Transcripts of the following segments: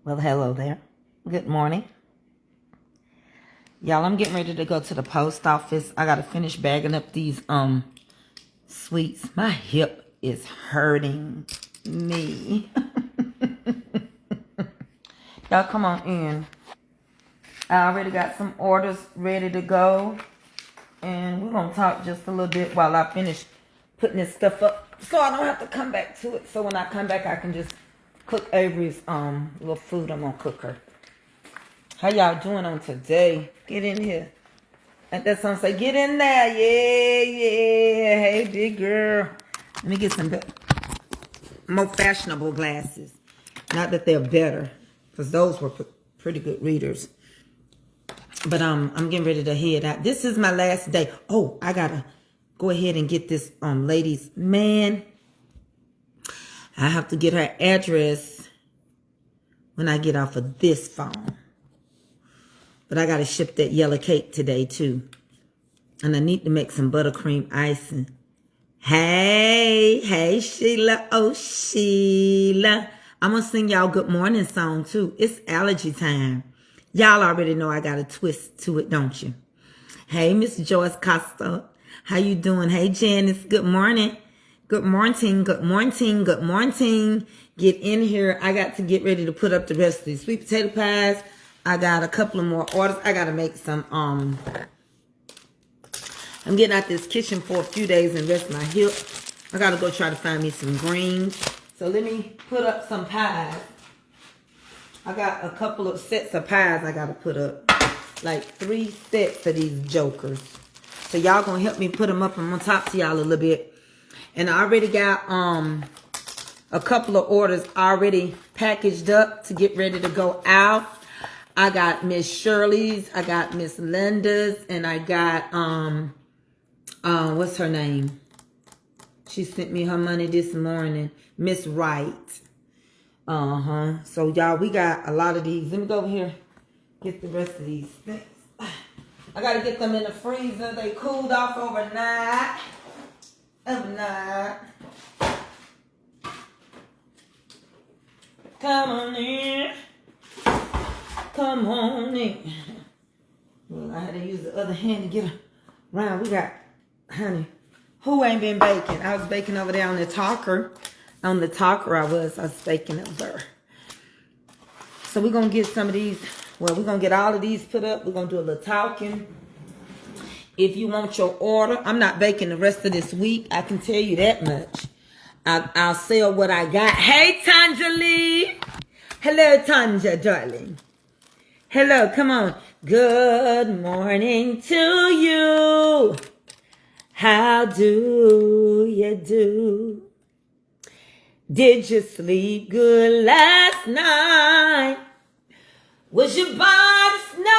Well, hello there. Good morning. Y'all, I'm getting ready to go to the post office. I got to finish bagging up these sweets. My hip is hurting me. Y'all, come on in. I already got some orders ready to go. And we're going to talk just a little bit while I finish putting this stuff up, so I don't have to come back to it. So when I come back, I can just cook Avery's little food. I'm gonna cook her. How y'all doing on today? Get in here. And that song say, get in there. Yeah. Hey, big girl. Let me get some more fashionable glasses. Not that they're better, because those were pretty good readers. But I'm getting ready to head out. This is my last day. Oh, I gotta go ahead and get this lady's man. I have to get her address when I get off of this phone. But I got to ship that yellow cake today, too. And I need to make some buttercream icing. Hey, Sheila. Oh, Sheila. I'm going to sing y'all good morning song, too. It's allergy time. Y'all already know I got a twist to it, don't you? Hey, Miss Joyce Costa. How you doing? Hey, Janice. Good morning. Good morning. Get in here. I got to get ready to put up the rest of these sweet potato pies. I got a couple of more orders. I got to make some, I'm getting out this kitchen for a few days and rest my hip. I got to go try to find me some greens. So let me put up some pies. I got a couple of sets of pies I got to put up. Like 3 sets of these jokers. So y'all going to help me put them up. I'm going to talk to y'all a little bit. And I already got a couple of orders already packaged up to get ready to go out. I got Miss Shirley's, I got Miss Linda's, and I got what's her name? She sent me her money this morning. Miss Wright. So y'all, we got a lot of these. Let me go over here, get the rest of these things. I gotta get them in the freezer. They cooled off overnight. Come on in. Come on in. Well, I had to use the other hand to get around. We got, honey, who ain't been baking? I was baking over there on the talker. On the talker I was baking over. So we're going to get some of these. Well, we're going to get all of these put up. We're going to do a little talking. If you want your order, I'm not baking the rest of this week. I can tell you that much. I'll sell what I got. Hey, Tanja Lee. Hello, Tanja, darling. Hello, come on. Good morning to you. How do you do? Did you sleep good last night? Was your body snuggle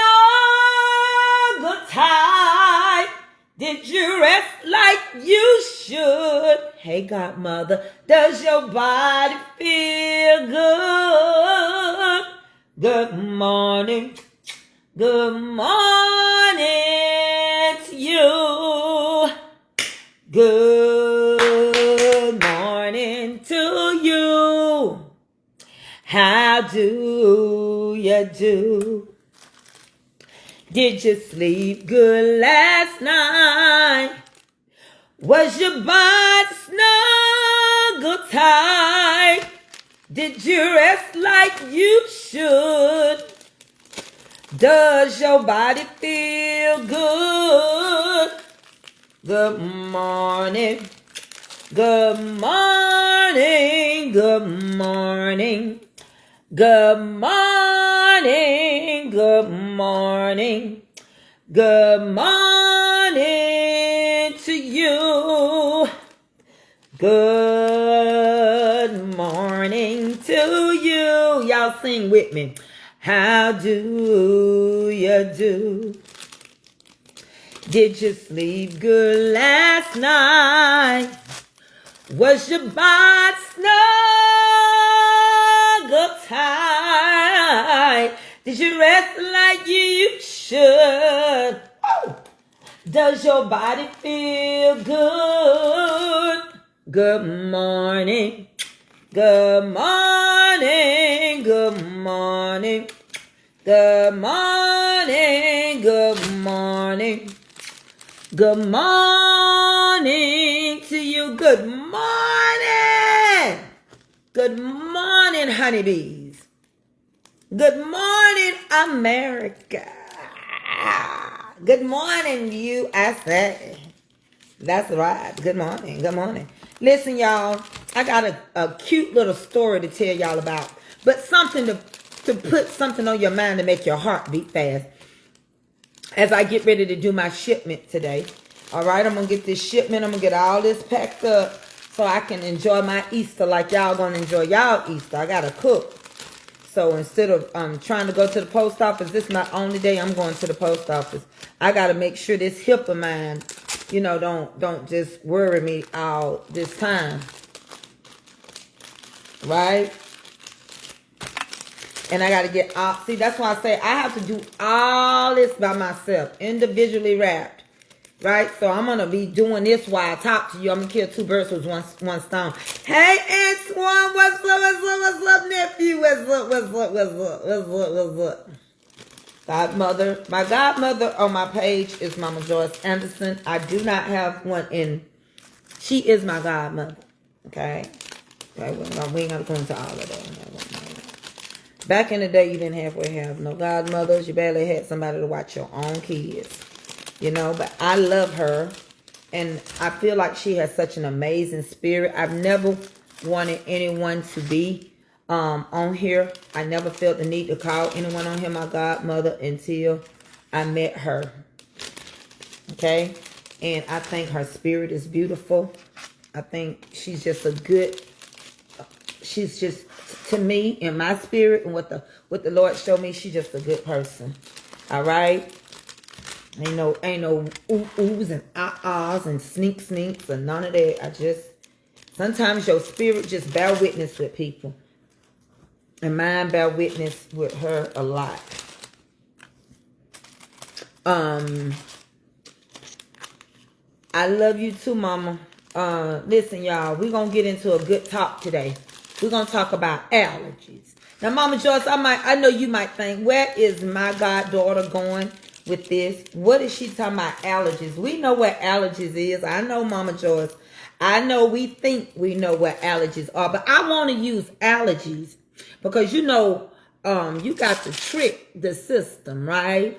tight? Did you rest like you should? Hey, godmother, does your body feel good? Good morning. Good morning to you. Good morning to you. How do you do? Did you sleep good last night? Was your body snuggle tight? Did you rest like you should? Does your body feel good? Good morning. Good morning. Good morning. Good morning. Good morning. Good morning to you. Good morning to you. Y'all sing with me. How do you do? Did you sleep good last night? Was your body snuggle tight? Did you rest like you should? Oh. Does your body feel good? Good morning. Good morning. Good morning. Good morning, good morning. Good morning to you. Good morning. Good morning, honeybees. Good morning, America. Good morning, USA. That's right. Good morning. Good morning. Listen, y'all, I got a cute little story to tell y'all about, but something to put something on your mind to make your heart beat fast. As I get ready to do my shipment today. All right, I'm going to get this shipment. I'm going to get all this packed up so I can enjoy my Easter like y'all going to enjoy y'all Easter. I got to cook. So instead of trying to go to the post office, this is my only day I'm going to the post office. I got to make sure this hip of mine, you know, don't just worry me all this time. Right? And I got to get all, see, that's why I say I have to do all this by myself, individually wrapped. Right? So I'm going to be doing this while I talk to you. I'm going to kill two birds with one stone. Hey, Antoine, what's up, nephew? What's up? Godmother. My godmother on my page is Mama Joyce Anderson. I do not have one in. She is my godmother. Okay? We ain't going to go into all of that. Back in the day, you didn't have no godmothers. You barely had somebody to watch your own kids. You know, but I love her. And I feel like she has such an amazing spirit. I've never wanted anyone to be on here. I never felt the need to call anyone on here my godmother until I met her. Okay? And I think her spirit is beautiful. I think she's just she's just, to me, in my spirit, and what the Lord showed me, she's just a good person. All right? Ain't no oohs and ahs and sneaks and none of that. Sometimes your spirit just bear witness with people. And mine bear witness with her a lot. I love you too, Mama. Listen, y'all, we're going to get into a good talk today. We're going to talk about allergies. Now, Mama Joyce, I know you might think, where is my goddaughter going with this? What is she talking about allergies? We know what allergies is. I know, Mama Joyce. I know we think we know what allergies are, but I want to use allergies because, you know, you got to trick the system, right?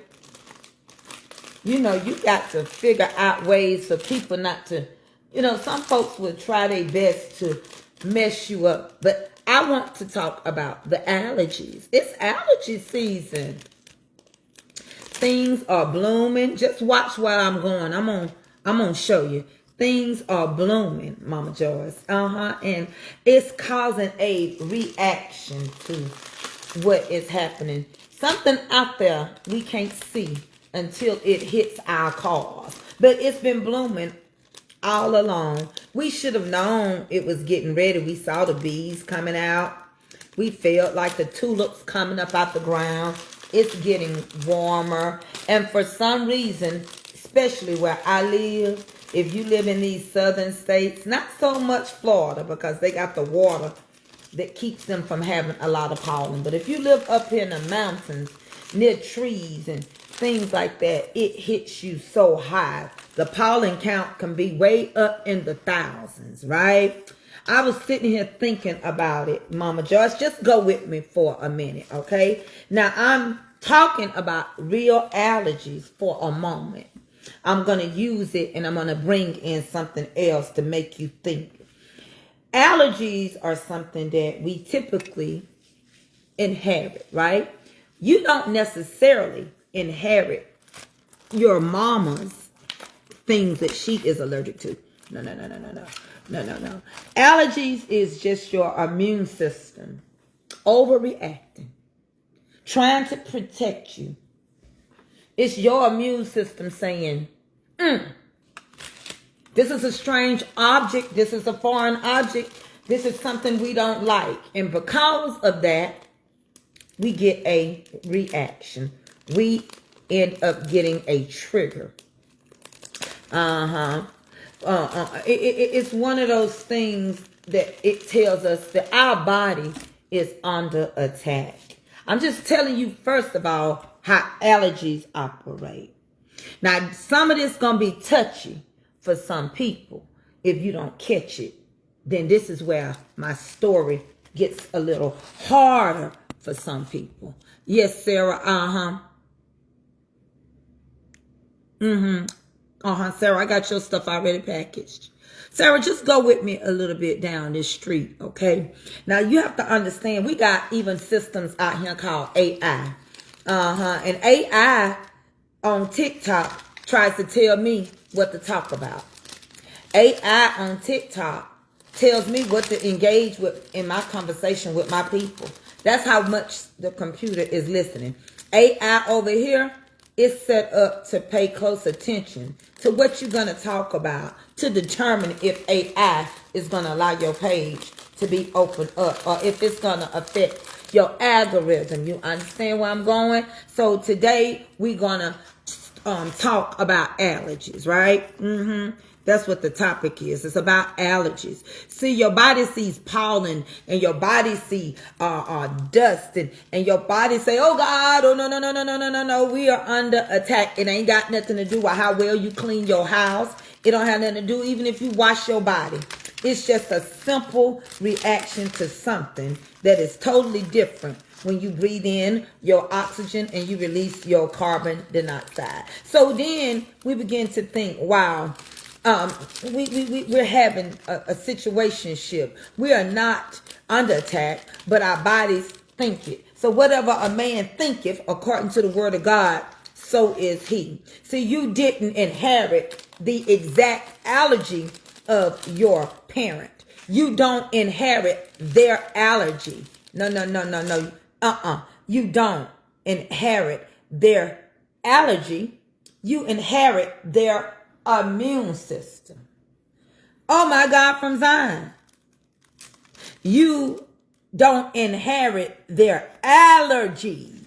You know, you got to figure out ways for people not to, you know, some folks will try their best to mess you up. But I want to talk about the allergies. It's allergy season. Things are blooming. Just watch where I'm going. I'm gonna show you. Things are blooming, Mama Joyce. And it's causing a reaction to what is happening. Something out there we can't see until it hits our cars. But it's been blooming all along. We should have known it was getting ready. We saw the bees coming out. We felt like the tulips coming up out the ground. It's getting warmer. And for some reason, especially where I live, if you live in these southern states, not so much Florida because they got the water that keeps them from having a lot of pollen. But if you live up here in the mountains, near trees and things like that, it hits you so high. The pollen count can be way up in the thousands, right? I was sitting here thinking about it, Mama Joyce. Just go with me for a minute, okay? Now, I'm talking about real allergies for a moment. I'm going to use it and I'm going to bring in something else to make you think. Allergies are something that we typically inherit, right? You don't necessarily inherit your mama's things that she is allergic to. No. Allergies is just your immune system overreacting, trying to protect you. It's your immune system saying, this is a strange object. This is a foreign object. This is something we don't like. And because of that, we get a reaction. We end up getting a trigger. It's one of those things that it tells us that our body is under attack. I'm just telling you, first of all, how allergies operate. Now, some of this is going to be touchy for some people. If you don't catch it, then this is where my story gets a little harder for some people. Yes, Sarah, Sarah, I got your stuff already packaged. Sarah, just go with me a little bit down this street, okay? Now, you have to understand, we got even systems out here called AI. And AI on TikTok tries to tell me what to talk about. AI on TikTok tells me what to engage with in my conversation with my people. That's how much the computer is listening. AI over here is set up to pay close attention to what you're going to talk about to determine if AI is going to allow your page to be opened up or if it's going to affect your algorithm. You understand where I'm going? So today we're going to talk about allergies, right? That's what the topic is. It's about allergies. See, your body sees pollen and your body see dust and your body say, oh God, oh no, we are under attack. It ain't got nothing to do with how well you clean your house. It don't have nothing to do even if you wash your body. It's just a simple reaction to something that is totally different when you breathe in your oxygen and you release your carbon dioxide. So then we begin to think, wow, we're having a situationship. We are not under attack, but our bodies think it. So whatever a man thinketh, according to the word of God, so is he. See, you didn't inherit the exact allergy of your parent. You don't inherit their allergy. No. You don't inherit their allergy. You inherit their immune system. Oh my God, from Zion. You don't inherit their allergies.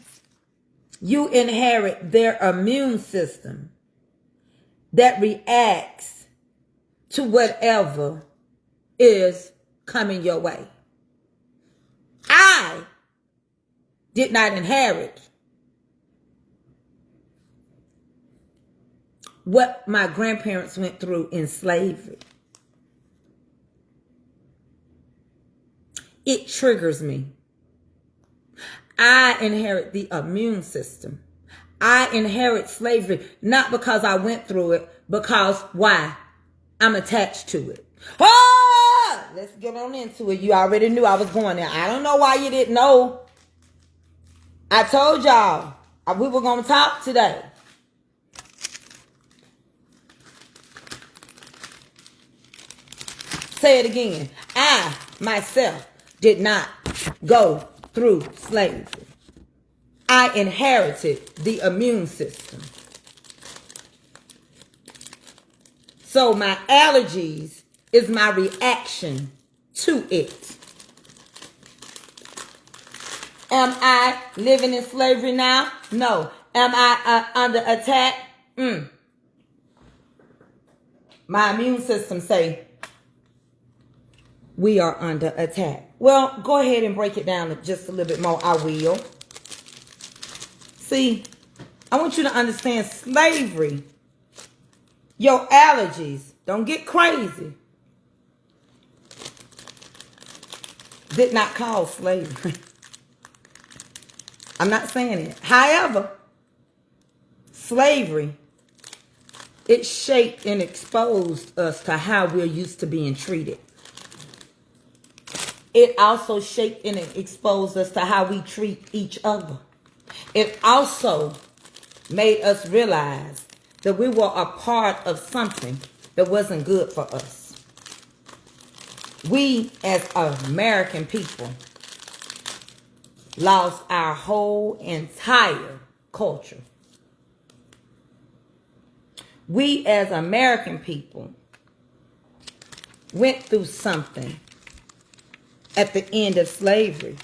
You inherit their immune system that reacts to whatever is coming your way. I did not inherit what my grandparents went through in slavery. It triggers me. I inherit the immune system. I inherit slavery, not because I went through it, because why? I'm attached to it. Oh, let's get on into it. You already knew I was going there. I don't know why you didn't know. I told y'all we were going to talk today. Say it again. I, myself, did not go through slavery. I inherited the immune system. So my allergies is my reaction to it. Am I living in slavery now? No. Am I under attack? My immune system say, we are under attack. Well, go ahead and break it down just a little bit more. I will. See, I want you to understand slavery. Your allergies, don't get crazy, did not cause slavery. I'm not saying it. However, slavery, it shaped and exposed us to how we're used to being treated. It also shaped and exposed us to how we treat each other. It also made us realize that we were a part of something that wasn't good for us. We, as American people, lost our whole entire culture. We, as American people, went through something at the end of slavery.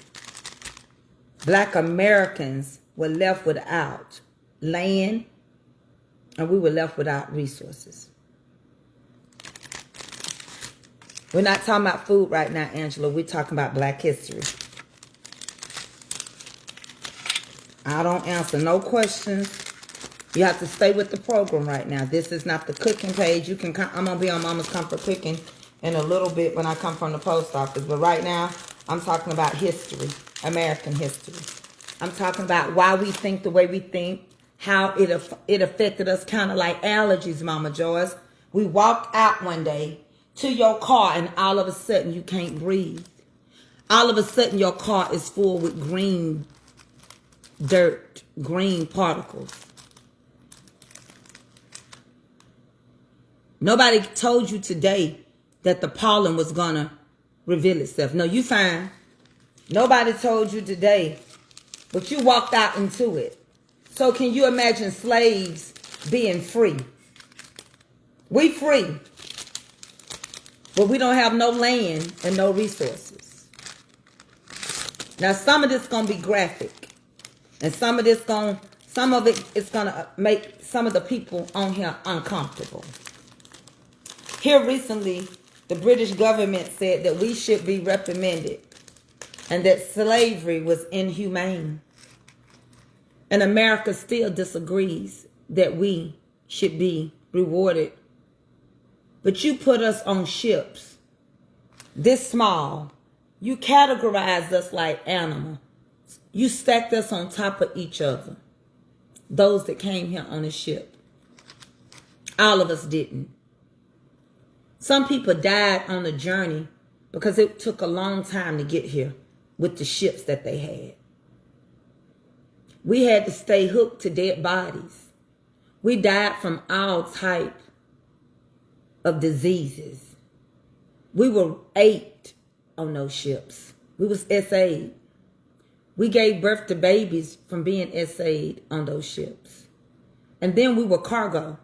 Black Americans were left without land, and we were left without resources. We're not talking about food right now, Angela. We're talking about Black history. I don't answer no questions. You have to stay with the program right now. This is not the cooking page. I'm gonna be on Mama's Comfort Cooking in a little bit when I come from the post office. But right now, I'm talking about history, American history. I'm talking about why we think the way we think, how it affected us, kind of like allergies, Mama Joyce. We walked out one day to your car and all of a sudden you can't breathe. All of a sudden your car is full with green dirt, green particles. Nobody told you today that the pollen was gonna reveal itself. No, you fine. Nobody told you today, but you walked out into it. So can you imagine slaves being free? We free, but we don't have no land and no resources. Now some of this gonna be graphic, and some of it is gonna make some of the people on here uncomfortable. Here recently, the British government said that we should be reprimanded and that slavery was inhumane. And America still disagrees that we should be rewarded. But you put us on ships this small. You categorized us like animals. You stacked us on top of each other. Those that came here on a ship. All of us didn't. Some people died on the journey because it took a long time to get here with the ships that they had. We had to stay hooked to dead bodies. We died from all type of diseases. We were ate on those ships. We was SA'd. We gave birth to babies from being SA'd on those ships. And then we were cargo.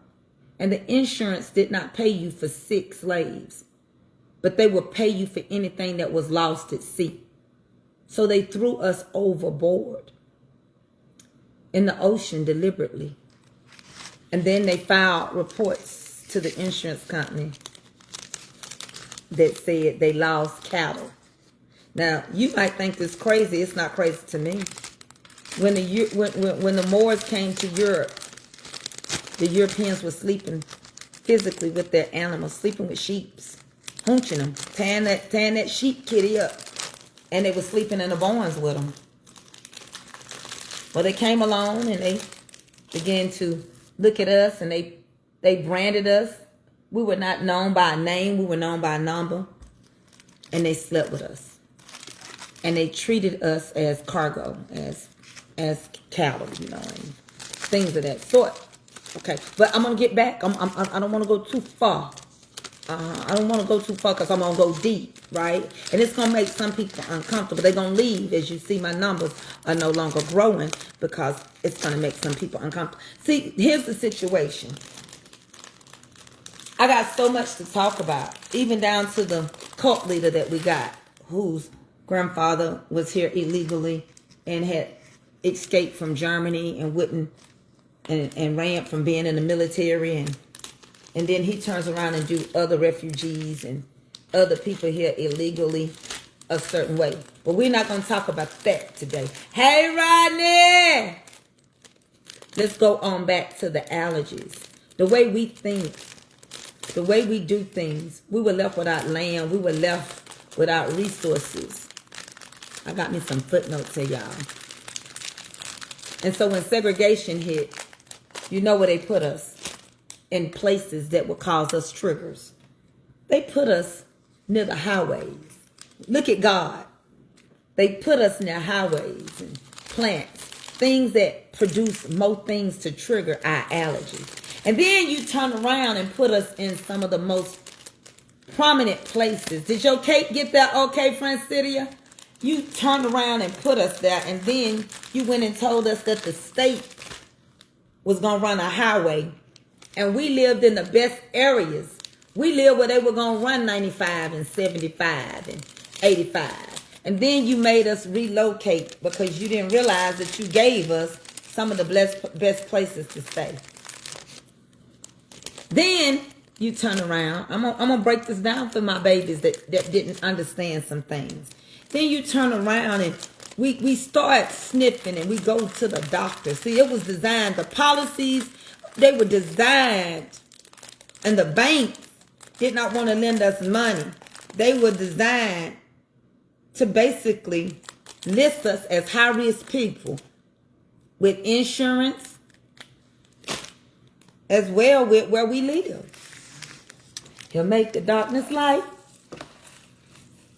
And the insurance did not pay you for sick slaves, but they would pay you for anything that was lost at sea. So they threw us overboard in the ocean deliberately. And then they filed reports to the insurance company that said they lost cattle. Now, you might think this crazy. It's not crazy to me. When the Moors came to Europe, the Europeans were sleeping physically with their animals, sleeping with sheeps, hunching them, tearing that sheep kitty up. And they were sleeping in the barns with them. Well, they came along and they began to look at us and they branded us. We were not known by a name. We were known by a number. And they slept with us. And they treated us as cargo, as cattle, and things of that sort. Okay, but I'm going to get back. I don't want to go too far. I don't want to go too far because I'm going to go deep, right? And it's going to make some people uncomfortable. They're going to leave. As you see, my numbers are no longer growing because it's going to make some people uncomfortable. See, here's the situation. I got so much to talk about, even down to the cult leader that we got, whose grandfather was here illegally and had escaped from Germany and wouldn't and ran from being in the military, and then he turns around and do other refugees and other people here illegally a certain way. But we're not going to talk about that today. Hey, Rodney! Let's go on back to the allergies. The way we think, the way we do things. We were left without land. We were left without resources. I got me some footnotes here, y'all. And so when segregation hit, you know where they put us? In places that would cause us triggers. They put us near the highways. Look at God. They put us near highways and plants. Things that produce more things to trigger our allergy. And then you turn around and put us in some of the most prominent places. Did your cake get that okay, Francidia? You turned around and put us there. And then you went and told us that the state was going to run a highway. And we lived in the best areas. We lived where they were going to run 95 and 75 and 85. And then you made us relocate because you didn't realize that you gave us some of the best places to stay. Then you turn around. I'm going to break this down for my babies that didn't understand some things. Then you turn around and we start sniffing and we go to the doctor. See, it was designed, the policies, they were designed, and the banks did not want to lend us money. They were designed to basically list us as high-risk people with insurance as well with where we live. He'll make the darkness light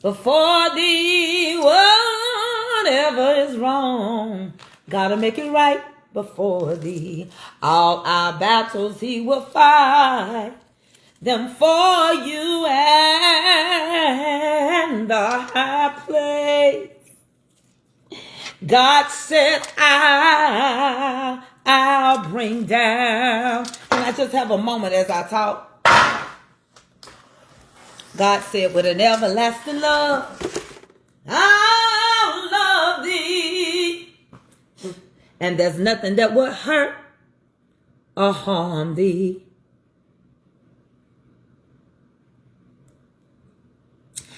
before thee. Whatever is wrong, gotta make it right before thee. All our battles he will fight them for you, and the high place God said I'll bring down. And I just have a moment as I talk. God said, with an everlasting love, I'll love thee. And there's nothing that will hurt or harm thee.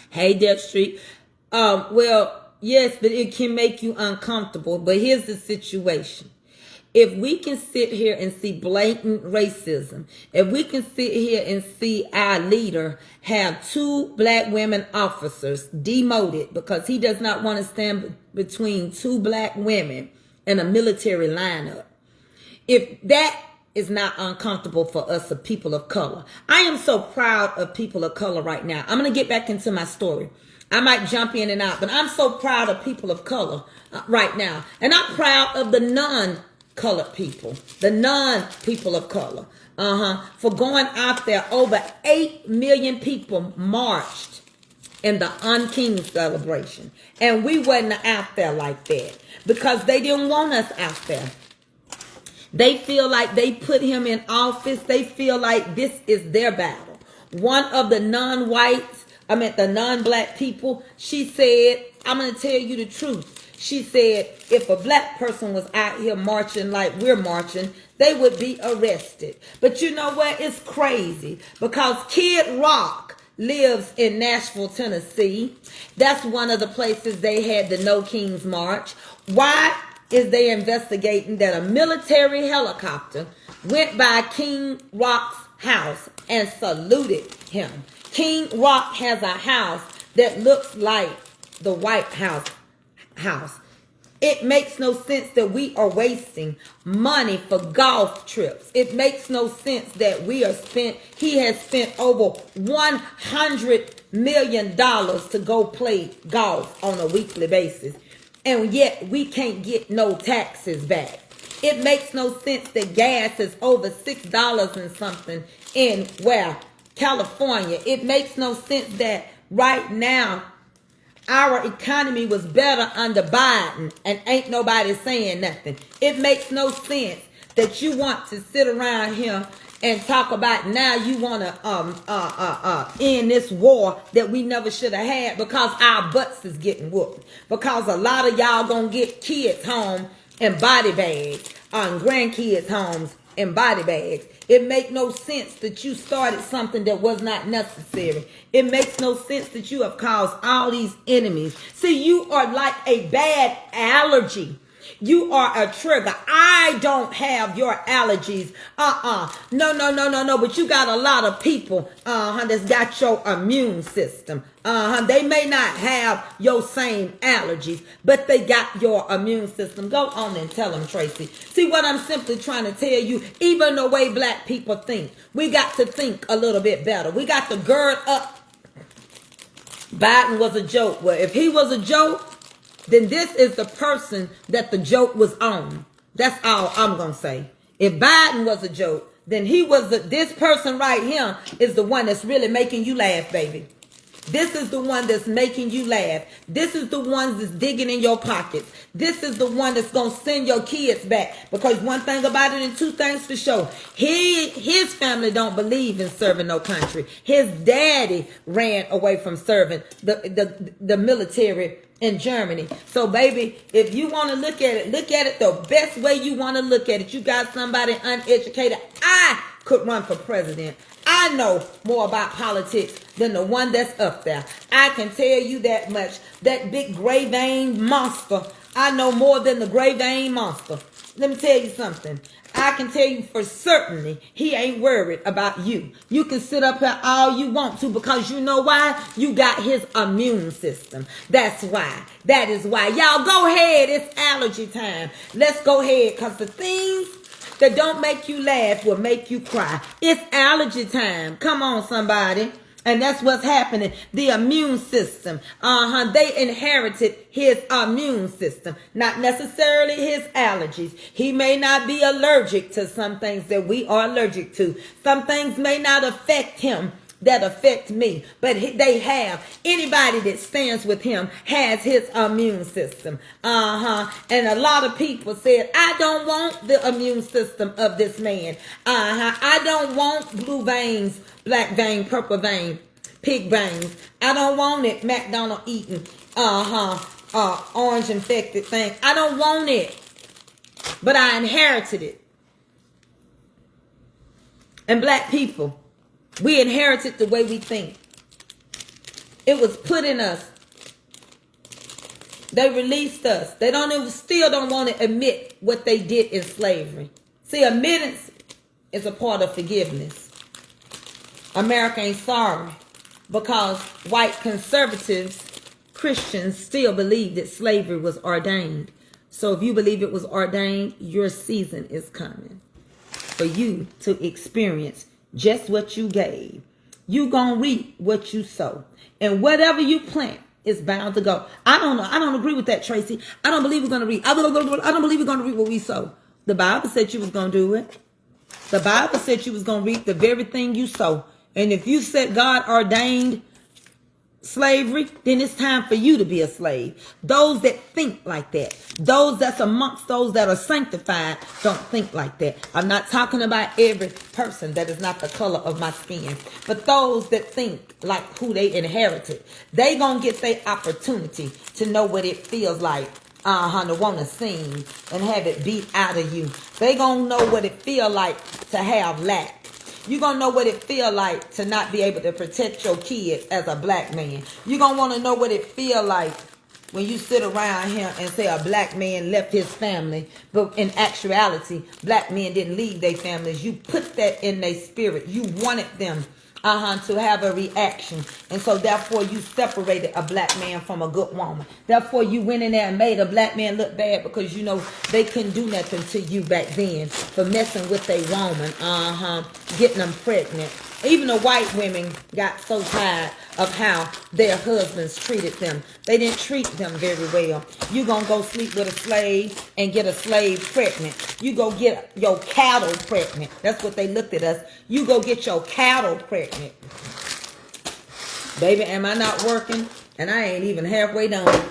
Hey, Death Street. Well, yes, but it can make you uncomfortable. But here's the situation. If we can sit here and see blatant racism, if we can sit here and see our leader have 2 black women officers demoted because he does not want to stand between 2 black women in a military lineup, if that is not uncomfortable for us, the people of color. I am so proud of people of color right now. I'm going to get back into my story. I might jump in and out, but I'm so proud of people of color right now. And I'm proud of the non-colored people, the non-people of color, for going out there. Over 8 million people marched in the Un-King celebration. And we wasn't out there like that because they didn't want us out there. They feel like they put him in office. They feel like this is their battle. One of the the non-black people, she said, I'm going to tell you the truth. She said, if a black person was out here marching like we're marching, they would be arrested. But you know what? It's crazy because Kid Rock lives in Nashville, Tennessee. That's one of the places they had the No Kings March. Why is they investigating that a military helicopter went by King Rock's house and saluted him? King Rock has a house that looks like the White House. It makes no sense that we are wasting money for golf trips. It makes no sense that he has spent over $100 million to go play golf on a weekly basis. And yet we can't get no taxes back. It makes no sense that gas is over $6 and something in California. It makes no sense that right now our economy was better under Biden and ain't nobody saying nothing. It makes no sense that you want to sit around here and talk about now you want to end this war that we never should have had because our butts is getting whooped. Because a lot of y'all gonna get kids home in body bags, and grandkids homes in body bags. It make no sense that you started something that was not necessary. It makes no sense that you have caused all these enemies. See, you are like a bad allergy. You are a trigger. I don't have your allergies. No. But you got a lot of people that's got your immune system. They may not have your same allergies, but they got your immune system. Go on and tell them, Tracey. See what I'm simply trying to tell you? Even the way black people think, we got to think a little bit better. We got to gird up. Biden was a joke. Well, if he was a joke, then this is the person that the joke was on. That's all I'm going to say. If Biden was a joke, then this person right here is the one that's really making you laugh, baby. This is the one that's making you laugh. This is the one that's digging in your pockets. This is the one that's going to send your kids back. Because one thing about it and 2 things for sure. His family don't believe in serving no country. His daddy ran away from serving the military in Germany. So, baby, if you want to look at it the best way you want to look at it. You got somebody uneducated. I could run for president. I know more about politics than the one that's up there. I can tell you that much. That big gray vein monster, I know more than the gray vein monster. Let me tell you something. I can tell you for certainty, he ain't worried about you. You can sit up here all you want to, because you know why? You got his immune system. That's why. That is why. Y'all go ahead. It's allergy time. Let's go ahead, because the things that don't make you laugh will make you cry. It's allergy time. Come on, somebody. And that's what's happening. The immune system. They inherited his immune system. Not necessarily his allergies. He may not be allergic to some things that we are allergic to. Some things may not affect him that affect me. But they have. Anybody that stands with him has his immune system. And a lot of people said, I don't want the immune system of this man. I don't want blue veins, black vein, purple vein, pig veins. I don't want it McDonald eating orange infected thing. I don't want it. But I inherited it. And black people, we inherited the way we think. It was put in us. They released us. They still don't want to admit what they did in slavery. See, admittance is a part of forgiveness. America ain't sorry, because white conservatives, Christians, still believe that slavery was ordained. So if you believe it was ordained, your season is coming for you to experience just what you gave. You gonna reap what you sow. And whatever you plant is bound to go. I don't know. I don't agree with that, Tracey. I don't believe we're gonna reap. I don't believe we're gonna reap what we sow. The Bible said you was gonna do it. The Bible said you was gonna reap the very thing you sow. And if you said God ordained slavery, then it's time for you to be a slave. Those that think like that, those that's amongst those that are sanctified, don't think like that. I'm not talking about every person that is not the color of my skin, but those that think like who they inherited, they gonna get their opportunity to know what it feels like to want to sing and have it beat out of you. They gonna know what it feel like to have lack. You're going to know what it feel like to not be able to protect your kids as a black man. You're going to want to know what it feel like when you sit around here and say a black man left his family. But in actuality, black men didn't leave their families. You put that in their spirit. You wanted them to have a reaction. And so therefore you separated a black man from a good woman. Therefore you went in there and made a black man look bad, because you know they couldn't do nothing to you back then for messing with a woman, getting them pregnant. Even the white women got so tired of how their husbands treated them. They didn't treat them very well. You gonna go sleep with a slave and get a slave pregnant. You go get your cattle pregnant. That's what they looked at us. You go get your cattle pregnant. Baby, am I not working? And I ain't even halfway done.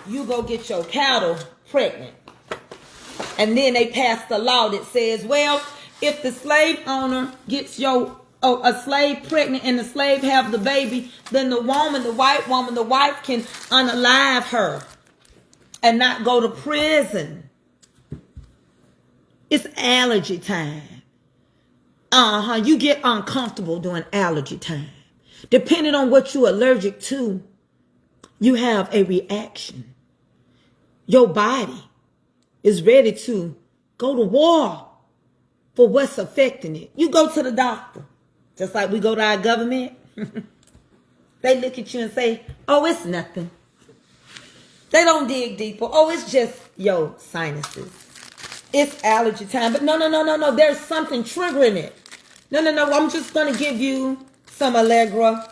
You go get your cattle pregnant. And then they passed a law that says, well, if the slave owner gets a slave pregnant and the slave have the baby, then the woman, the white woman, the wife can unalive her and not go to prison. It's allergy time. You get uncomfortable during allergy time. Depending on what you're allergic to, you have a reaction. Your body is ready to go to war for what's affecting it. You go to the doctor, just like we go to our government. They look at you and say, oh, it's nothing. They don't dig deeper. Oh, it's just your sinuses. It's allergy time. But no. There's something triggering it. No. I'm just going to give you some Allegra.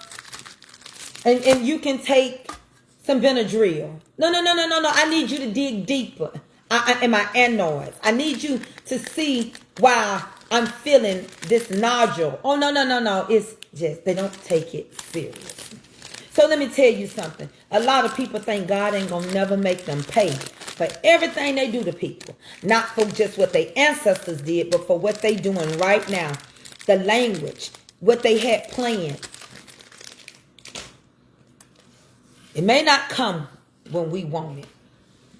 And you can take some Benadryl. No. I need you to dig deeper. In my adenoids. I need you to see why I'm feeling this nodule. Oh, no. It's just, they don't take it serious. So let me tell you something. A lot of people think God ain't gonna never make them pay for everything they do to people. Not for just what their ancestors did, but for what they doing right now. The language, what they had planned. It may not come when we want it.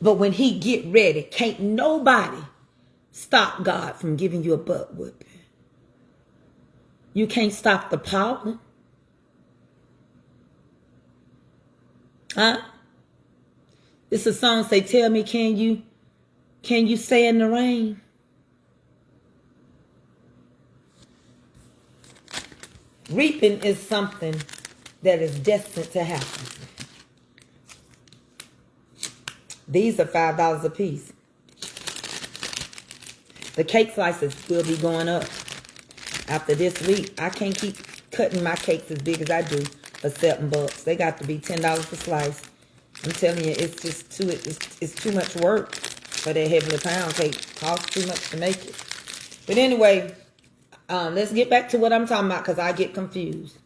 But when he get ready, can't nobody stop God from giving you a butt whooping. You can't stop the pollen. Huh? It's a song say, tell me, can you stay in the rain? Reaping is something that is destined to happen. These are $5 a piece. The cake slices will be going up after this week. I can't keep cutting my cakes as big as I do for $7. They got to be $10 a slice. I'm telling you, it's just it's too much work for that heavily pound cake. Costs too much to make it. But anyway, let's get back to what I'm talking about because I get confused.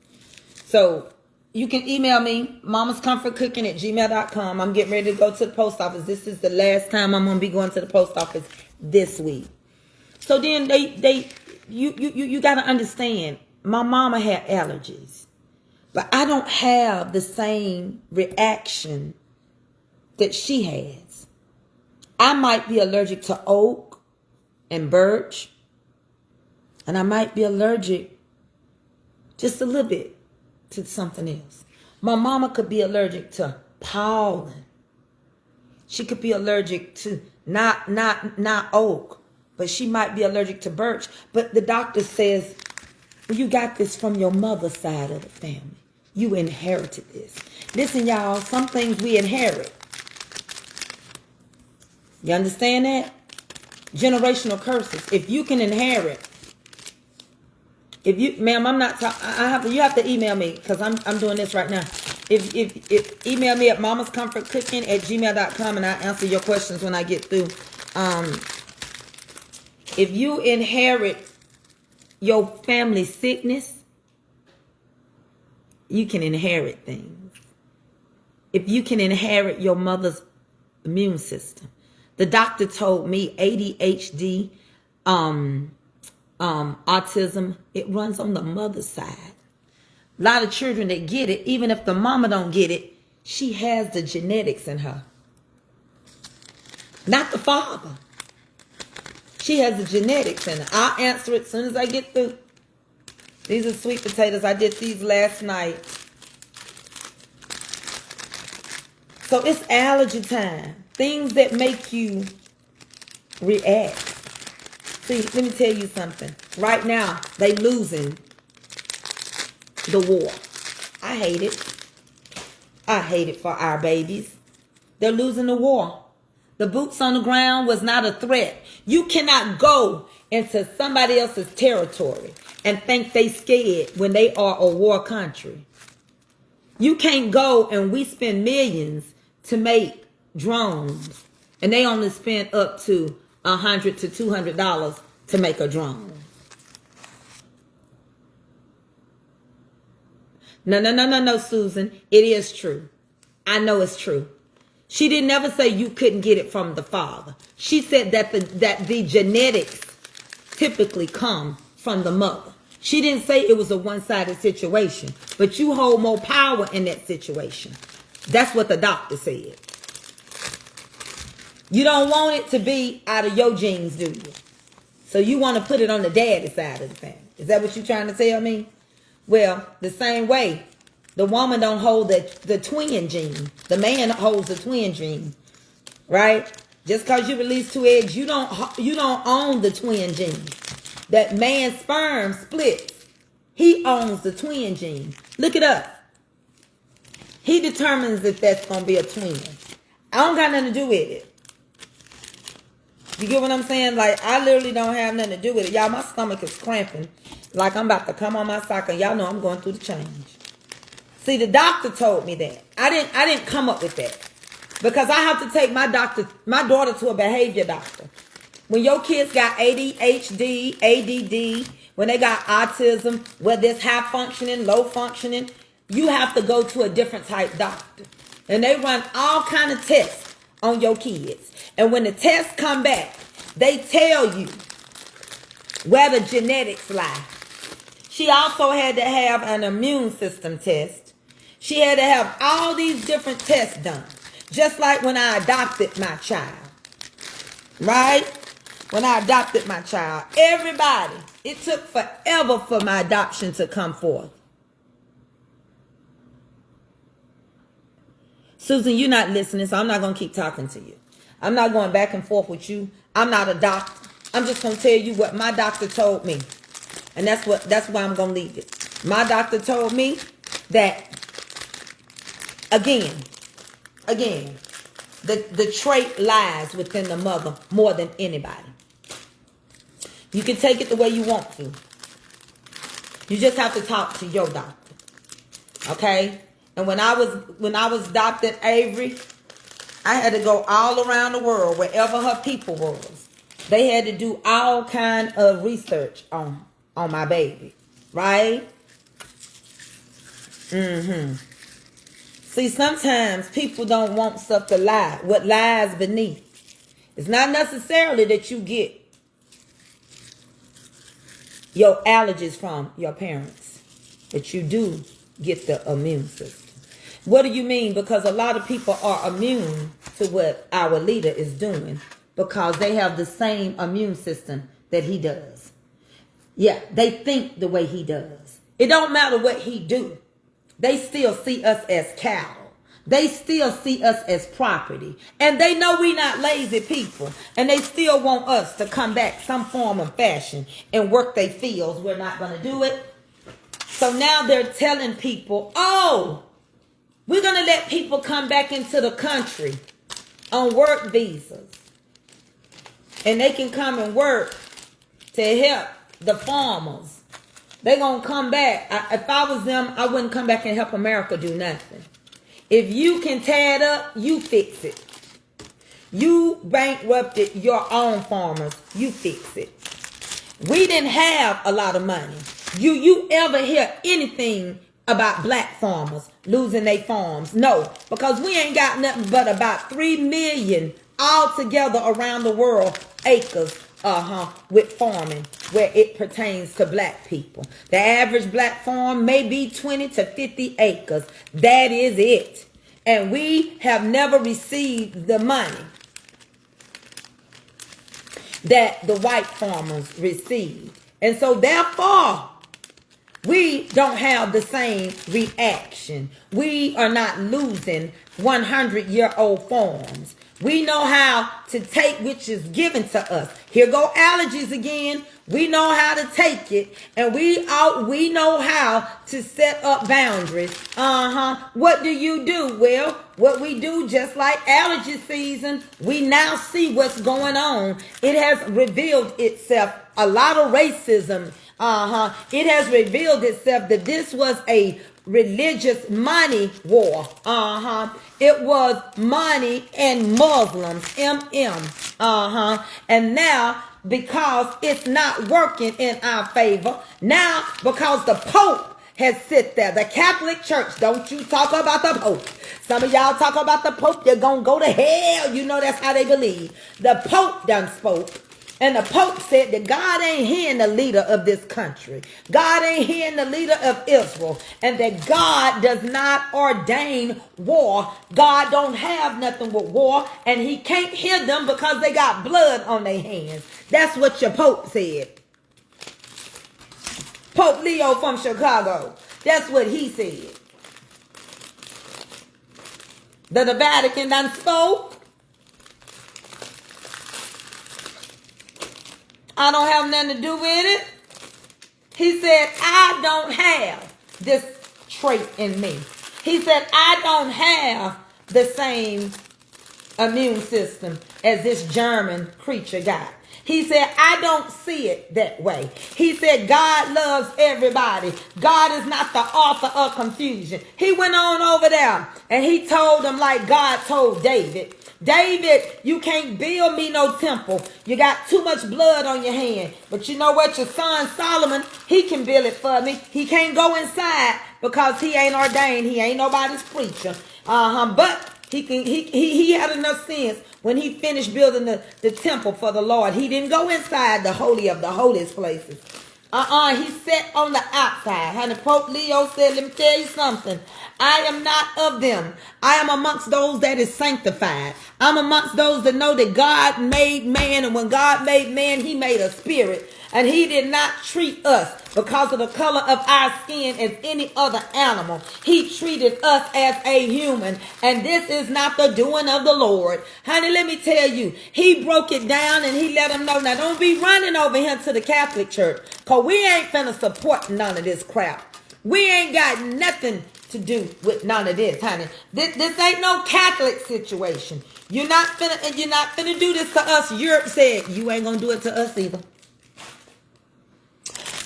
So you can email me, mamascomfortcooking@gmail.com. I'm getting ready to go to the post office. This is the last time I'm gonna be going to the post office this week. So then you gotta understand, my mama had allergies, but I don't have the same reaction that she has. I might be allergic to oak and birch, and I might be allergic just a little bit to something else. My mama could be allergic to pollen. She could be allergic to not oak, but she might be allergic to birch. But the doctor says, well, you got this from your mother's side of the family. You inherited this. Listen, y'all, some things we inherit. You understand that? Generational curses. If you can inherit, if you, ma'am, I'm not talking, you have to email me because I'm doing this right now. If email me at mamascomfortcooking@gmail.com and I'll answer your questions when I get through. If you inherit your family sickness, you can inherit things. If you can inherit your mother's immune system. The doctor told me ADHD, autism, it runs on the mother's side. A lot of children that get it, even if the mama don't get it, she has the genetics in her. Not the father. She has the genetics in her. I'll answer it as soon as I get through. These are sweet potatoes. I did these last night. So it's allergy time. Things that make you react. See, let me tell you something. Right now, they losing the war. I hate it. I hate it for our babies. They're losing the war. The boots on the ground was not a threat. You cannot go into somebody else's territory and think they scared when they are a war country. You can't go and we spend millions to make drones and they only spend up to $100 to $200 to make a drone. No, Susan. It is true. I know it's true. She didn't ever say you couldn't get it from the father. She said that the genetics typically come from the mother. She didn't say it was a one-sided situation, but you hold more power in that situation. That's what the doctor said. You don't want it to be out of your genes, do you? So you want to put it on the daddy side of the family. Is that what you're trying to tell me? Well, the same way, the woman don't hold the twin gene. The man holds the twin gene, right? Just because you release two eggs, you don't own the twin gene. That man's sperm splits. He owns the twin gene. Look it up. He determines if that's going to be a twin. I don't got nothing to do with it. You get what I'm saying? Like, I literally don't have nothing to do with it. Y'all, my stomach is cramping. Like, I'm about to come on my cycle. Y'all know I'm going through the change. See, the doctor told me that. I didn't come up with that. Because I have to take my daughter to a behavior doctor. When your kids got ADHD, ADD, when they got autism, whether it's high functioning, low functioning, you have to go to a different type doctor. And they run all kind of tests on your kids. And when the tests come back, they tell you where the genetics lie. She also had to have an immune system test. She had to have all these different tests done. Just like when I adopted my child. Right? when I adopted my child. Everybody. It took forever for my adoption to come forth. Susan, you're not listening, so I'm not going to keep talking to you. I'm not going back and forth with you. I'm not a doctor. I'm just going to tell you what my doctor told me. And that's why I'm going to leave it. My doctor told me that, again, the trait lies within the mother more than anybody. You can take it the way you want to. You just have to talk to your doctor. Okay? And when I was adopted Avery, I had to go all around the world, wherever her people was. They had to do all kind of research on my baby. Right? See, sometimes people don't want stuff to lie. What lies beneath. It's not necessarily that you get your allergies from your parents, but you do get the immune system. What do you mean? Because a lot of people are immune to what our leader is doing because they have the same immune system that he does. Yeah, they think the way he does. It don't matter what he do. They still see us as cattle. They still see us as property. And they know we not lazy people. And they still want us to come back some form of fashion and work their fields. We're not going to do it. So now they're telling people, oh, we're going to let people come back into the country on work visas. And they can come and work to help the farmers. They're going to come back. If I was them, I wouldn't come back and help America do nothing. If you can tear it up, you fix it. You bankrupted your own farmers. You fix it. We didn't have a lot of money. You ever hear anything about black farmers losing their farms? No, because we ain't got nothing but about 3 million altogether around the world acres with farming where it pertains to black people. The average black farm may be 20 to 50 acres. That is it. And we have never received the money that the white farmers received. And so therefore, we don't have the same reaction. We are not losing 100-year-old farms. We know how to take which is given to us. Here go allergies again. We know how to take it, and we know how to set up boundaries. What do you do? Well, what we do, just like allergy season, we now see what's going on. It has revealed itself. A lot of racism. It has revealed itself that this was a religious money war. It was money and Muslims. And now, because it's not working in our favor, now because the Pope has sit there, the Catholic Church, don't you talk about the Pope. Some of y'all talk about the Pope, you're gonna go to hell. You know that's how they believe. The Pope done spoke. And the Pope said that God ain't hearing the leader of this country. God ain't hearing the leader of Israel. And that God does not ordain war. God don't have nothing with war. And he can't hear them because they got blood on their hands. That's what your Pope said. Pope Leo from Chicago. That's what he said. The Vatican done spoke. I don't have nothing to do with it. He said, I don't have this trait in me. He said, I don't have the same immune system as this German creature got. He said, I don't see it that way. He said, God loves everybody. God is not the author of confusion. He went on over there and he told them like God told David. David, you can't build me no temple. You got too much blood on your hand. But you know what? Your son Solomon, he can build it for me. He can't go inside because he ain't ordained. He ain't nobody's preacher. But he had enough sense when he finished building the temple for the Lord. He didn't go inside the holy of the holiest places. He sat on the outside. Honey, Pope Leo said, let me tell you something. I am not of them. I am amongst those that is sanctified. I'm amongst those that know that God made man. And when God made man, he made a spirit. And he did not treat us because of the color of our skin as any other animal. He treated us as a human. And this is not the doing of the Lord. Honey, let me tell you, he broke it down and he let them know. Now, don't be running over here to the Catholic Church, because we ain't finna support none of this crap. We ain't got nothing to do with none of this, honey. This ain't no Catholic situation. You're not finna do this to us. Europe said you ain't gonna do it to us either.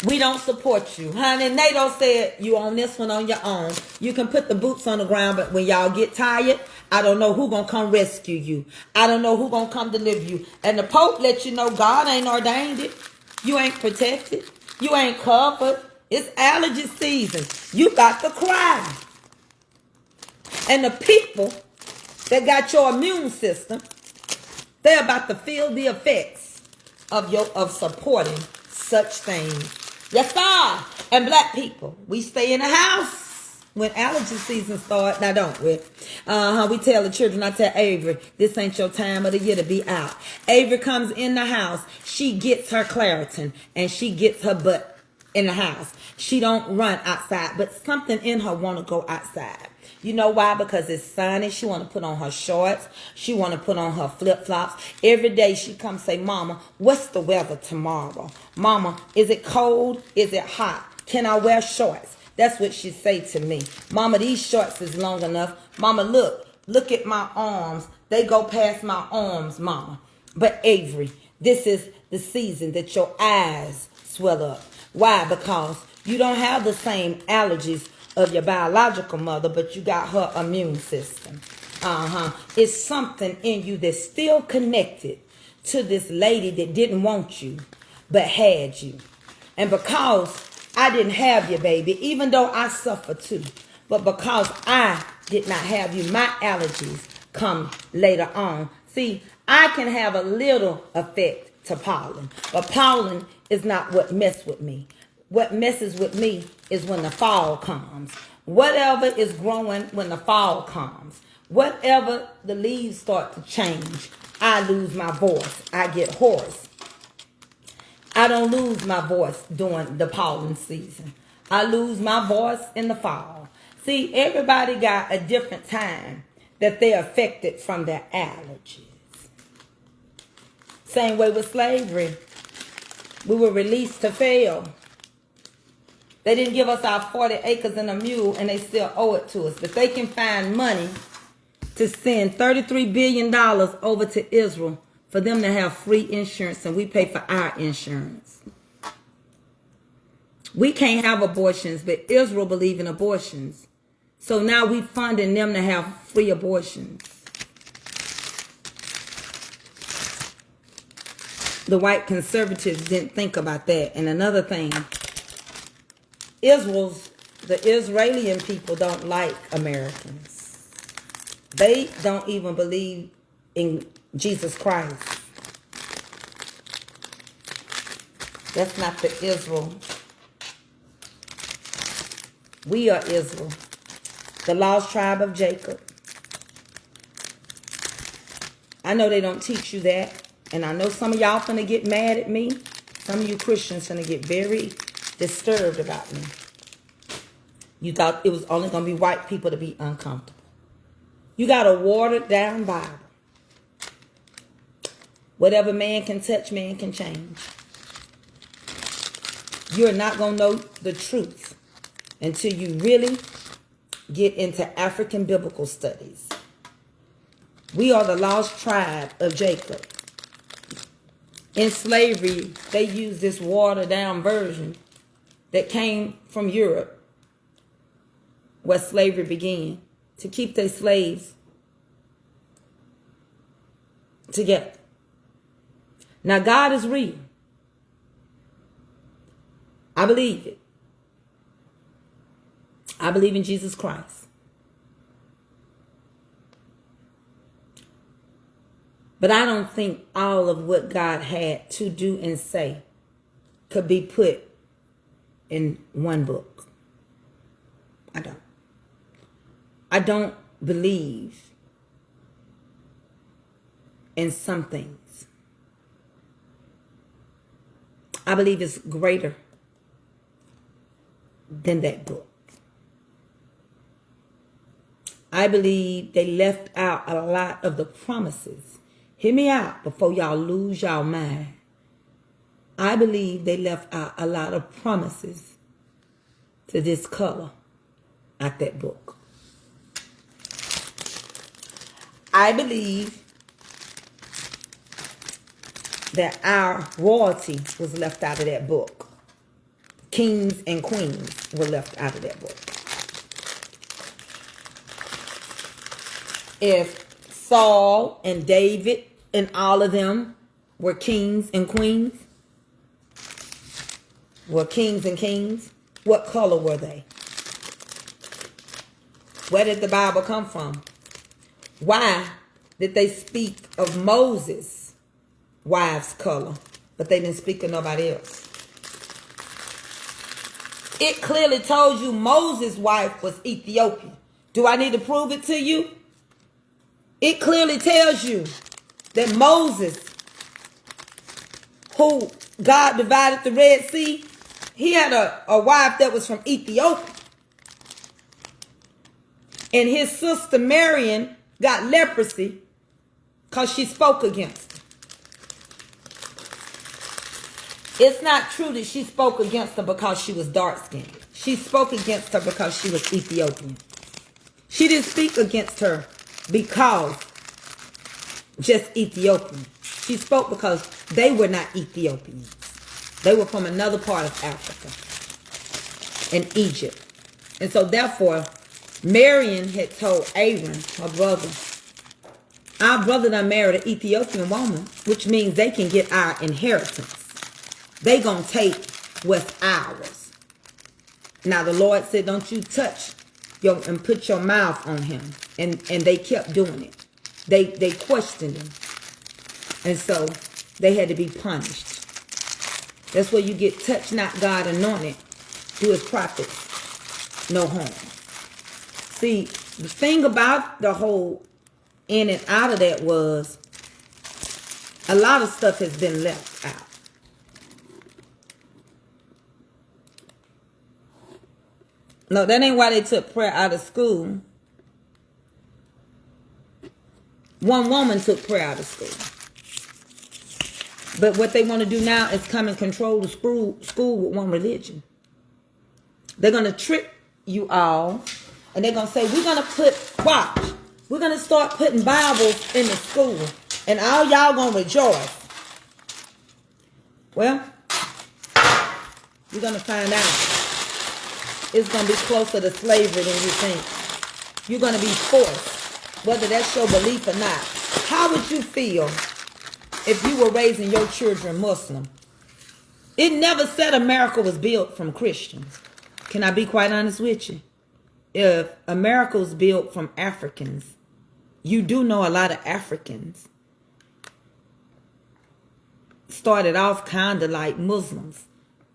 We don't support you, honey. NATO said you on this one on your own. You can put the boots on the ground, but when y'all get tired, I don't know who gonna come rescue you. I don't know who gonna come deliver you. And the Pope let you know God ain't ordained it. You ain't protected. You ain't covered. It's allergy season. You got to cry. And the people that got your immune system, they're about to feel the effects of supporting such things. Yes, sir. And black people, we stay in the house when allergy season starts. Now, don't we? We tell the children, I tell Avery, this ain't your time of the year to be out. Avery comes in the house. She gets her Claritin and she gets her butt in the house. She don't run outside, but something in her want to go outside. You know why? Because it's sunny. She want to put on her shorts. She want to put on her flip-flops. Every day she comes say, Mama, what's the weather tomorrow? Mama, is it cold? Is it hot? Can I wear shorts? That's what she say to me. Mama, these shorts is long enough. Mama, look at my arms. They go past my arms, Mama. But Avery, this is the season that your eyes swell up. Why? Because you don't have the same allergies of your biological mother, but you got her immune system. It's something in you that's still connected to this lady that didn't want you, but had you. And because I didn't have you, baby, even though I suffer too, but because I did not have you, my allergies come later on. See, I can have a little effect to pollen, but pollen is not what messes with me. What messes with me is when the fall comes. Whatever is growing when the fall comes. Whatever the leaves start to change, I lose my voice. I get hoarse. I don't lose my voice during the pollen season. I lose my voice in the fall. See, everybody got a different time that they're affected from their allergies. Same way with slavery. We were released to fail. They didn't give us our 40 acres and a mule, and they still owe it to us. But they can find money to send $33 billion over to Israel for them to have free insurance, and we pay for our insurance. We can't have abortions, but Israel believes in abortions. So now we funding them to have free abortions. The white conservatives didn't think about that. And another thing, the Israeli people don't like Americans. They don't even believe in Jesus Christ. That's not the Israel. We are Israel, the lost tribe of Jacob. I know they don't teach you that. And I know some of y'all finna get mad at me. Some of you Christians finna get very disturbed about me. You thought it was only going to be white people to be uncomfortable. You got a watered down Bible. Whatever man can touch, man can change. You're not going to know the truth until you really get into African biblical studies. We are the lost tribe of Jacob. In slavery, they used this watered down version that came from Europe, where slavery began, to keep their slaves together. Now, God is real. I believe it. I believe in Jesus Christ. But I don't think all of what God had to do and say could be put in one book. I don't. I don't believe in some things. I believe it's greater than that book. I believe they left out a lot of the promises. Hear me out before y'all lose y'all mind. I believe they left out a lot of promises to this color out that book. I believe that our royalty was left out of that book. Kings and queens were left out of that book. If Saul and David and all of them were kings and queens, were kings and kings, what color were they? Where did the Bible come from? Why did they speak of Moses' wife's color, but they didn't speak of nobody else? It clearly told you Moses' wife was Ethiopian. Do I need to prove it to you? It clearly tells you that Moses, who God divided the Red Sea, he had a wife that was from Ethiopia. And his sister Marion got leprosy because she spoke against him. It's not true that she spoke against her because she was dark-skinned. She spoke against her because she was Ethiopian. She didn't speak against her because just Ethiopian. She spoke because they were not Ethiopians. They were from another part of Africa and Egypt. And so therefore, Marion had told Aaron, her brother, our brother done married an Ethiopian woman, which means they can get our inheritance. They gonna take what's ours. Now the Lord said, don't you touch and put your mouth on him. And they kept doing it. They questioned him. And so they had to be punished. That's where you get touch not God anointed. Do his prophets no harm. See, the thing about the whole in and out of that was a lot of stuff has been left out. No, that ain't why they took prayer out of school. One woman took prayer out of school. But what they want to do now is come and control the school with one religion. They're going to trick you all. And they're going to say, we're going to start putting Bibles in the school. And all y'all going to rejoice. Well, you're going to find out. It's going to be closer to slavery than you think. You're going to be forced, whether that's your belief or not. How would you feel if you were raising your children Muslim? It never said America was built from Christians. Can I be quite honest with you? If America was built from Africans, you do know a lot of Africans started off kind of like Muslims.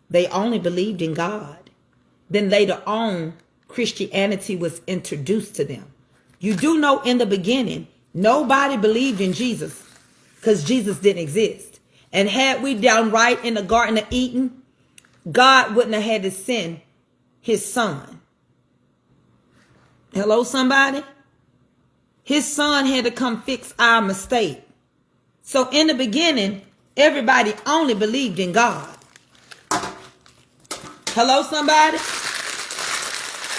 They only believed in God. Then later on, Christianity was introduced to them. You do know in the beginning, nobody believed in Jesus because Jesus didn't exist. And had we done right in the Garden of Eden, God wouldn't have had to send his son. Hello, somebody? His son had to come fix our mistake. So in the beginning, everybody only believed in God. Hello, somebody?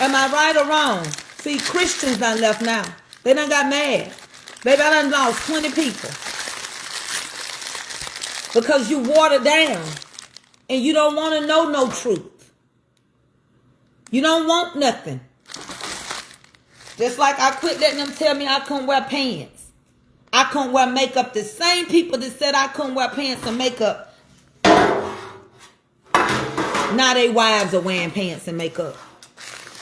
Am I right or wrong? See, Christians done left now. They done got mad. Baby, I done lost 20 people. Because you water down. And you don't want to know no truth. You don't want nothing. Just like I quit letting them tell me I couldn't wear pants. I couldn't wear makeup. The same people that said I couldn't wear pants and makeup, now they wives are wearing pants and makeup.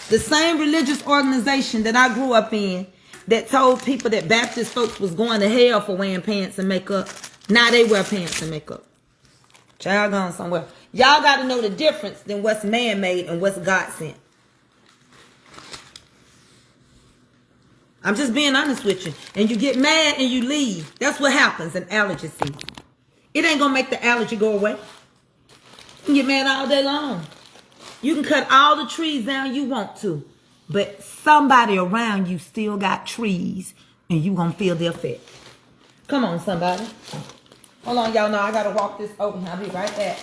The same religious organization that I grew up in that told people that Baptist folks was going to hell for wearing pants and makeup, now they wear pants and makeup. Child gone somewhere. Y'all got to know the difference than what's man-made and what's God sent. I'm just being honest with you. And you get mad and you leave. That's what happens in allergy season. It ain't going to make the allergy go away. You can get mad all day long. You can cut all the trees down you want to. But somebody around you still got trees. And you going to feel the effect. Come on, somebody. Hold on, y'all know I got to walk this over here. I'll be right back.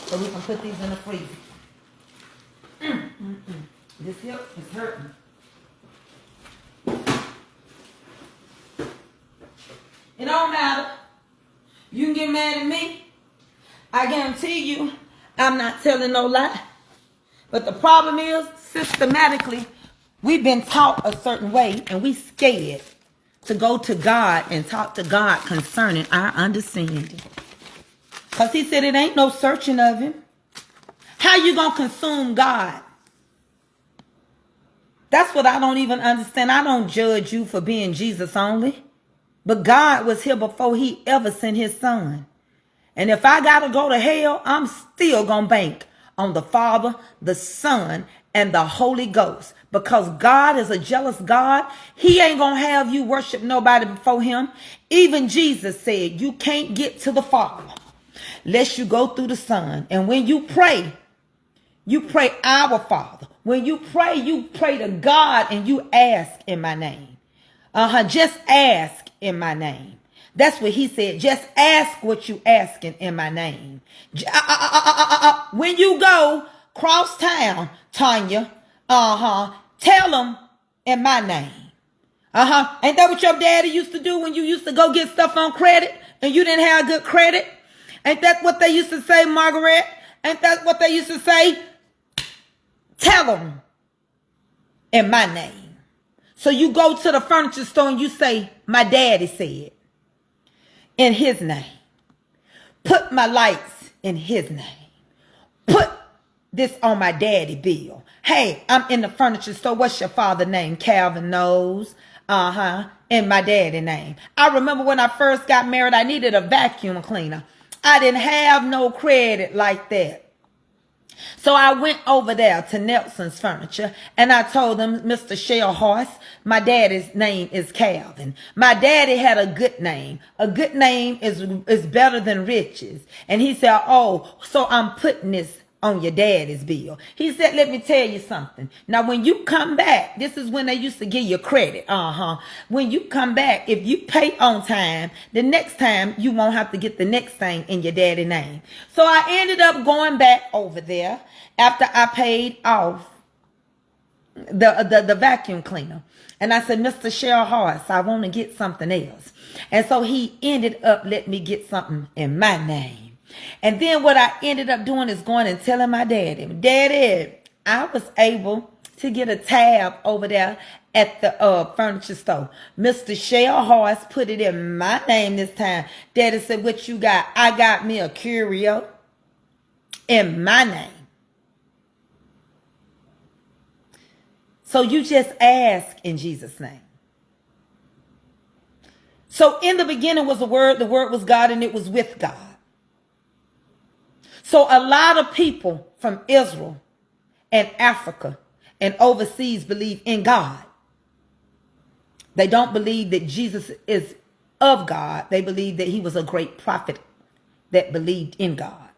So we can put these in the freezer. This hip is hurting. It don't matter. You can get mad at me. I guarantee you, I'm not telling no lie. But the problem is, systematically, we've been taught a certain way, and we scared to go to God and talk to God concerning our understanding. Because he said it ain't no searching of him. How you going to consume God? That's what I don't even understand. I don't judge you for being Jesus only. But God was here before he ever sent his son. And if I got to go to hell, I'm still going to bank on the Father, the Son, and the Holy Ghost. Because God is a jealous God. He ain't going to have you worship nobody before him. Even Jesus said you can't get to the Father lest you go through the Son. And when you pray our Father. When you pray to God and you ask in my name. Just ask in my name. That's what he said. Just ask what you asking in my name. When you go cross town, Tanya, tell them in my name. Ain't that what your daddy used to do when you used to go get stuff on credit and you didn't have good credit? Ain't that what they used to say, Margaret? Ain't that what they used to say? Tell them in my name. So you go to the furniture store and you say, my daddy said, in his name. Put my lights in his name. Put this on my daddy bill. Hey, I'm in the furniture store. What's your father's name? Calvin knows. In my daddy name. I remember when I first got married, I needed a vacuum cleaner. I didn't have no credit like that. So I went over there to Nelson's Furniture and I told them, Mr. Shell Horse, my daddy's name is Calvin. My daddy had a good name. A good name is better than riches. And he said, oh, so I'm putting this on your daddy's bill. He said, let me tell you something. Now, when you come back, this is when they used to give you credit. When you come back, if you pay on time, the next time you won't have to get the next thing in your daddy's name. So I ended up going back over there after I paid off the vacuum cleaner. And I said, Mr. Shell Horse, I want to get something else. And so he ended up letting me get something in my name. And then what I ended up doing is going and telling my daddy, I was able to get a tab over there at the furniture store. Mr. Shell Horse put it in my name this time. Daddy said, what you got? I got me a curio in my name. So you just ask in Jesus' name. So in the beginning was the Word was God, and it was with God. So a lot of people from Israel and Africa and overseas believe in God. They don't believe that Jesus is of God. They believe that he was a great prophet that believed in God.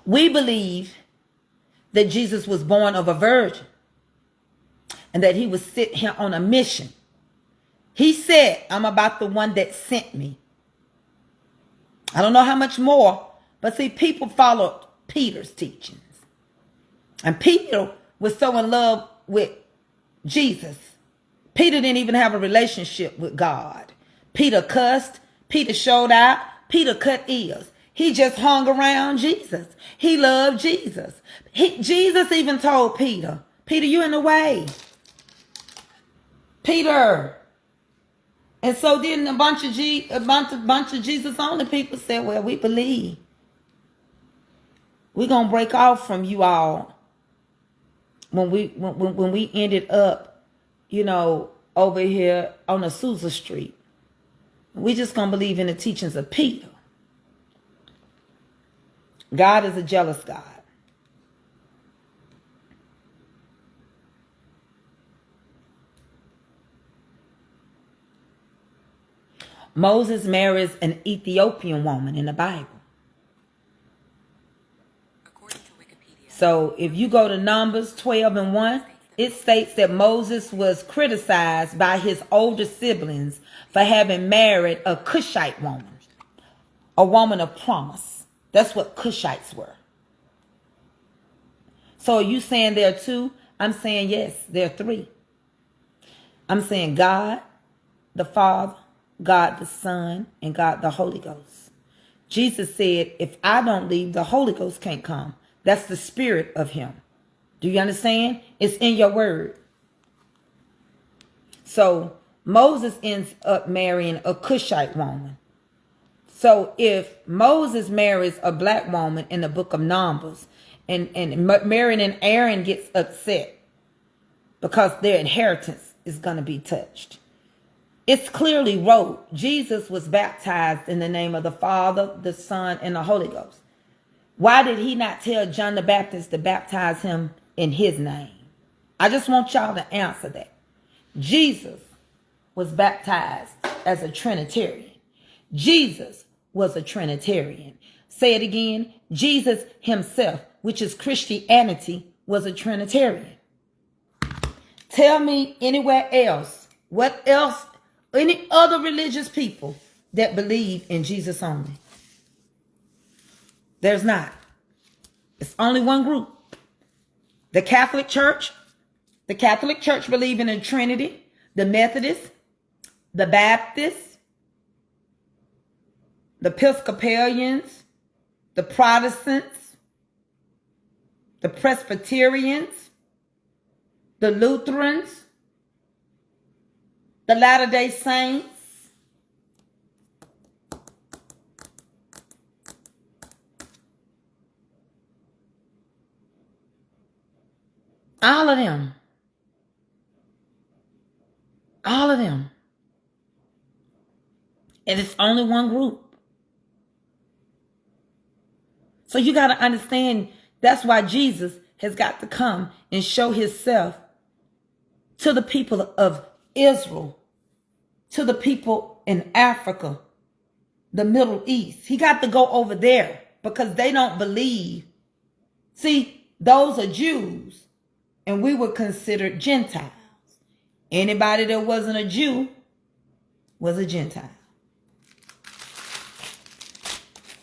We believe that Jesus was born of a virgin and that he was sent here on a mission. He said, I'm about the one that sent me. I don't know how much more. But see, people followed Peter's teachings. And Peter was so in love with Jesus. Peter didn't even have a relationship with God. Peter cussed. Peter showed out. Peter cut ears. He just hung around Jesus. He loved Jesus. Jesus even told Peter, Peter, you in the way. Peter. And so then a bunch of Jesus only people said, well, we believe. We're going to break off from you all when we ended up, over here on Azusa Street. We just going to believe in the teachings of Peter. God is a jealous God. Moses marries an Ethiopian woman in the Bible. So if you go to Numbers 12:1, it states that Moses was criticized by his older siblings for having married a Cushite woman, a woman of promise. That's what Cushites were. So are you saying there are two? I'm saying yes, there are three. I'm saying God the Father, God the Son, and God the Holy Ghost. Jesus said, if I don't leave, the Holy Ghost can't come. That's the spirit of him. Do you understand? It's in your word. So Moses ends up marrying a Cushite woman. So if Moses marries a black woman in the book of Numbers, and Mary and Aaron gets upset because their inheritance is going to be touched. It's clearly wrote, Jesus was baptized in the name of the Father, the Son, and the Holy Ghost. Why did he not tell John the Baptist to baptize him in his name? I just want y'all to answer that. Jesus was baptized as a Trinitarian. Jesus was a Trinitarian. Say it again. Jesus himself, which is Christianity, was a Trinitarian. Tell me anywhere else, what else, any other religious people that believe in Jesus only. There's not. It's only one group. The Catholic Church. The Catholic Church believe in a Trinity. The Methodists, the Baptists, the Episcopalians, the Protestants, the Presbyterians, the Lutherans, the Latter-day Saints, all of them. All of them. And it's only one group. So you got to understand, that's why Jesus has got to come and show himself to the people of Israel, to the people in Africa, the Middle East. He got to go over there because they don't believe. See, those are Jews, and we were considered Gentiles. Anybody that wasn't a Jew was a Gentile.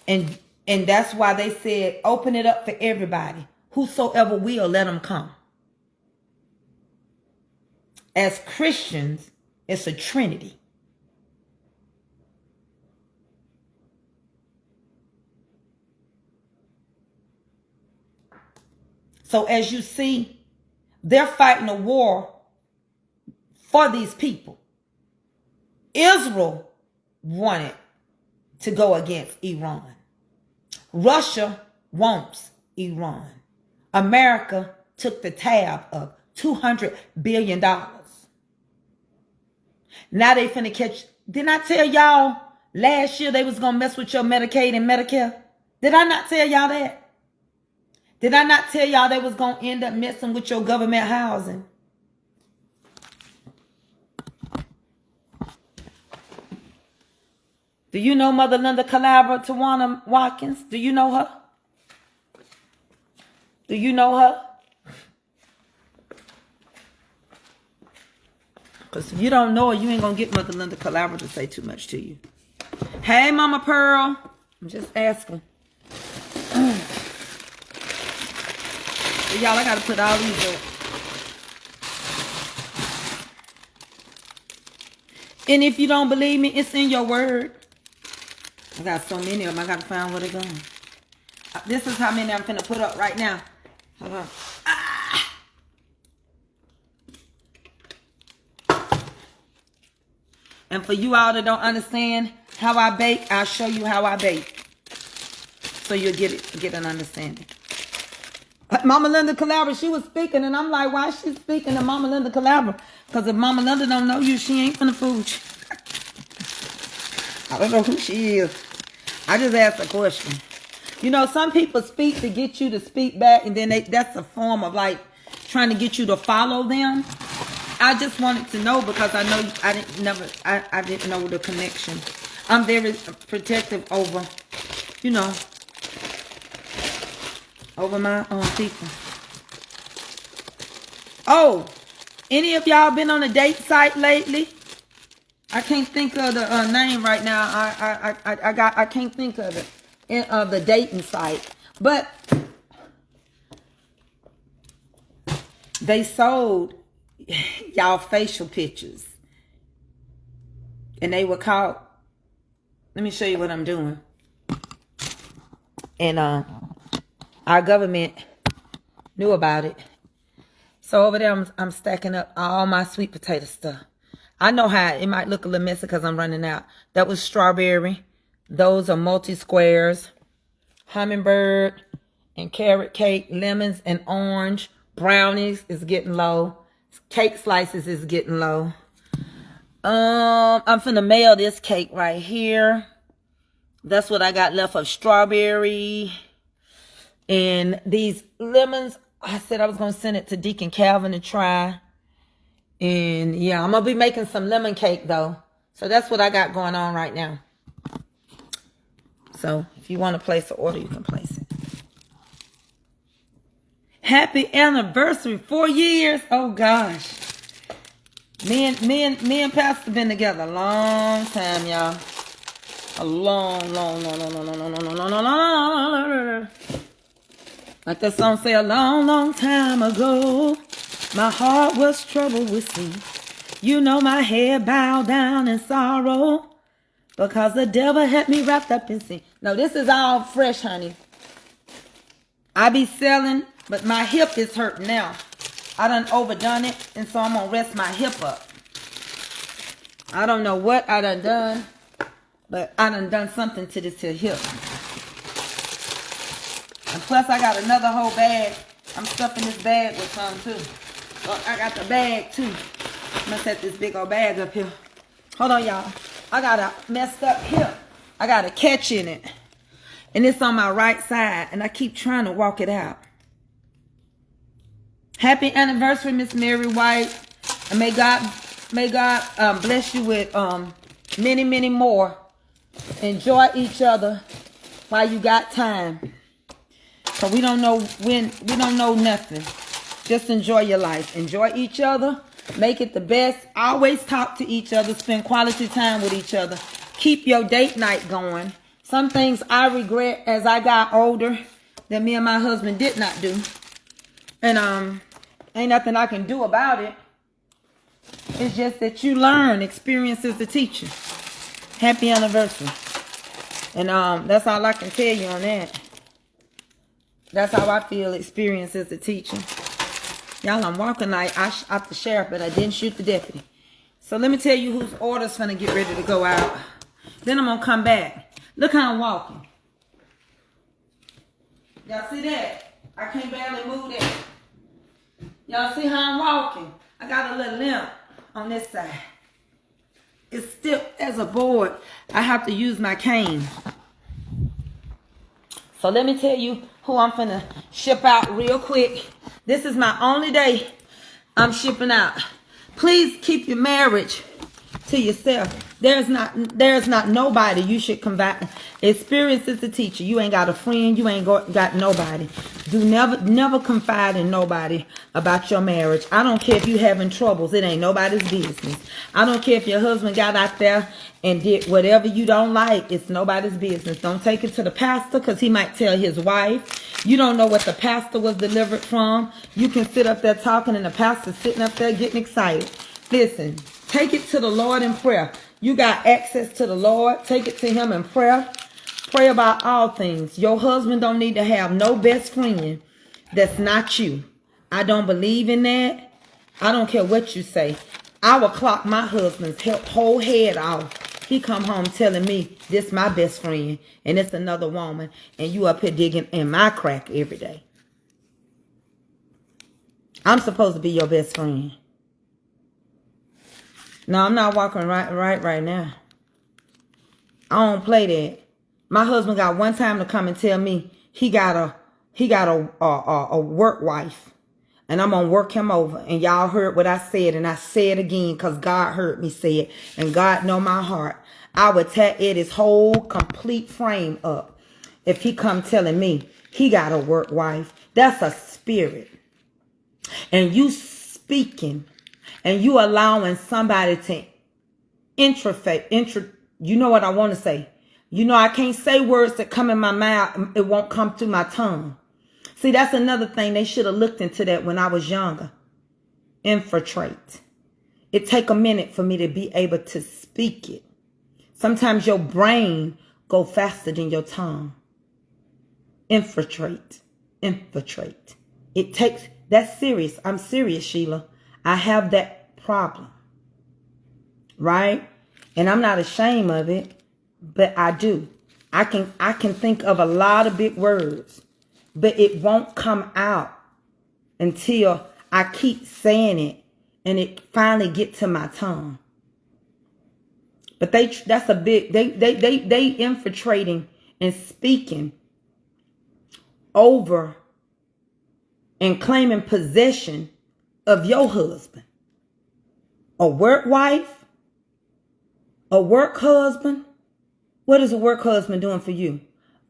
And that's why they said, open it up for everybody. Whosoever will, let them come. As Christians, it's a Trinity. So as you see, they're fighting a war for these people. Israel wanted to go against Iran. Russia wants Iran. America took the tab of $200 billion. Now they finna catch. Didn't I tell y'all last year they was gonna mess with your Medicaid and Medicare? Did I not tell y'all that? Did I not tell y'all they was gonna end up messing with your government housing? Do you know Mother Linda Calabra, Tawana Watkins? Do you know her? Do you know her? Because if you don't know her, you ain't going to get Mother Linda Calabra to say too much to you. Hey, Mama Pearl. I'm just asking. So y'all, I got to put all these up. And if you don't believe me, it's in your word. I got so many of them. I got to find where they're going. This is how many I'm finna put up right now. Hold on. And for you all that don't understand how I bake, I'll show you how I bake. So you'll get an understanding. Mama Linda Calabra, she was speaking, and I'm like, why is she speaking to Mama Linda Calabra? Because if Mama Linda don't know you, she ain't finna fool you. I don't know who she is. I just asked a question. You know, some people speak to get you to speak back, and then that's a form of like trying to get you to follow them. I just wanted to know because I know I didn't know the connection. I'm very protective over, you know, over my own people. Oh, any of y'all been on a date site lately? I can't think of the name right now. I can't think of it. Of the dating site, but they sold y'all facial pictures, and they were called. Let me show you what I'm doing. And our government knew about it, so over there I'm stacking up all my sweet potato stuff. I know how it might look a little messy because I'm running out. That was strawberry. Those are multi-squares, hummingbird, and carrot cake, lemons and orange. Brownies is getting low. Cake slices is getting low. I'm finna mail this cake right here. That's what I got left of strawberry. And these lemons, I said I was gonna send it to Deacon Calvin to try. And yeah, I'm gonna be making some lemon cake though. So that's what I got going on right now. So if you want to place an order, you can place it. Happy anniversary, 4 years. Oh gosh. Me and Pastor been together a long time, y'all. A long. Like that song say, a long time ago, my heart was troubled with sin. You know my head bowed down in sorrow, because the devil had me wrapped up in sin. No, this is all fresh, honey. I be selling, but my hip is hurting now. I done overdone it, and so I'm going to rest my hip up. I don't know what I done, but I done something to this here hip. And plus, I got another whole bag. I'm stuffing this bag with some, too. So I got the bag, too. I'm going to set this big old bag up here. Hold on, y'all. I got a messed up hip. I got a catch in it. And it's on my right side. And I keep trying to walk it out. Happy anniversary, Miss Mary White. And may God bless you with many more. Enjoy each other while you got time. So we don't know when, we don't know nothing. Just enjoy your life. Enjoy each other. Make it the best. Always talk to each other. Spend quality time with each other. Keep your date night going. Some things I regret as I got older that me and my husband did not do. And ain't nothing I can do about it. It's just that you learn. Experience is the teacher. Happy anniversary. And that's all I can tell you on that. That's how I feel. Experience is the teacher. Y'all, I'm walking like I shot the sheriff, but I didn't shoot the deputy. So let me tell you whose order's gonna get ready to go out. Then I'm gonna come back. Look how I'm walking. Y'all see that? I can't barely move that. Y'all see how I'm walking? I got a little limp on this side. It's stiff as a board. I have to use my cane. So let me tell you who I'm finna ship out real quick. This is my only day I'm shipping out. Please keep your marriage to yourself. There's not nobody you should confide. Experience is the teacher. You ain't got a friend. You ain't got nobody. Do never confide in nobody about your marriage. I don't care if you having troubles. It ain't nobody's business. I don't care if your husband got out there and did whatever you don't like. It's nobody's business. Don't take it to the pastor because he might tell his wife. You don't know what the pastor was delivered from. You can sit up there talking and the pastor's sitting up there getting excited. Listen, take it to the Lord in prayer. You got access to the Lord. Take it to him in prayer. Pray about all things. Your husband don't need to have no best friend that's not you. I don't believe in that. I don't care what you say. I will clock my husband's whole head off. He come home telling me this my best friend and it's another woman and you up here digging in my crack every day. I'm supposed to be your best friend. No, I'm not walking right now. I don't play that. My husband got one time to come and tell me he got a work wife. And I'm going to work him over. And y'all heard what I said. And I say it again because God heard me say it. And God know my heart. I would tear his whole complete frame up if he come telling me he got a work wife. That's a spirit. And you speaking and you allowing somebody to you know what I want to say. You know I can't say words that come in my mouth. It won't come through my tongue. See, that's another thing. They should have looked into that when I was younger. Infiltrate. It take a minute for me to be able to speak it. Sometimes your brain go faster than your tongue. Infiltrate. Infiltrate. It takes, that's serious. I'm serious, Sheila. I have that problem. Right? And I'm not ashamed of it, but I do. I can think of a lot of big words. But it won't come out until I keep saying it and it finally get to my tongue. But that's a big, they infiltrating and speaking over and claiming possession of your husband. A work wife, a work husband. What is a work husband doing for you?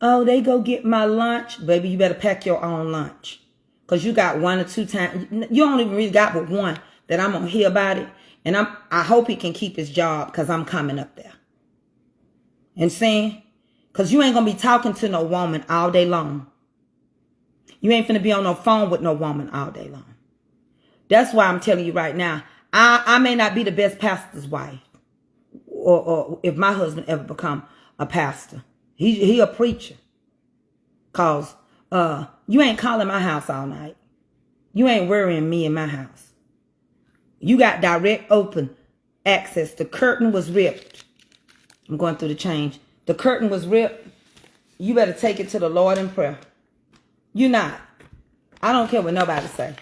Oh, they go get my lunch. Baby, you better pack your own lunch. Because you got 1 or 2 times. You don't even really got but one that I'm going to hear about it. And I hope he can keep his job because I'm coming up there. And saying, because you ain't going to be talking to no woman all day long. You ain't finna be on no phone with no woman all day long. That's why I'm telling you right now, I may not be the best pastor's wife. Or if my husband ever become a pastor. He a preacher. Cause you ain't calling my house all night. You ain't worrying me in my house. You got direct open access. The curtain was ripped. I'm going through the change. The curtain was ripped. You better take it to the Lord in prayer. You not. I don't care what nobody say.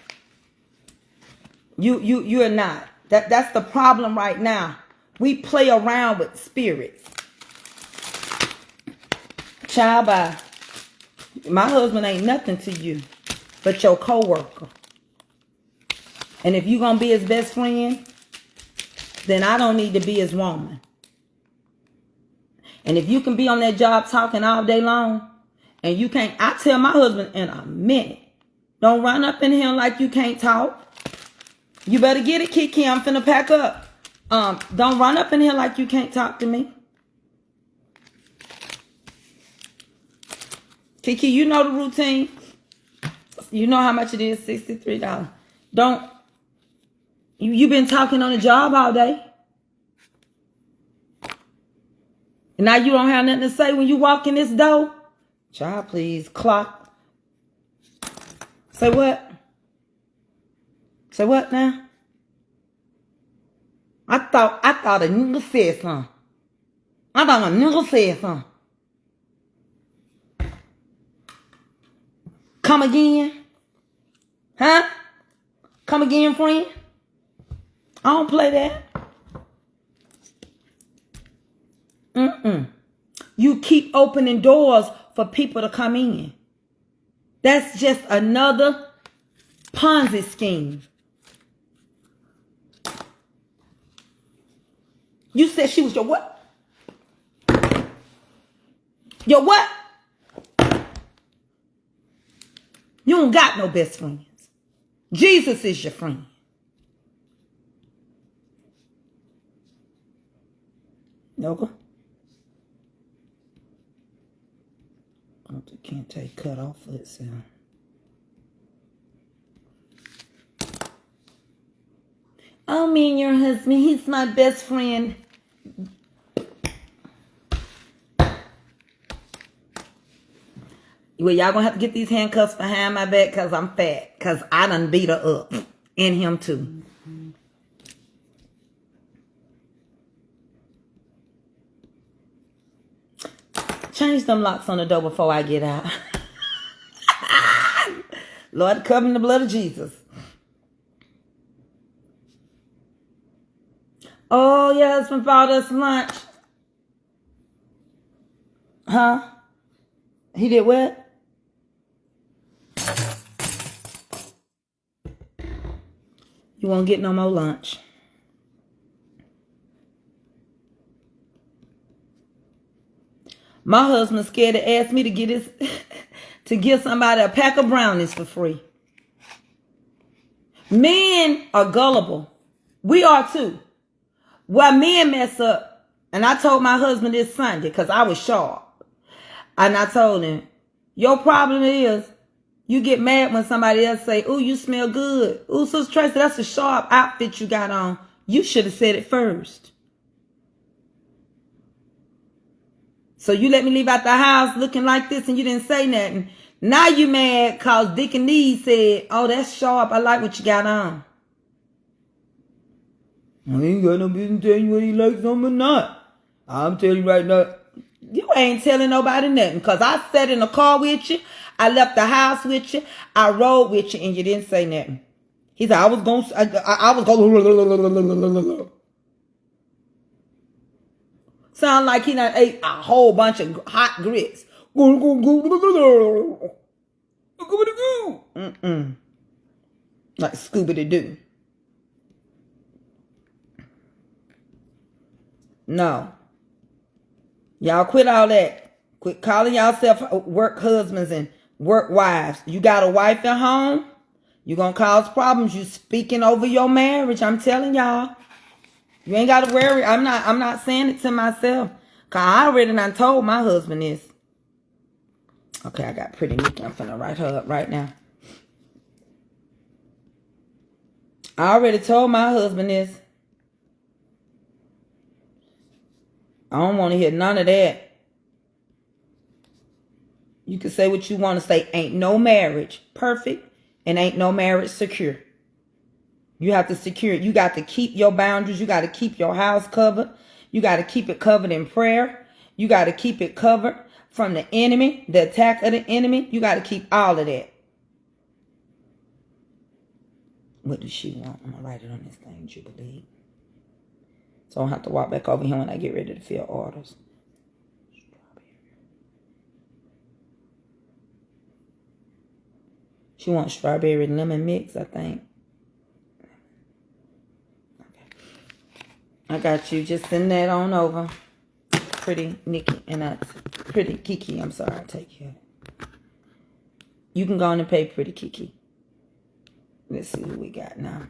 You're not. That's the problem right now. We play around with spirits. Child, bye. My husband ain't nothing to you but your co-worker. And if you're going to be his best friend, then I don't need to be his woman. And if you can be on that job talking all day long, and you can't, I tell my husband in a minute, don't run up in here like you can't talk. You better get it, Kiki. I'm finna pack up. Don't run up in here like you can't talk to me. Kiki, you know the routine. You know how much it is, $63. Don't, you been talking on the job all day. And now you don't have nothing to say when you walk in this door. Child, please, clock. Say what? Say what now? I thought a nigga said something. I thought a nigga said something. Come again? Huh? Come again, friend? I don't play that. You keep opening doors for people to come in. That's just another Ponzi scheme. You said she was your what? Your what? You don't got no best friends. Jesus is your friend. No. It can't take cut off for itself. Oh, me and your husband, he's my best friend. Well, y'all gonna have to get these handcuffs behind my back because I'm fat. Because I done beat her up. And him too. Change them locks on the door before I get out. Lord, cover in the blood of Jesus. Oh, your husband bought us lunch. Huh? He did what? You won't get no more lunch. My husband's scared to ask me to get his to give somebody a pack of brownies for free. Men are gullible. We are too. Well, men mess up. And I told my husband this Sunday because I was sharp. And I told him, your problem is you get mad when somebody else say, ooh, you smell good. Ooh, Sister Tracey, that's a sharp outfit you got on. You should have said it first. So you let me leave out the house looking like this and you didn't say nothing. Now you mad because Dick and Dee said, oh, that's sharp. I like what you got on. I ain't got no business telling you whether you like something or not. I'm telling you right now, you ain't telling nobody nothing. Because I sat in the car with you. I left the house with you. I rode with you and you didn't say nothing. He said, I was going to... Sound like he done ate a whole bunch of hot grits. Like Scooby-Doo. No. Y'all quit all that. Quit calling yourself work husbands and work wives. You got a wife at home, you're going to cause problems. You speaking over your marriage. I'm telling y'all. You ain't got to worry. I'm not saying it to myself. Because I already done told my husband this. Okay, I got pretty Nikki. I'm finna write her up right now. I already told my husband this. I don't want to hear none of that. You can say what you want to say. Ain't no marriage perfect and ain't no marriage secure. You have to secure it. You got to keep your boundaries. You got to keep your house covered. You got to keep it covered in prayer. You got to keep it covered from the enemy, the attack of the enemy. You got to keep all of that. What does she want? I'm going to write it on this thing, Jubilee. So I don't have to walk back over here when I get ready to fill orders. She wants strawberry lemon mix, I think. Okay. I got you. Just send that on over. Pretty Nikki and Pretty Kiki. I'm sorry. I'll take care. You can go on and pay Pretty Kiki. Let's see who we got now.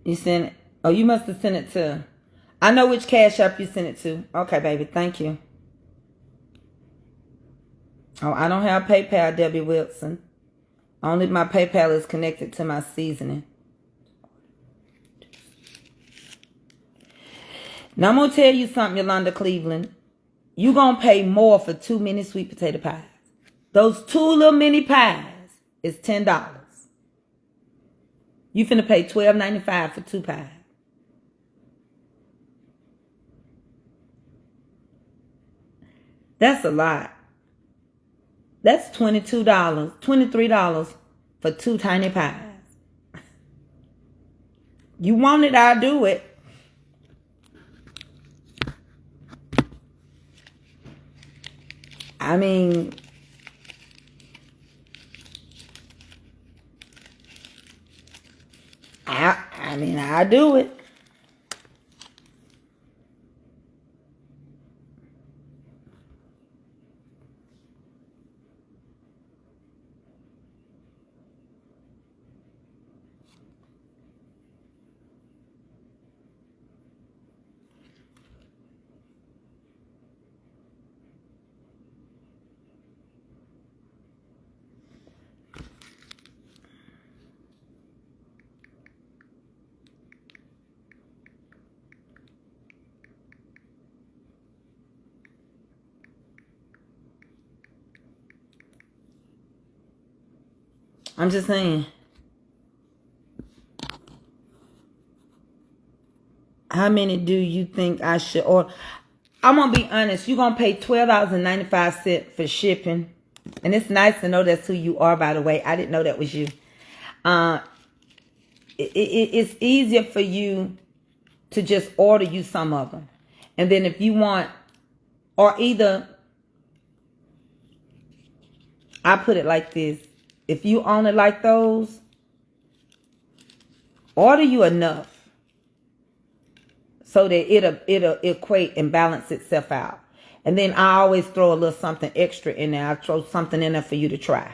You sent it. Oh, you must have sent it to. I know which Cash App you sent it to. Okay, baby. Thank you. Oh, I don't have PayPal, Debbie Wilson. Only my PayPal is connected to my seasoning. Now, I'm going to tell you something, Yolanda Cleveland. You're going to pay more for 2 mini sweet potato pies. Those 2 little mini pies is $10. You finna pay $12.95 for 2 pies. That's a lot. That's $22, $23 for 2 tiny pies. You want it, I'll do it. I mean, I'll do it. I'm just saying. How many do you think I should order? I'm going to be honest. You're going to pay $12.95 for shipping. And it's nice to know that's who you are, by the way. I didn't know that was you. It's easier for you to just order you some of them. And then if you want, or either, I put it like this. If you only like those, order you enough so that it'll equate and balance itself out. And then I always throw a little something extra in there. I throw something in there for you to try.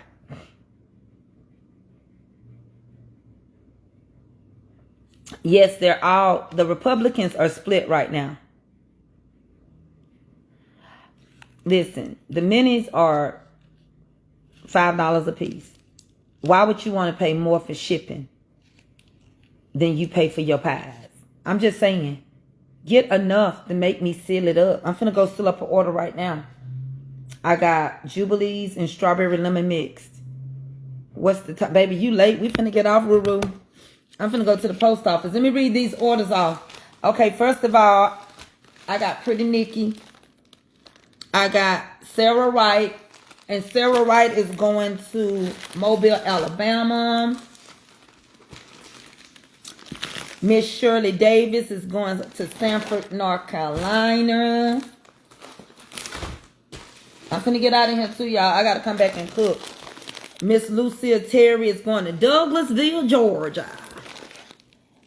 Yes, the Republicans are split right now. Listen, the minis are $5 a piece. Why would you want to pay more for shipping than you pay for your pies? I'm just saying, get enough to make me seal it up. I'm finna go seal up an order right now. I got Jubilees and strawberry lemon mixed. What's the time? Baby, you late. We finna get off, Ruru. I'm finna go to the post office. Let me read these orders off. Okay, first of all, I got Pretty Nikki. I got Sarah Wright. And Sarah Wright is going to Mobile, Alabama. Miss Shirley Davis is going to Sanford, North Carolina. I'm finna get out of here too, y'all. I gotta come back and cook. Miss Lucia Terry is going to Douglasville, Georgia.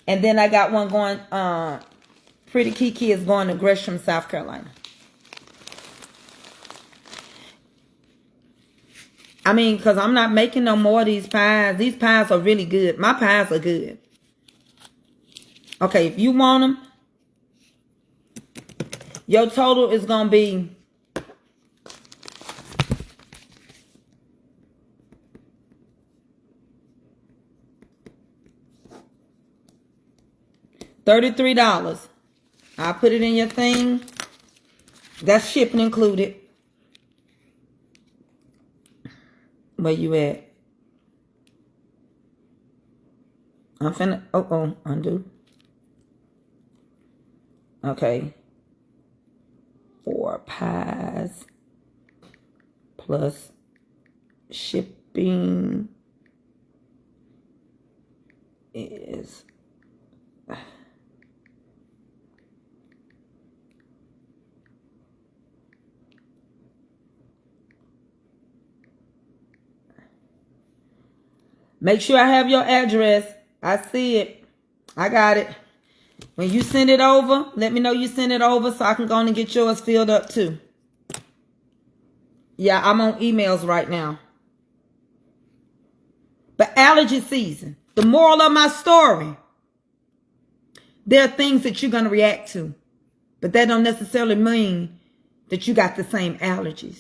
And then I got one going, Pretty Kiki is going to Gresham, South Carolina. I mean, because I'm not making no more of these pies. These pies are really good. My pies are good. Okay, if you want them, your total is going to be $33. I'll put it in your thing. That's shipping included. Where you at? I'm finna, undo. Okay. 4 pies plus shipping is make sure I have your address. I see it. I got it. When you send it over, let me know you send it over so I can go on and get yours filled up too. Yeah, I'm on emails right now. But allergy season, the moral of my story, there are things that you're going to react to. But that don't necessarily mean that you got the same allergies.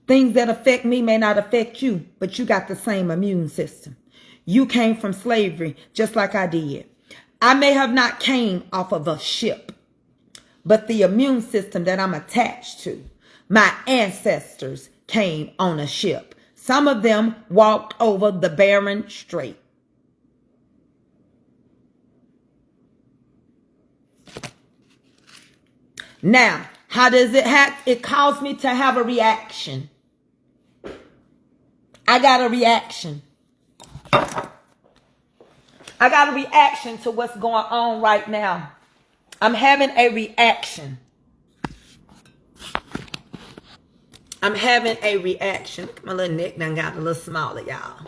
Things that affect me may not affect you, but you got the same immune system. You came from slavery just like I did. I may have not came off of a ship, but the immune system that I'm attached to, my ancestors came on a ship. Some of them walked over the Bering Strait. Now, how does it have? It caused me to have a reaction. I got a reaction. I got a reaction to what's going on right now. I'm having a reaction. I'm having a reaction. My little neck done got a little smaller, y'all.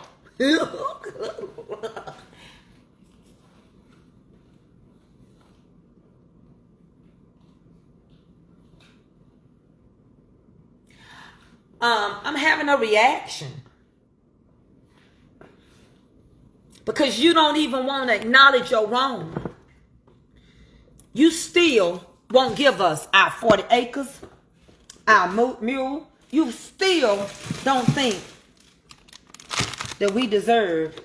I'm having a reaction. Because you don't even want to acknowledge your wrong. You still won't give us our 40 acres, our mule. You still don't think that we deserve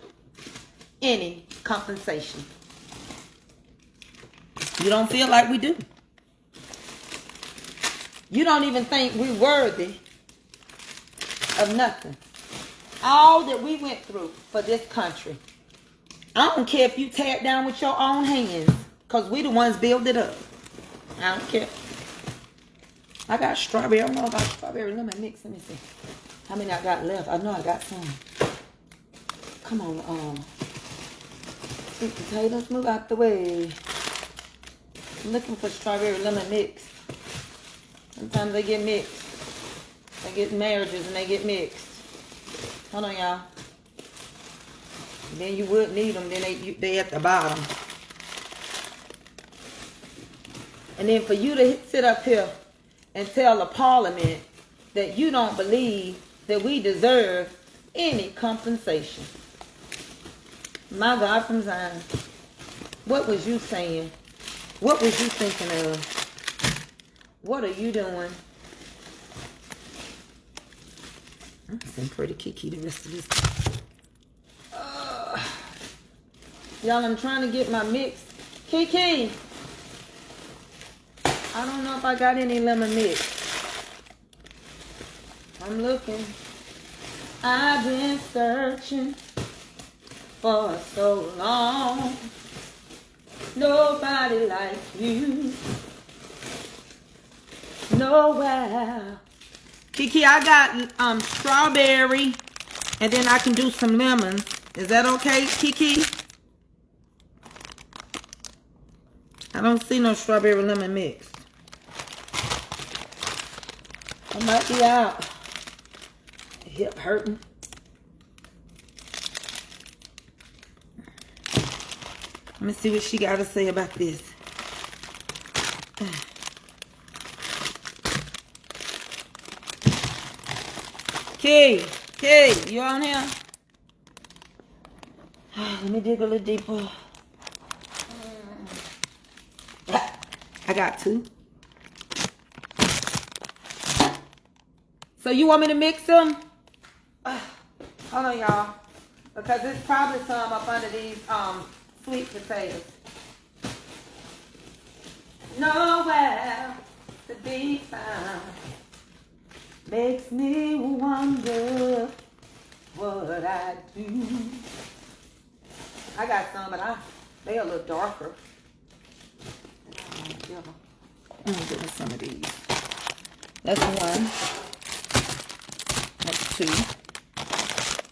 any compensation. You don't feel like we do. You don't even think we're worthy of nothing. all that we went through for this country. I don't care if you tear it down with your own hands, because we the ones build it up. I don't care. I got strawberry. I don't know about strawberry lemon mix. Let me see how many I got left. I know I got some. Come on, sweet potatoes, move out the way. I'm looking for strawberry lemon mix. Sometimes they get mixed. They get marriages and they get mixed. Hold on, y'all. Then you would need them. Then they at the bottom. And then for you to sit up here and tell the parliament that you don't believe that we deserve any compensation. My God from Zion. What was you saying? What was you thinking of? What are you doing? I'm getting pretty kiki the rest of this. Y'all, I'm trying to get my mix. Kiki! I don't know if I got any lemon mix. I'm looking. I've been searching for so long. Nobody like you. Nowhere. Kiki, I got strawberry, and then I can do some lemons. Is that okay, Kiki? I don't see no strawberry lemon mix. I might be out. Hip hurting. Let me see what she got to say about this. Kay, you on here? Let me dig a little deeper. I got two. So you want me to mix them? Hold on, y'all. Because there's probably some up under these sweet potatoes. Nowhere to be found. Makes me wonder what I do. I got some, but they a little darker. I'm gonna get some of these. That's one. That's two.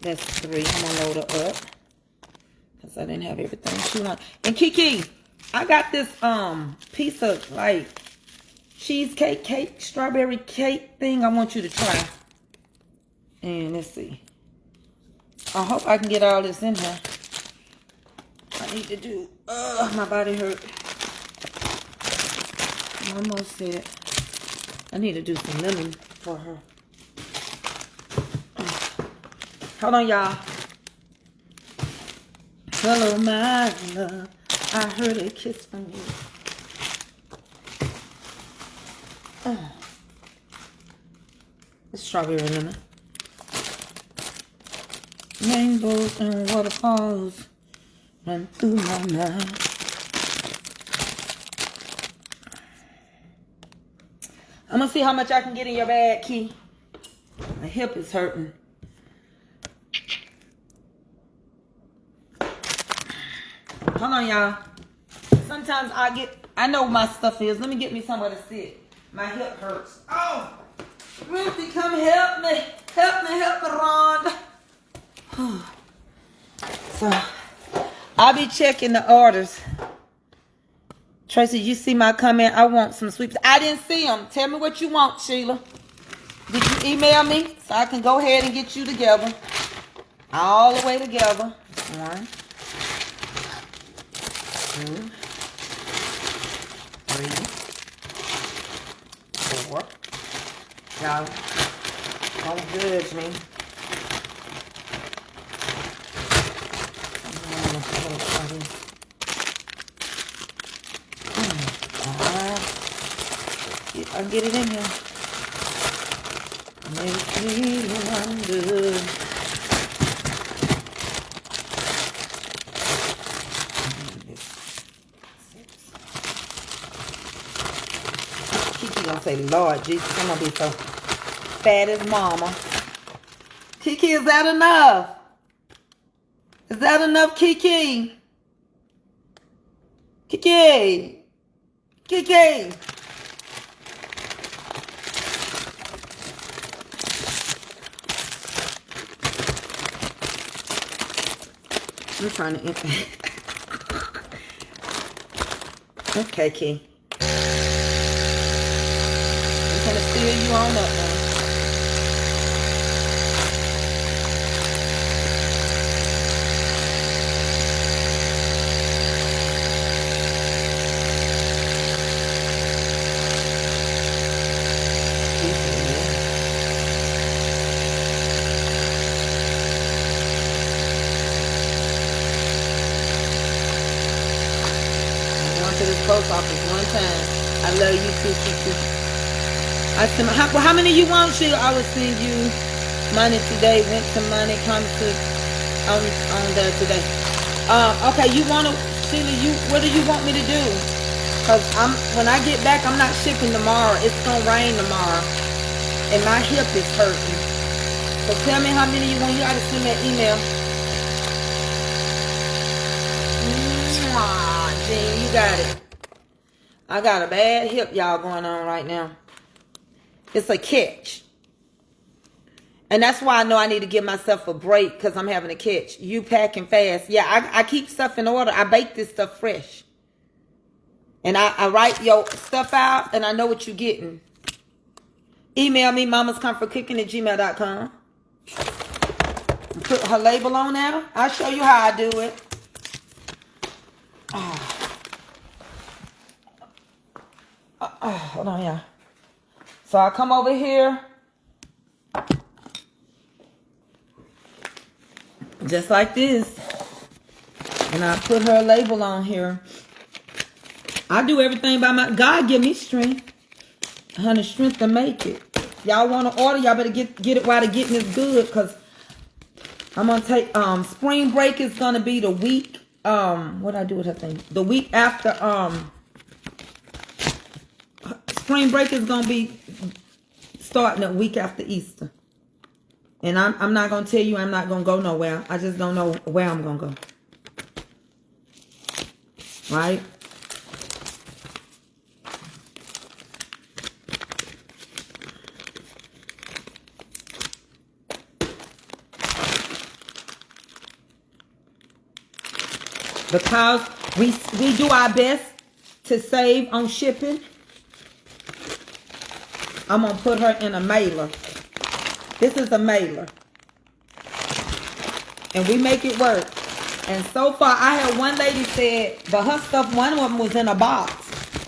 That's three. I'm gonna load her up because I didn't have everything she wanted. And Kiki, I got this piece of like cheesecake cake, strawberry cake thing I want you to try. And let's see. I hope I can get all this in here. I need to do, my body hurt. I'm almost set. I need to do some lemon for her. Hold on, y'all. Hello, my love. I heard a kiss from you. It's strawberry lemon. Rainbows and waterfalls run through my mind. I'm gonna see how much I can get in your bag, Key. My hip is hurting. Hold on, y'all. Sometimes I know what my stuff is. Let me get me somewhere to sit. My hip hurts. Oh, Ruthie, come help me. Help me, Rhonda. So, I'll be checking the orders. Tracy, you see my comment? I want some sweet. I didn't see them. Tell me what you want, Sheila. Did you email me so I can go ahead and get you together? All the way together. 1, 2, 3, 4. Y'all, don't judge me. I'll get it in here. Make me wonder. Kiki gonna say, Lord Jesus, I'm gonna be so fat as mama. Kiki, is that enough? Is that enough, Kiki? Kiki. Kiki. I'm trying to... Okay, Key. I'm gonna steal you on up now. Post office one time. I love you too, Kiki. I said, how many you want, Sheila? I will send you money today. Went to money, come to on there today. Okay, you wanna, Sheila? What do you want me to do? Cause when I get back, I'm not shipping tomorrow. It's gonna rain tomorrow, and my hip is hurting. So tell me how many you want. You gotta send me an email. Jean, you got it. I got a bad hip, y'all, going on right now. It's a catch. And that's why I know I need to give myself a break, because I'm having a catch. You packing fast. Yeah, I keep stuff in order. I bake this stuff fresh. And I write your stuff out, and I know what you're getting. Email me, mamascomfortcooking@gmail.com. Put her label on there. I'll show you how I do it. Hold on, y'all. So I come over here, just like this, and I put her label on here. I do everything by my... God give me strength. Honey, strength to make it. Y'all want to order, y'all better get it while the getting is good, because I'm going to take... spring break is going to be the week... what I do with her thing? The week after... spring break is going to be starting a week after Easter. And I'm not going to tell you I'm not going to go nowhere. I just don't know where I'm going to go. Right? Because we do our best to save on shipping. I'm going to put her in a mailer. This is a mailer. And we make it work. And so far, I had one lady said, but her stuff, one of them was in a box.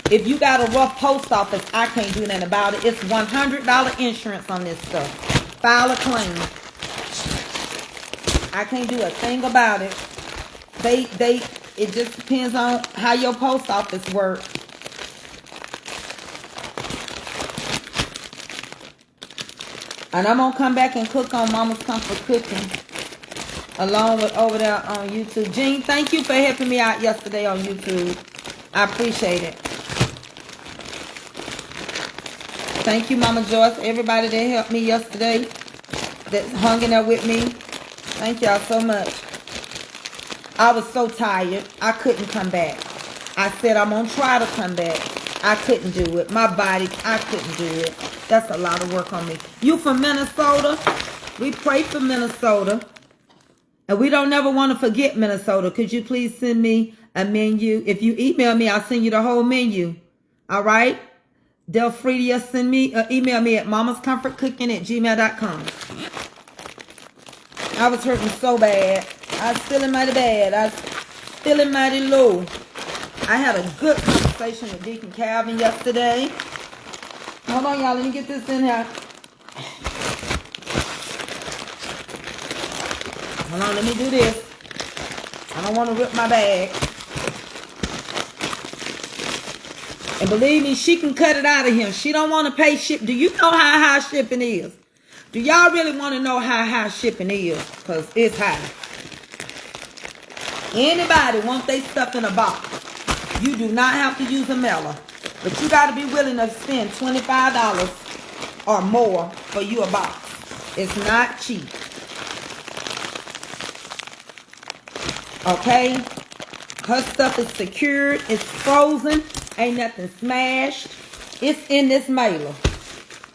If you got a rough post office, I can't do nothing about it. It's $100 insurance on this stuff. File a claim. I can't do a thing about it. It just depends on how your post office works. And I'm going to come back and cook on Mama's Comfort Cooking. Along with over there on YouTube. Jean, thank you for helping me out yesterday on YouTube. I appreciate it. Thank you, Mama Joyce. Everybody that helped me yesterday. That hung in there with me. Thank y'all so much. I was so tired. I couldn't come back. I said I'm going to try to come back. I couldn't do it. My body, I couldn't do it. That's a lot of work on me. You from Minnesota? We pray for Minnesota. And we don't never want to forget Minnesota. Could you please send me a menu? If you email me, I'll send you the whole menu. All right? Delfredia, send me, email me at mamascomfortcooking@gmail.com. I was hurting so bad. I was feeling mighty bad. I was feeling mighty low. I had a good conversation with Deacon Calvin yesterday. Hold on, y'all. Let me get this in here. Hold on, let me do this. I don't want to rip my bag. And believe me, she can cut it out of him. She don't want to pay ship. Do you know how high shipping is? Do y'all really want to know how high shipping is? Because it's high. Anybody want their stuff in a box, you do not have to use a mailer. But you got to be willing to spend $25 or more for you a box. It's not cheap. Okay? Her stuff is secured. It's frozen. Ain't nothing smashed. It's in this mailer.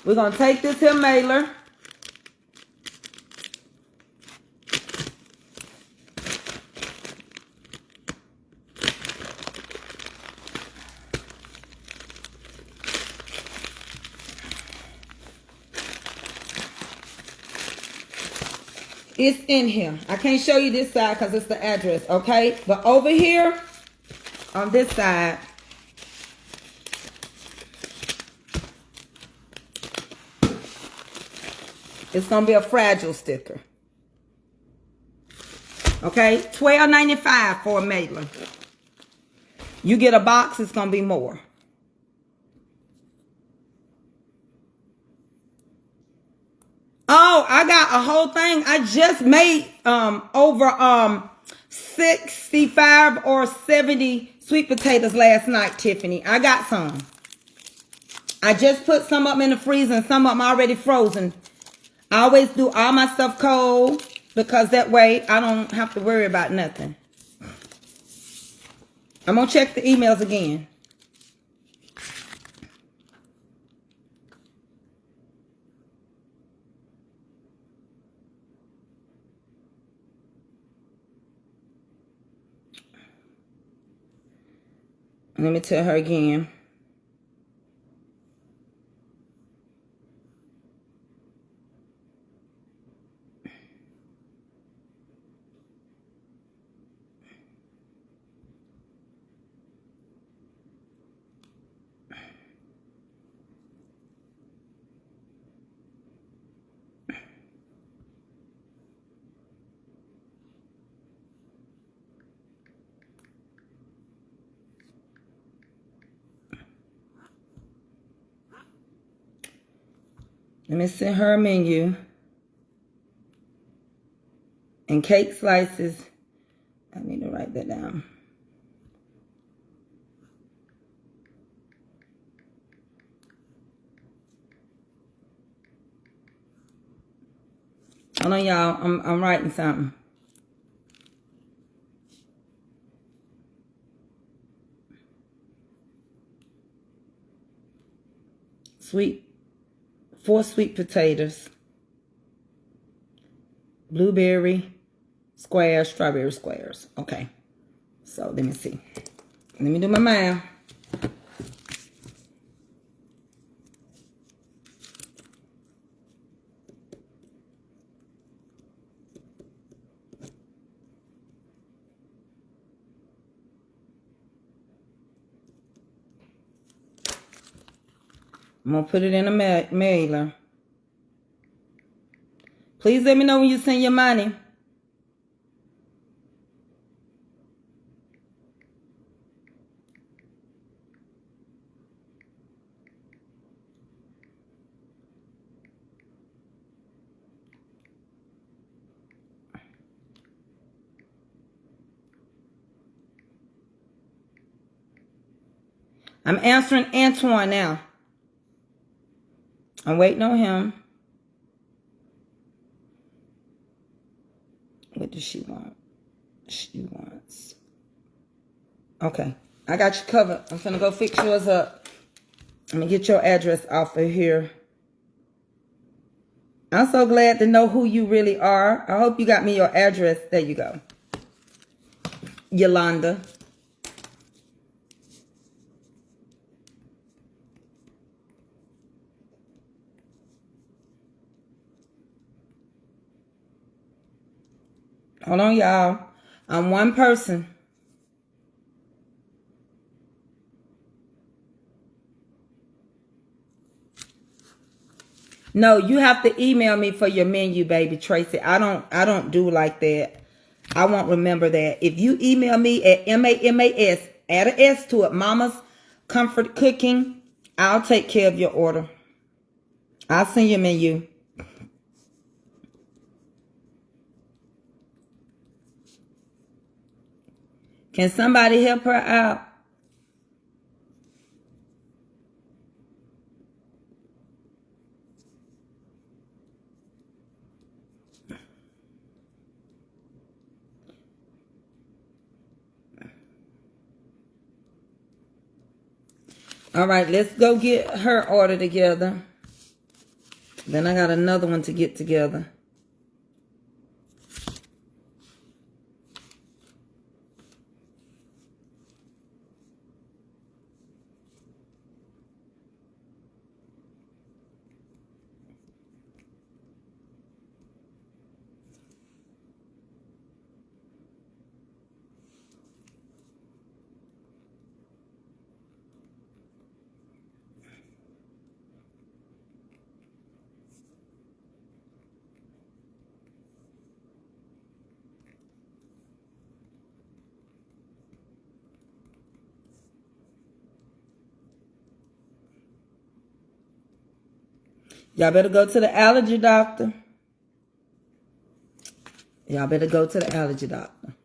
We're going to take this here mailer. It's in here. I can't show you this side because it's the address, okay? But over here, on this side, it's going to be a fragile sticker. Okay? $12.95 for a mailer. You get a box, it's going to be more. Oh, I got a whole thing. I just made over 65 or 70 sweet potatoes last night, Tiffany. I got some. I just put some of them in the freezer and some of them already frozen. I always do all my stuff cold because that way I don't have to worry about nothing. I'm going to check the emails again. Let me tell her again. Let me send her a menu. And cake slices. I need to write that down. Hold on, y'all. I'm writing something. Four sweet potatoes. Blueberry squares, strawberry squares. Okay. So let me see. Let me do my math. I'm going to put it in a mailer. Please let me know when you send your money. I'm answering Antoine now. I'm waiting on him. What does she want? She wants... Okay. I got you covered. I'm finna go fix yours up. Let me get your address off of here. I'm so glad to know who you really are. I hope you got me your address. There you go. Yolanda. Hold on, y'all. I'm one person. No, you have to email me for your menu, baby, Tracy. I don't do like that. I won't remember that. If you email me at MAMAS, add an S to it, Mama's Comfort Cooking, I'll take care of your order. I'll send you a menu. Can somebody help her out? All right, let's go get her order together. Then I got another one to get together. Y'all better go to the allergy doctor. Y'all better go to the allergy doctor.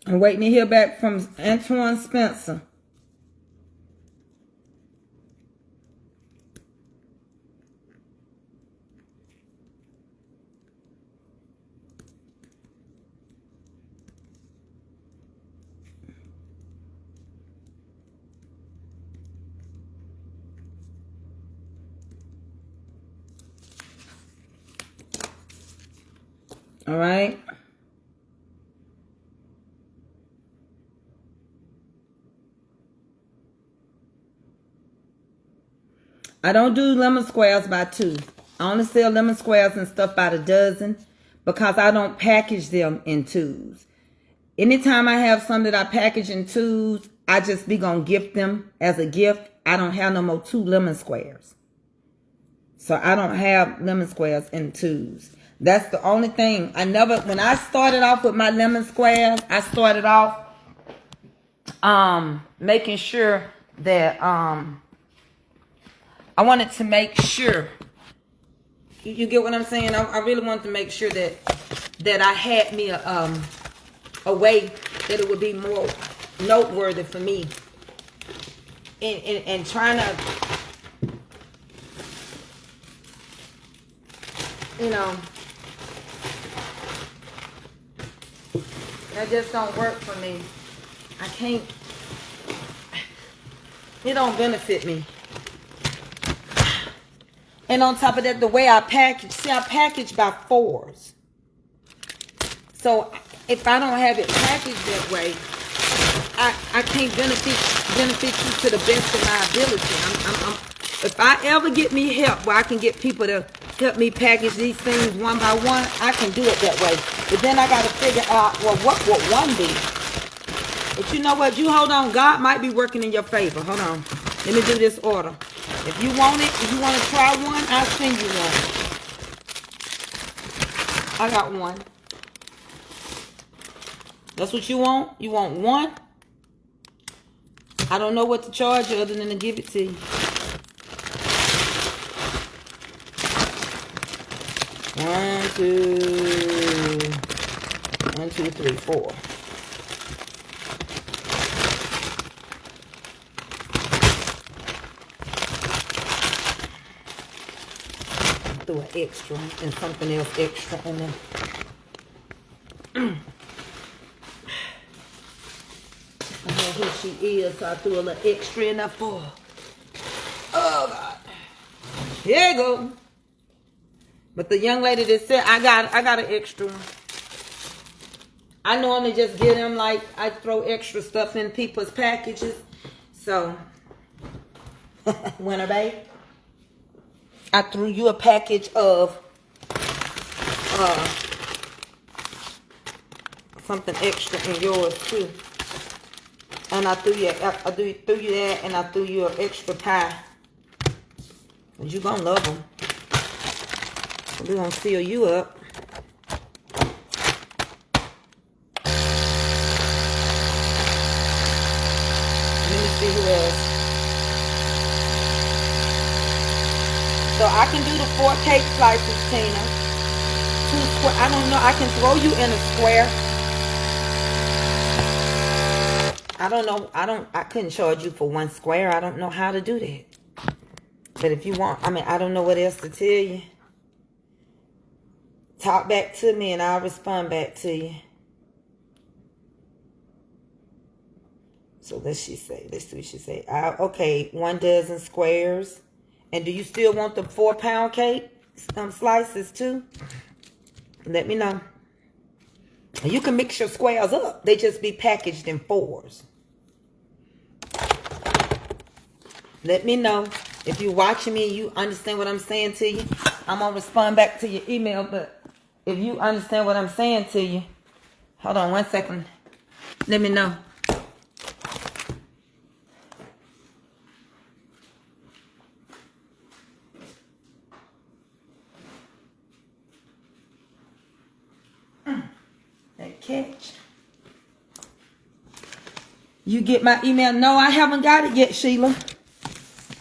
I'm waiting to hear back from Antoine Spencer. All right. I don't do lemon squares by 2. I only sell lemon squares and stuff by the dozen because I don't package them in 2s. Anytime I have some that I package in 2s, I just be going to gift them as a gift. I don't have no more 2 lemon squares. So I don't have lemon squares in 2s. That's the only thing. When I started off with my lemon squares, I started off making sure that I wanted to make sure, you get what I'm saying? I really wanted to make sure that I had me a way that it would be more noteworthy for me and trying to, you know, that just don't work for me. I can't, it don't benefit me. And on top of that, the way I package, see, I package by 4s. So if I don't have it packaged that way, I can't benefit you to the best of my ability. If I ever get me help where I can get people to help me package these things one by one, I can do it that way. But then I got to figure out, well, what would one be? But you know what? You hold on. God might be working in your favor. Hold on. Let me do this order. If you want it, if you want to try one, I'll send you one. I got one. That's what you want? You want one? I don't know what to charge you other than to give it to you. 1, 2, 3, 4. Threw an extra and something else extra in there. Oh, here she is, so I threw a little extra in there for her. Oh God. Here you go. But the young lady that said I got an extra one. I normally just get them like I throw extra stuff in people's packages. So Winter Bay, I threw you a package of something extra in yours too. And I threw you that, and I threw you an extra pie. You gonna love them. We're gonna seal you up. see who else. So I can do the 4 cake slices, Tina. 2 square. I don't know. I can throw you in a square. I don't know. I couldn't charge you for 1 square. I don't know how to do that. But if you want, I don't know what else to tell you. Talk back to me and I'll respond back to you. So let's see what she say. Okay, 1 dozen squares. And do you still want the 4-pound cake slices too? Let me know. You can mix your squares up. They just be packaged in 4s. Let me know. If you're watching me and you understand what I'm saying to you, I'm going to respond back to your email. But if you understand what I'm saying to you, hold on 1 second. Let me know. That catch. You get my email? No, I haven't got it yet, Sheila.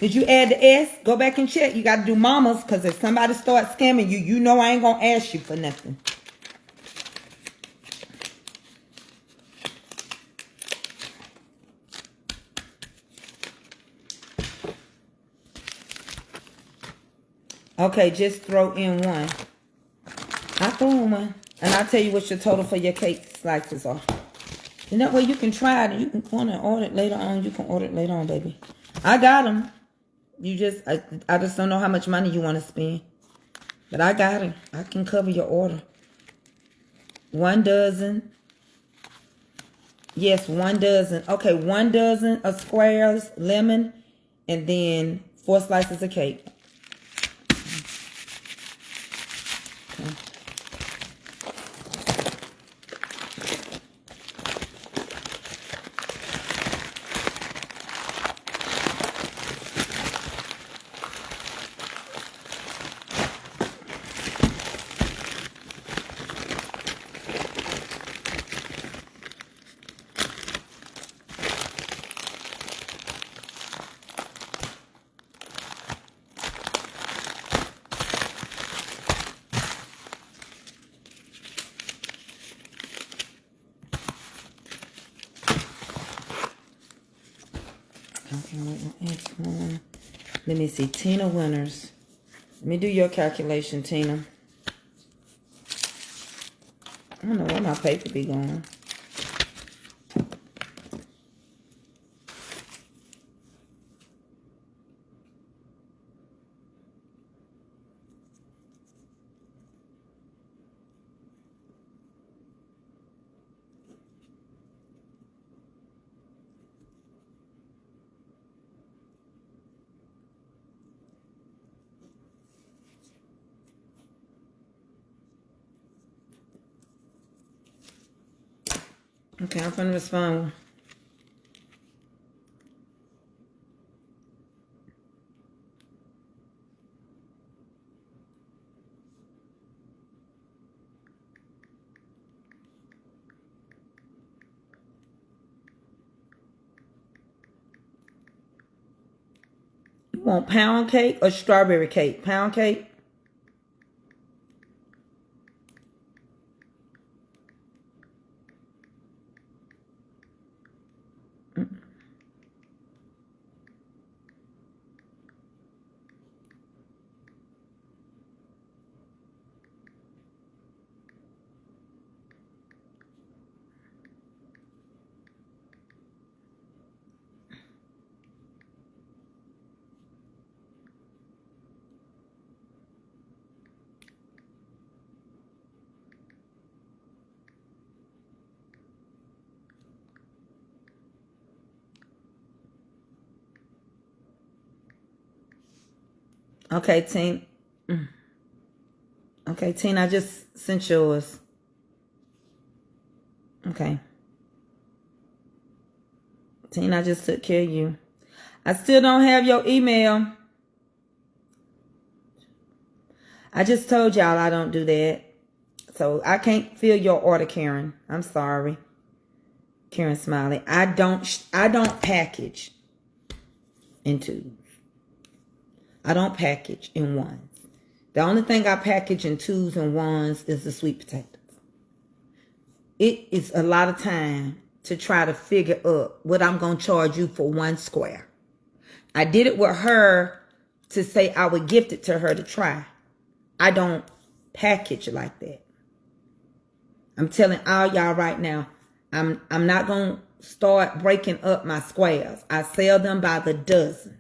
Did you add the S? Go back and check. You got to do mamas, because if somebody starts scamming you, you know I ain't going to ask you for nothing. Okay, just throw in 1. I threw in 1. And I'll tell you what your total for your cake slices are. And that way you can try it and you can go on and order it later on. You can order it later on, baby. I got them. I just don't know how much money you want to spend. But I got it. I can cover your order. 1 dozen. Yes, 1 dozen. Okay, 1 dozen of squares, lemon, and then 4 slices of cake. Okay. Let me see. Tina Winters. Let me do your calculation, Tina. I don't know where my paper be going. Okay, I'm gonna respond. You want pound cake or strawberry cake? Pound cake? Okay, team. Okay, Tina, I just sent yours. Okay. Tina, I just took care of you. I still don't have your email. I just told y'all I don't do that. So I can't fill your order, Karen. I'm sorry. Karen Smiley. I don't package. in twos. I don't package in ones. The only thing I package in twos and ones is the sweet potatoes. It is a lot of time to try to figure up what I'm going to charge you for one square. I did it with her to say I would gift it to her to try. I don't package like that. I'm telling all y'all right now, I'm not going to start breaking up my squares. I sell them by the dozen.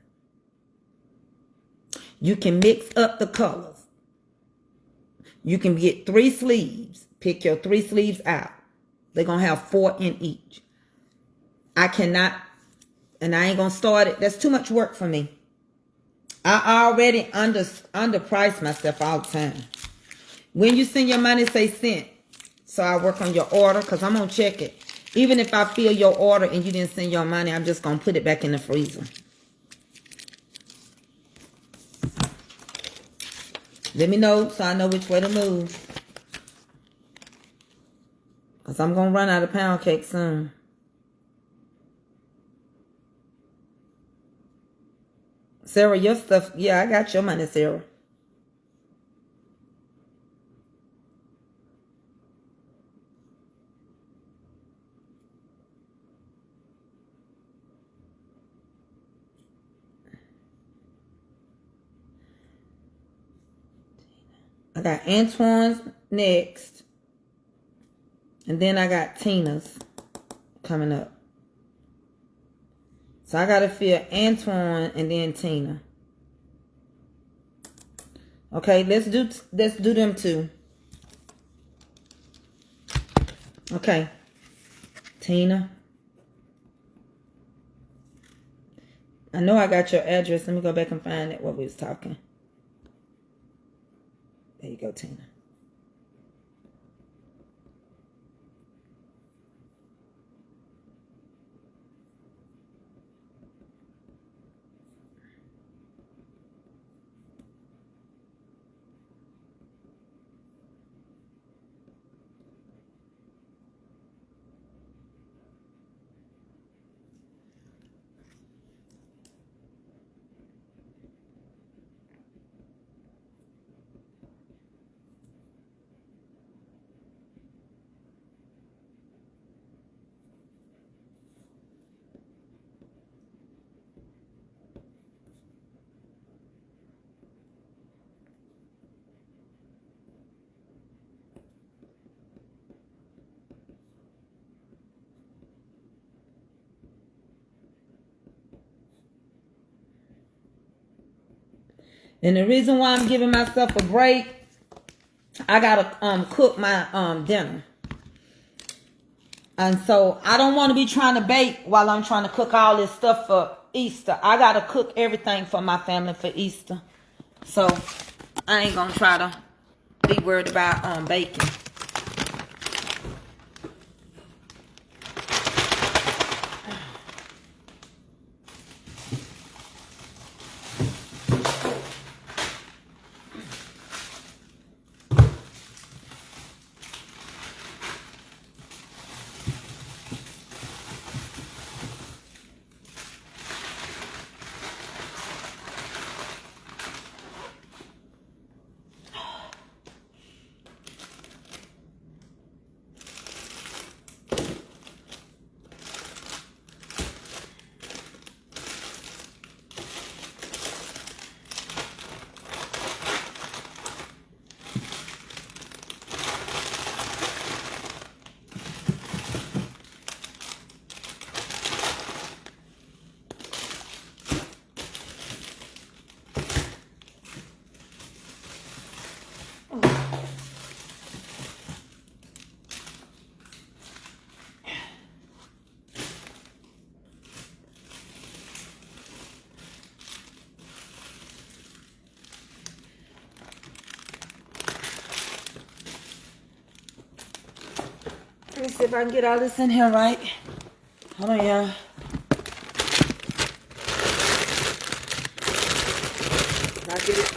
You can mix up the colors. You can get 3 sleeves. Pick your 3 sleeves out. They're going to have 4 in each. I cannot, and I ain't going to start it. That's too much work for me. I already underprice myself all the time. When you send your money, say sent. So I work on your order because I'm going to check it. Even if I fill your order and you didn't send your money, I'm just going to put it back in the freezer. Let me know so I know which way to move. Because I'm going to run out of pound cake soon. Sarah, your stuff. Yeah, I got your money, Sarah. I got Antoine's next. And then I got Tina's coming up. So I got to fill Antoine and then Tina. Okay, let's do them two. Okay. Tina. I know I got your address. Let me go back and find it, what we was talking. There you go, Tina. And the reason why I'm giving myself a break, I gotta cook my dinner. And so I don't want to be trying to bake while I'm trying to cook all this stuff for Easter. I gotta cook everything for my family for Easter. So I ain't gonna try to be worried about baking. Let me see if I can get all this in here right. Hold on, y'all.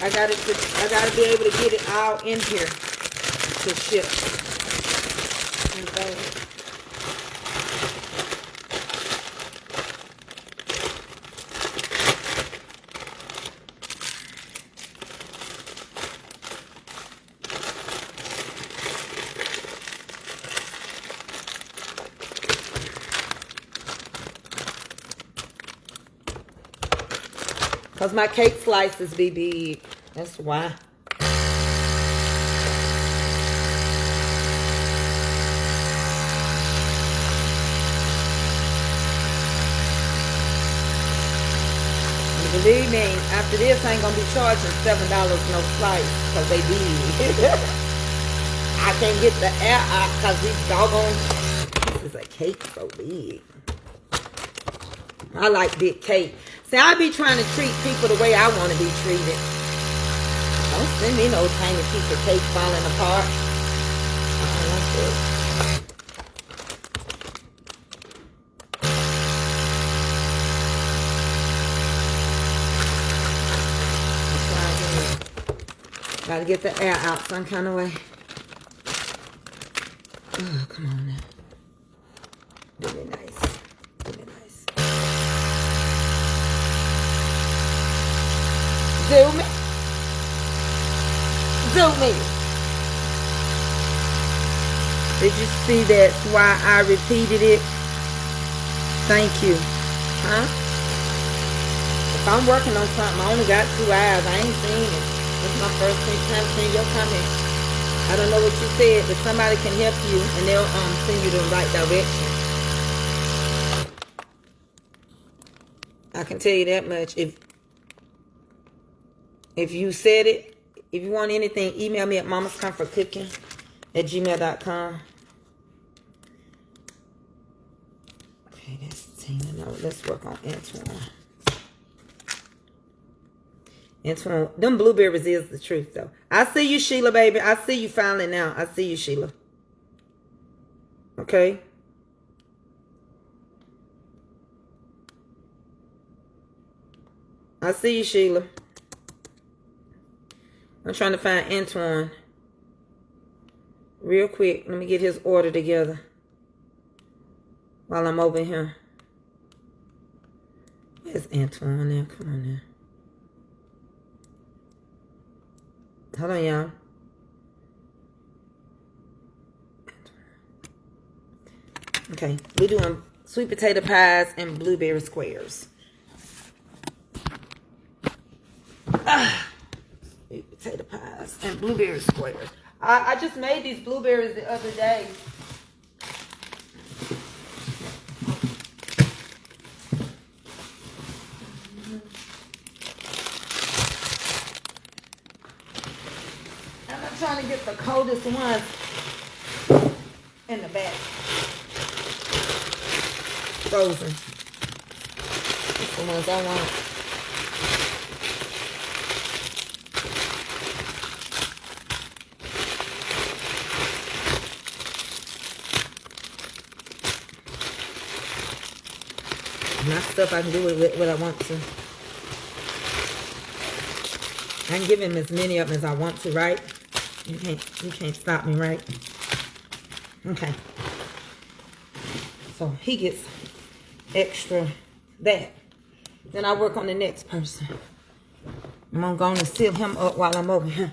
I gotta be able to get it all in here to ship. Okay. Because my cake slices be big. That's why. Believe me, after this, I ain't gonna be charging $7 no slice, because they big. I can't get the air out because these doggone, this is a cake so big. I like big cake. See, I be trying to treat people the way I want to be treated. Don't send me no tiny piece of cake falling apart. Gotta get the air out some kind of way. Oh, come on now. Do me nice. Do me nice. Do me. Do me. Did you see that's why I repeated it? Thank you. Huh? If I'm working on something, I only got 2 eyes. I ain't seen it. This is my first time seeing your comment. I don't know what you said, but somebody can help you and they'll send you the right direction. I can tell you that much. If you said it, if you want anything, email me at mamascomfortcooking@gmail.com. Okay, that's Tina. No, let's work on Antoine. Antoine, them blueberries is the truth, though. I see you, Sheila, baby. I see you finally now. I see you, Sheila. Okay? I see you, Sheila. I'm trying to find Antoine. Real quick. Let me get his order together. While I'm over here. Where's Antoine now? Come on now. Hold on, y'all. Okay, we're doing sweet potato pies and blueberry squares. Sweet potato pies and blueberry squares. I just made these blueberries the other day. Trying to get the coldest ones in the back. Frozen. That's the ones I want. My stuff, I can do it with what I want to. I can give him as many of them as I want to, right? You can't stop me, right? Okay. So he gets extra that. Then I work on the next person. I'm going to seal him up while I'm over here.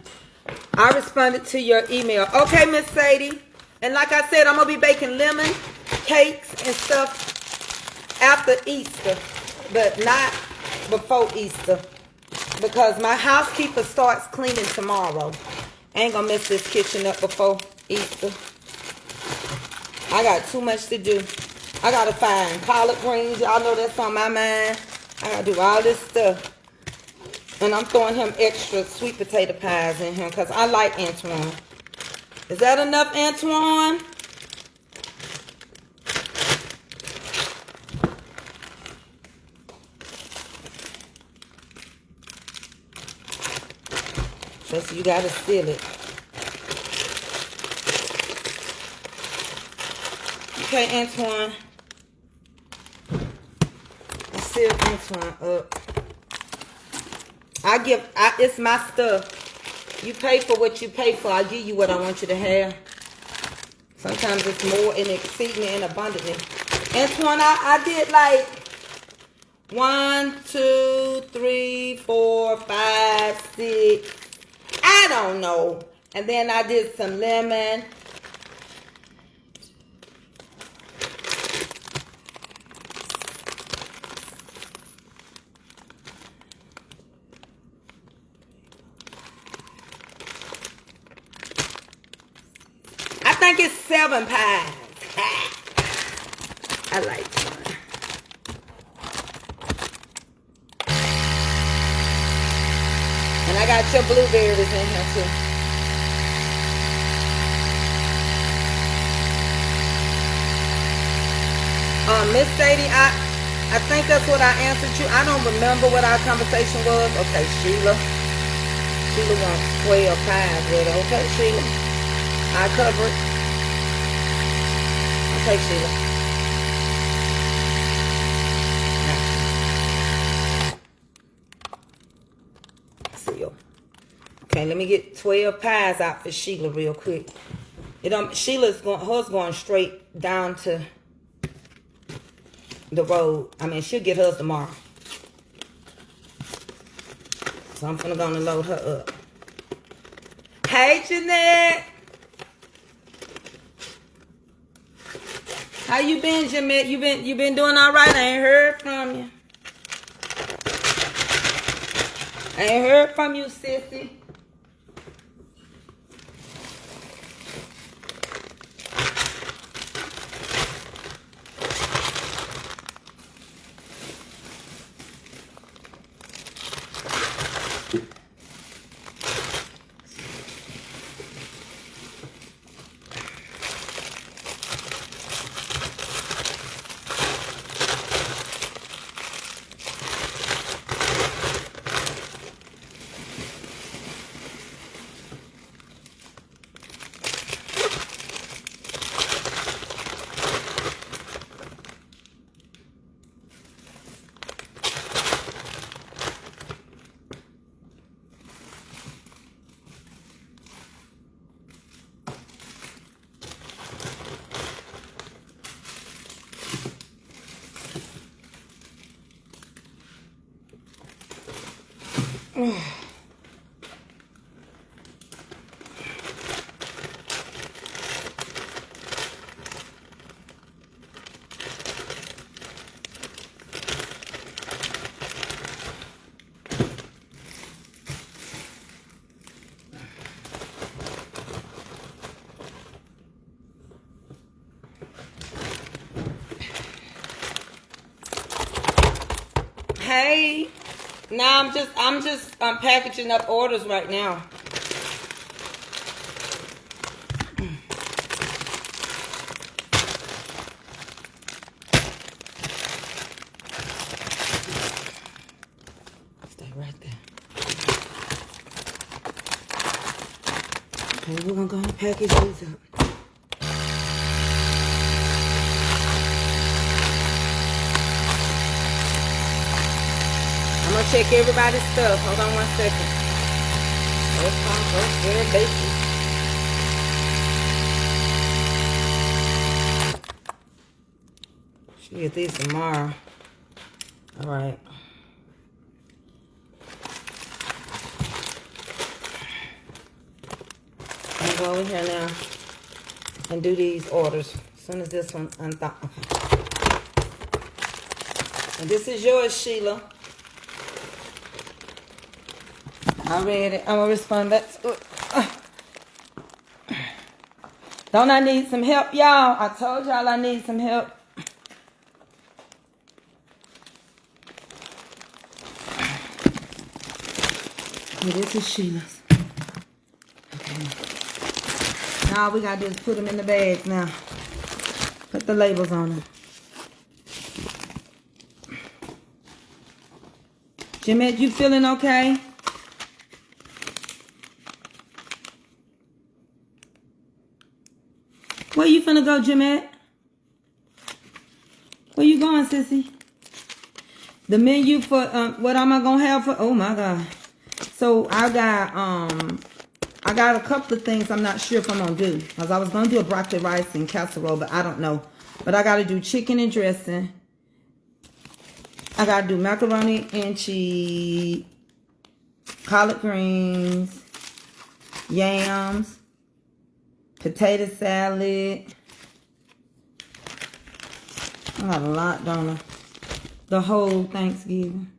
I responded to your email. Okay, Miss Sadie. And like I said, I'm going to be baking lemon cakes and stuff after Easter. But not before Easter. Because my housekeeper starts cleaning tomorrow. I ain't gonna mess this kitchen up before Easter. I got too much to do. I gotta find collard greens. Y'all know that's on my mind. I gotta do all this stuff. And I'm throwing him extra sweet potato pies in him because I like Antoine. Is that enough, Antoine? Just you gotta seal it. Okay, Antoine. I seal Antoine up. It's my stuff. You pay for what you pay for. I give you what I want you to have. Sometimes it's more and exceedingly and abundantly. Antoine, I did like 1, 2, 3, 4, 5, 6. I don't know. And then I did some lemon. think it's 7 pies. I like it. And I got your blueberries in here too. Miss Sadie, I think that's what I answered you. I don't remember what our conversation was. Okay, Sheila. Sheila wants 12 pies with her. Okay, Sheila. I cover it. Okay, Sheila. See you. Okay, let me get 12 pies out for Sheila real quick. Sheila's going, hers going straight down to the road. I mean, she'll get hers tomorrow. So I'm gonna go and load her up. Hey, Jeanette. How you been, Jeanette? You been doing all right? I ain't heard from you. I ain't heard from you, sissy. Hey, now I'm just packaging up orders right now. Stay right there. Okay, we're gonna go and package these up. I'm gonna check everybody's stuff. Hold on 1 second. First come, first served basis. She'll get these tomorrow. Alright. I'm gonna go in here now and do these orders. As soon as this one unthought. Okay. And this is yours, Sheila. I read it. I'm going to respond back. Don't I need some help, y'all? I told y'all I need some help. And this is Sheila's. Okay. Now all we got to do is put them in the bags now. Put the labels on them. Jeanette, you feeling okay? Where you finna go, Jeanette? Where you going, sissy? The menu for what am I gonna have for? Oh my God! So I got a couple of things I'm not sure if I'm gonna do, cause I was gonna do a broccoli rice and casserole, but I don't know. But I gotta do chicken and dressing. I gotta do macaroni and cheese, collard greens, yams, potato salad. I got a lot, don't I? The whole Thanksgiving.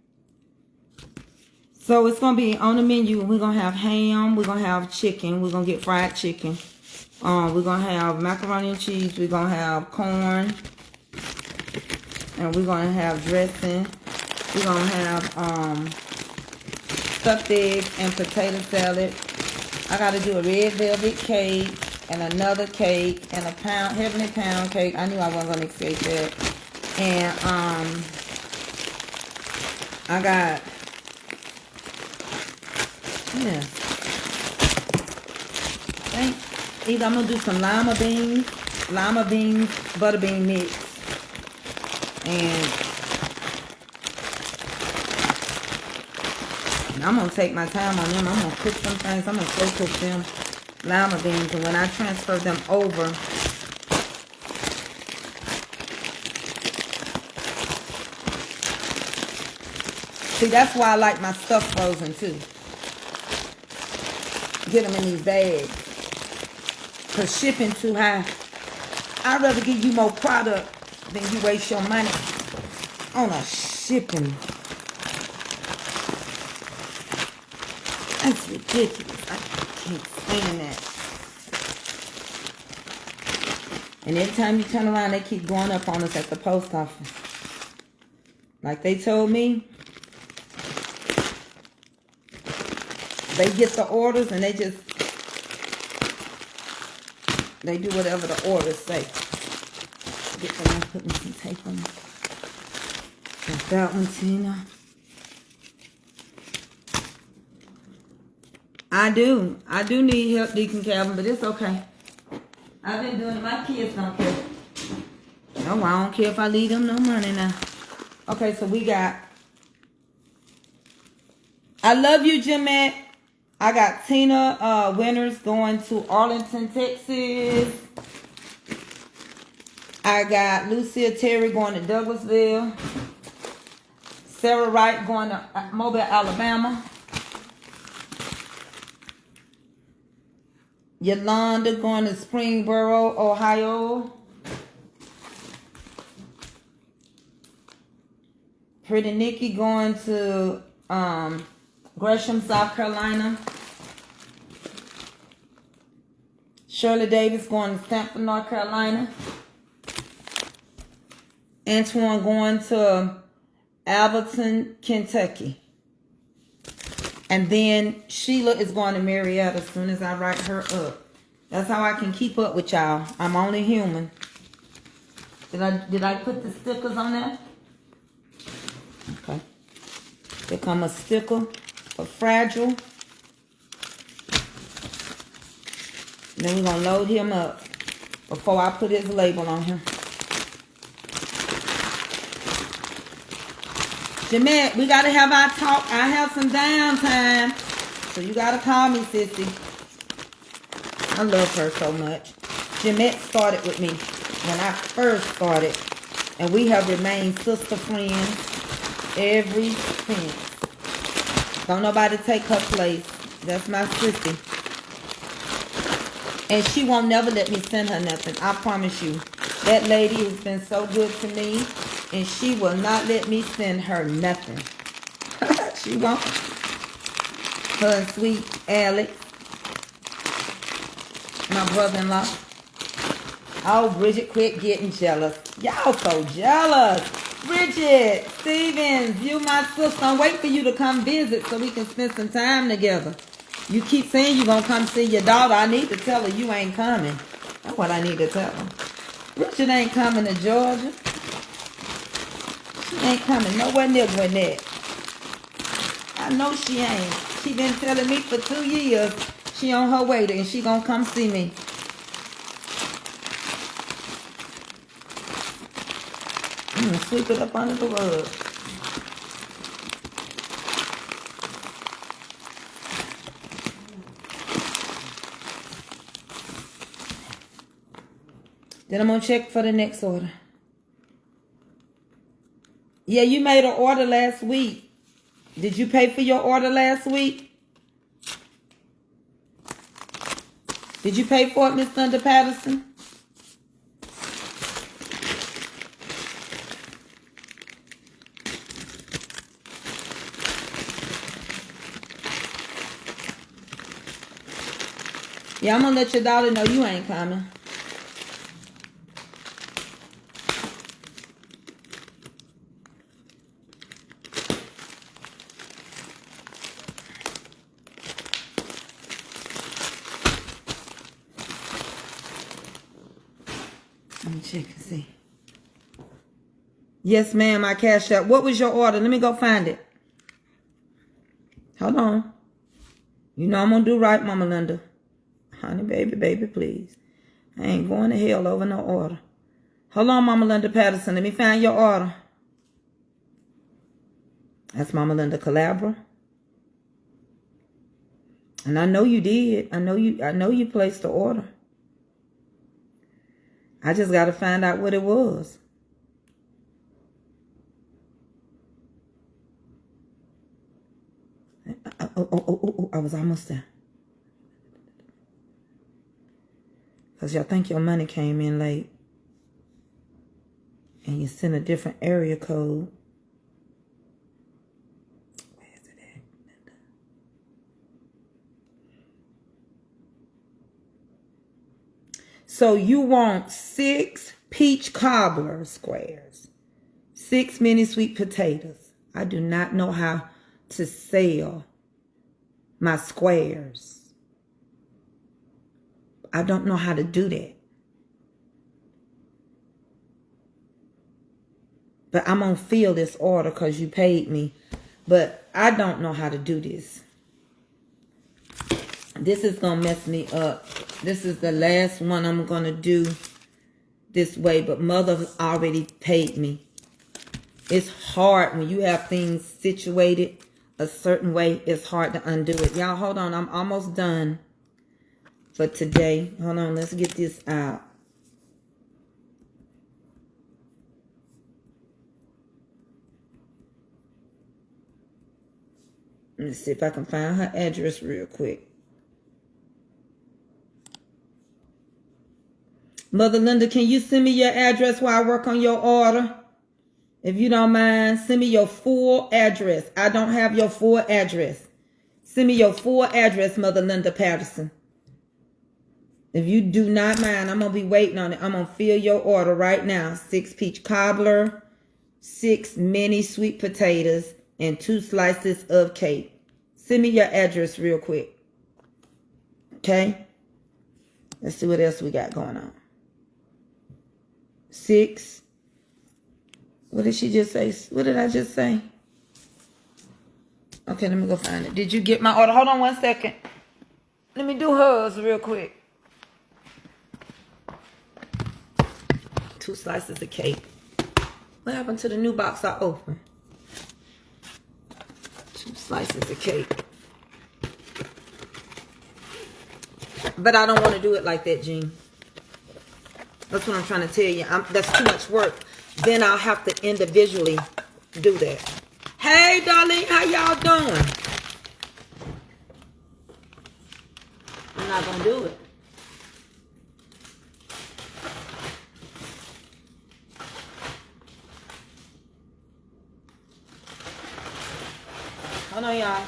So it's going to be on the menu. We're going to have ham. We're going to have chicken. We're going to get fried chicken. We're going to have macaroni and cheese. We're going to have corn. And we're going to have dressing. We're going to have stuffed eggs and potato salad. I got to do a red velvet cake and another cake and a heavenly pound cake. I knew I wasn't going to escape that. And I got, yeah. Either I'm going to do some lima beans, butterbean mix. And I'm going to take my time on them. I'm going to cook some things. I'm going to slow cook them lima beans. And when I transfer them over, see, that's why I like my stuff frozen too. Get them in these bags. Because shipping too high. I'd rather give you more product than you waste your money on a shipping. That's ridiculous. I can't stand that. And every time you turn around, they keep going up on us at the post office. Like they told me, they get the orders and they do whatever the orders say. Get them and put me some tape on. Got that one, Tina. I do need help, Deacon Calvin, but it's okay. I've been doing it. My kids don't care. No, I don't care if I leave them no money now. Okay, so we got, I love you, Jeanette. I got Tina Winters going to Arlington, Texas. I got Lucia Terry going to Douglasville. Sarah Wright going to Mobile, Alabama. Yolanda going to Springboro, Ohio. Pretty Nikki going to Gresham, South Carolina. Shirley Davis going to Stanford, North Carolina. Antoine going to Alberton, Kentucky. And then Sheila is going to Marietta as soon as I write her up. That's how I can keep up with y'all. I'm only human. Did I put the stickers on there? Okay. Here come a sticker for Fragile. And then we're going to load him up before I put his label on him. Jeanette, we got to have our talk. I have some downtime. So you got to call me, sissy. I love her so much. Jeanette started with me when I first started. And we have remained sister friends ever since. Don't nobody take her place. That's my sissy. And she won't never let me send her nothing. I promise you. That lady has been so good to me. And she will not let me send her nothing. She won't. Her and sweet Alex. My brother-in-law. Oh, Bridget, quit getting jealous. Y'all so jealous. Bridget, Stevens, you my sister. I'm waiting for you to come visit so we can spend some time together. You keep saying you're going to come see your daughter. I need to tell her you ain't coming. That's what I need to tell her. Bridget ain't coming to Georgia. She ain't coming nowhere near Gwinnett. I know she ain't. She been telling me for 2 years she on her way and she gonna come see me. I'm gonna sweep it up under the rug. Then I'm gonna check for the next order. Yeah, you made an order last week. Did you pay for your order last week? Did you pay for it, Miss Thunder Patterson? Yeah, I'm gonna let your daughter know you ain't coming. Let me check and see. Yes, ma'am, I cashed out. What was your order? Let me go find it. Hold on. You know I'm gonna do right, Mama Linda. Honey, baby, please. I ain't going to hell over no order. Hold on, Mama Linda Patterson. Let me find your order. That's Mama Linda Calabra. And I know you did. I know you placed the order. I just got to find out what it was. Oh, I was almost there. Because y'all think your money came in late. And you sent a different area code. Where is it at? So you want 6 peach cobbler squares. 6 mini sweet potatoes. I do not know how to sell my squares. I don't know how to do that. But I'm going to fill this order because you paid me. But I don't know how to do this. This is going to mess me up. This is the last one I'm going to do this way. But Mother already paid me. It's hard when you have things situated a certain way. It's hard to undo it. Y'all, hold on. I'm almost done for today. Hold on. Let's get this out. Let's see if I can find her address real quick. Mother Linda, can you send me your address while I work on your order? If you don't mind, send me your full address. I don't have your full address. Send me your full address, Mother Linda Patterson. If you do not mind, I'm going to be waiting on it. I'm going to fill your order right now. 6 peach cobbler, 6 mini sweet potatoes, and 2 slices of cake. Send me your address real quick. Okay? Let's see what else we got going on. 6. What did she just say? What did I just say? Okay, let me go find it. Did you get my order? Hold on 1 second. Let me do hers real quick. 2 slices of cake. What happened to the new box I opened? 2 slices of cake. But I don't want to do it like that, Jean. That's what I'm trying to tell you. That's too much work. Then I'll have to individually do that. Hey, darling, how y'all doing? I'm not going to do it. Hold on, y'all.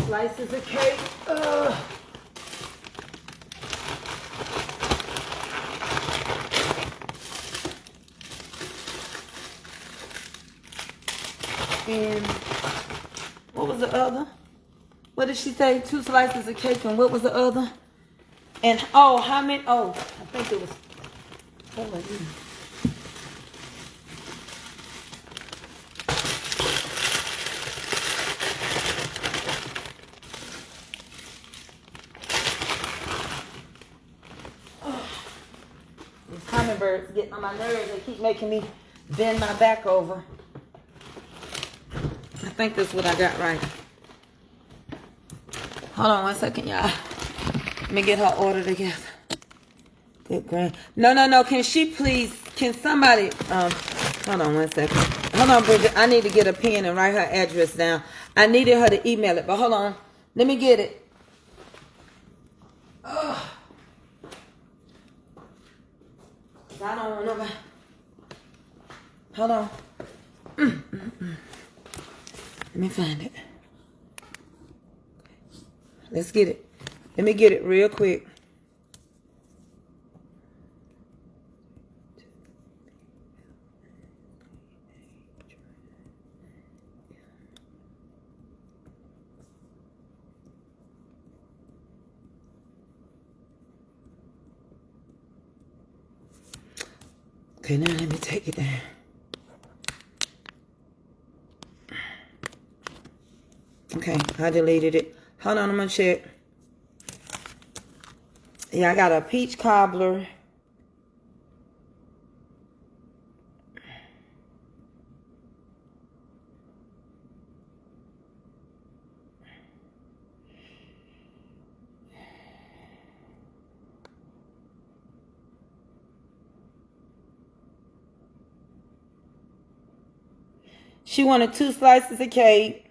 Slices of cake. And what was the other? What did she say? 2 slices of cake, and what was the other? And oh, how many? Oh, I think it was 4 of these. Hummingbirds getting on my nerves. They keep making me bend my back over. I think that's what I got right. Hold on 1 second, y'all. Let me get her order together. Good grand. No. Can she please? Can somebody? Hold on 1 second. Hold on, Bridget. I need to get a pen and write her address down. I needed her to email it, but hold on. Let me get it. Ugh. I don't want nobody. Hold on. Let me find it. Let's get it. Let me get it real quick. Okay, now let me take it down. Okay, I deleted it. Hold on, I'm gonna check. Yeah, I got a peach cobbler. She wanted 2 slices of cake.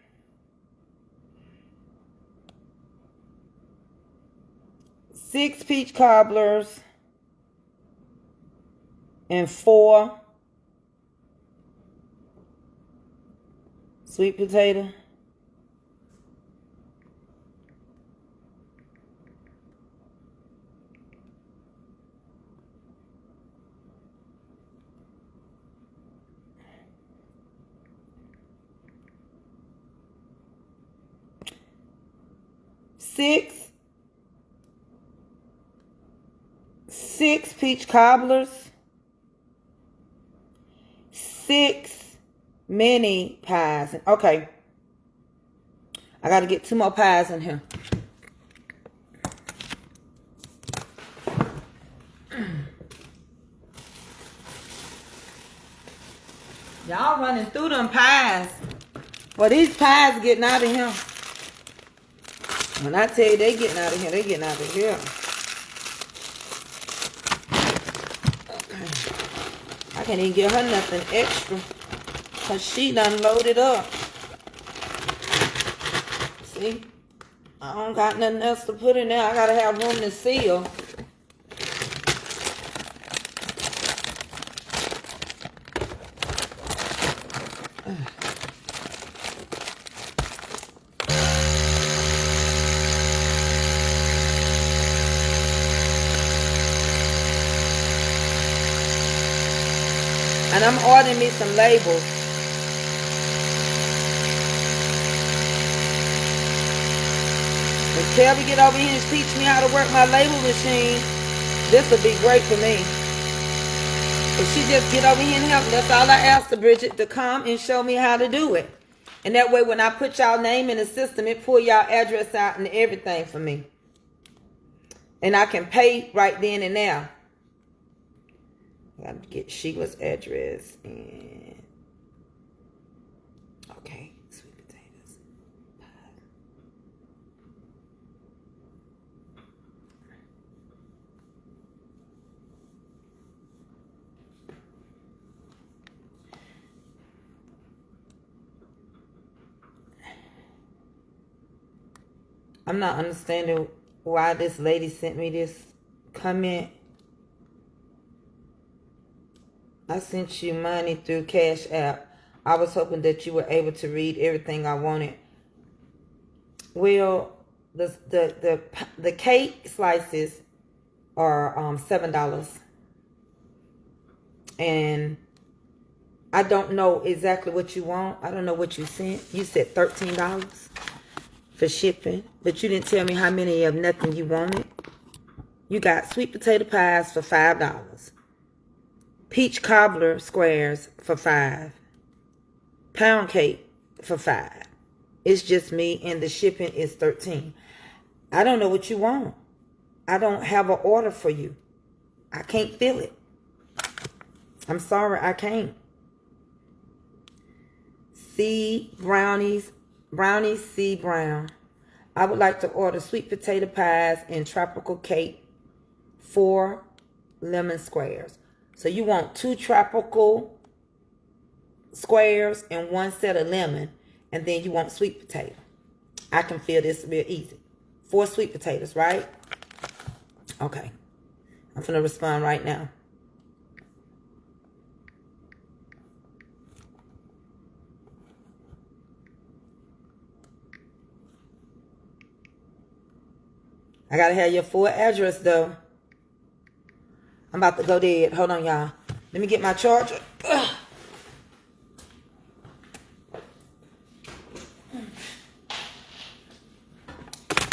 6 peach cobblers. And 4 sweet potato. Six peach cobblers, 6 mini pies. Okay, I got to get 2 more pies in here. Y'all running through them pies. Well, these pies getting out of here. When I tell you they getting out of here, they getting out of here. I can't even give her nothing extra because she done loaded up. See? I don't got nothing else to put in there. I gotta have room to seal. And I'm ordering me some labels. When Kelby get over here and teach me how to work my label machine, this will be great for me. If she just get over here and help, that's all I asked her, Bridget, to come and show me how to do it. And that way when I put y'all name in the system, it pull y'all address out and everything for me. And I can pay right then and there. I got to get Sheila's address and okay, sweet potatoes. I'm not understanding why this lady sent me this comment. I sent you money through Cash App. I was hoping that you were able to read everything I wanted. Well, the cake slices are $7. And I don't know exactly what you want. I don't know what you sent. You said $13 for shipping. But you didn't tell me how many of nothing you wanted. You got sweet potato pies for $5. Peach cobbler squares for $5. Pound cake for $5. It's just me and the shipping is $13. I don't know what you want. I don't have an order for you. I can't fill it. I'm sorry, I can't. C brownies C brown. I would like to order sweet potato pies and tropical cake, 4 lemon squares. So you want 2 tropical squares and 1 set of lemon, and then you want sweet potato. I can feel this real easy. 4 sweet potatoes, right? Okay. I'm gonna respond right now. I gotta have your full address though. I'm about to go dead. Hold on, y'all. Let me get my charger. Ugh.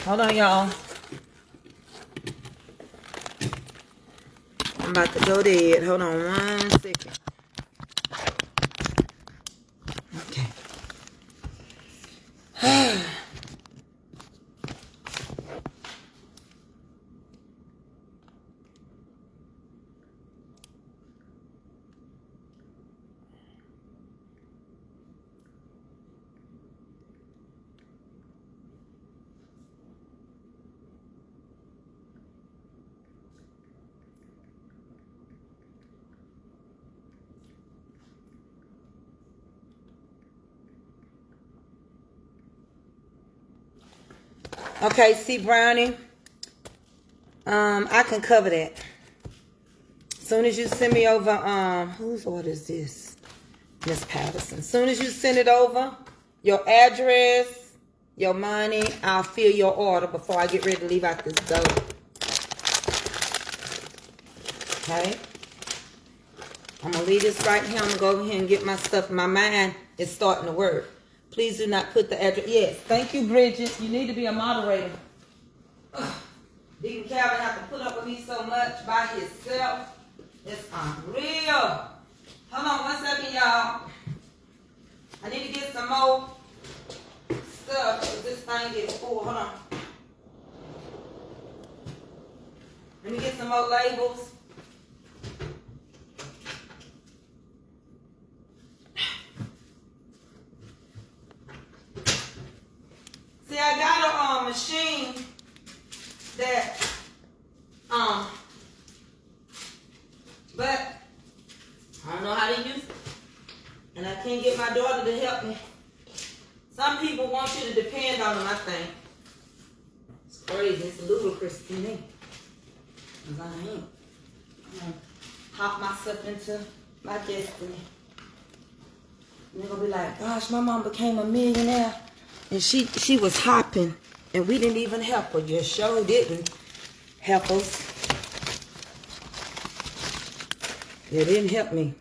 Hold on, y'all. I'm about to go dead. Hold on 1 second. Okay. Okay, see, Brownie. I can cover that. As soon as you send me over, whose order is this? Miss Patterson. As soon as you send it over, your address, your money, I'll fill your order before I get ready to leave out this door. Okay? I'm going to leave this right here. I'm going to go over here and get my stuff. My mind is starting to work. Please do not put the address. Yes, thank you, Bridget. You need to be a moderator. Deacon Calvin have to put up with me so much by himself. It's unreal. Hold on 1 second, y'all. I need to get some more stuff because this thing gets full. Hold on. Let me get some more labels. See, I got a machine that, but I don't know how to use it. And I can't get my daughter to help me. Some people want you to depend on them, I think. It's crazy. It's ludicrous to me. Because I ain't. I'm going to hop myself into my destiny. And they're going to be like, gosh, my mom became a millionaire. And she was hopping. And we didn't even help her. You sure didn't help us. It didn't help me.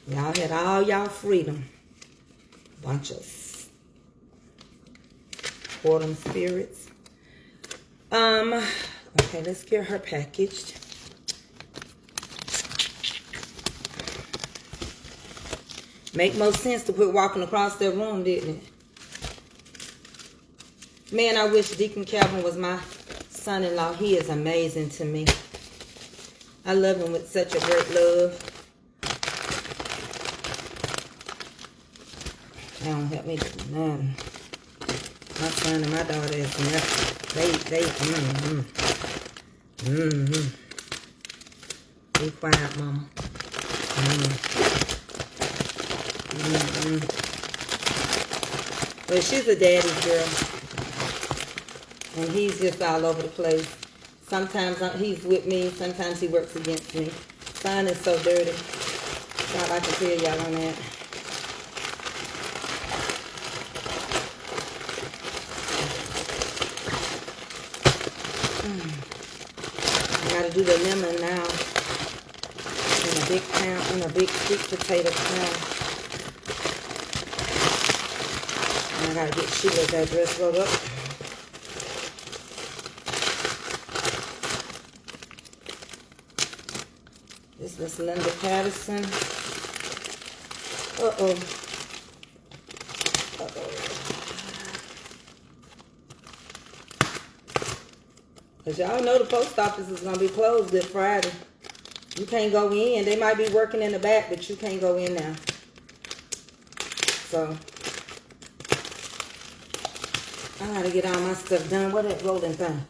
Y'all had all y'all freedom. Bunch of boredom spirits. Okay, let's get her packaged. Make more sense to quit walking across that room, didn't it? Man, I wish Deacon Calvin was my son-in-law. He is amazing to me. I love him with such a great love. They don't help me do nothing. My son and my daughter is nothing. Be quiet, mama. Well, she's a daddy's girl. And he's just all over the place. Sometimes he's with me. Sometimes he works against me. Son is so dirty. That's all I can tell y'all on that. I gotta do the lemon now. In a big pound, in a big sweet potato pound. And I gotta get Sheila's address wrote up. This is Linda Patterson. Uh-oh. Because y'all know the post office is going to be closed Good Friday. You can't go in. They might be working in the back, but you can't go in now. So, I got to get all my stuff done. What that rolling thing?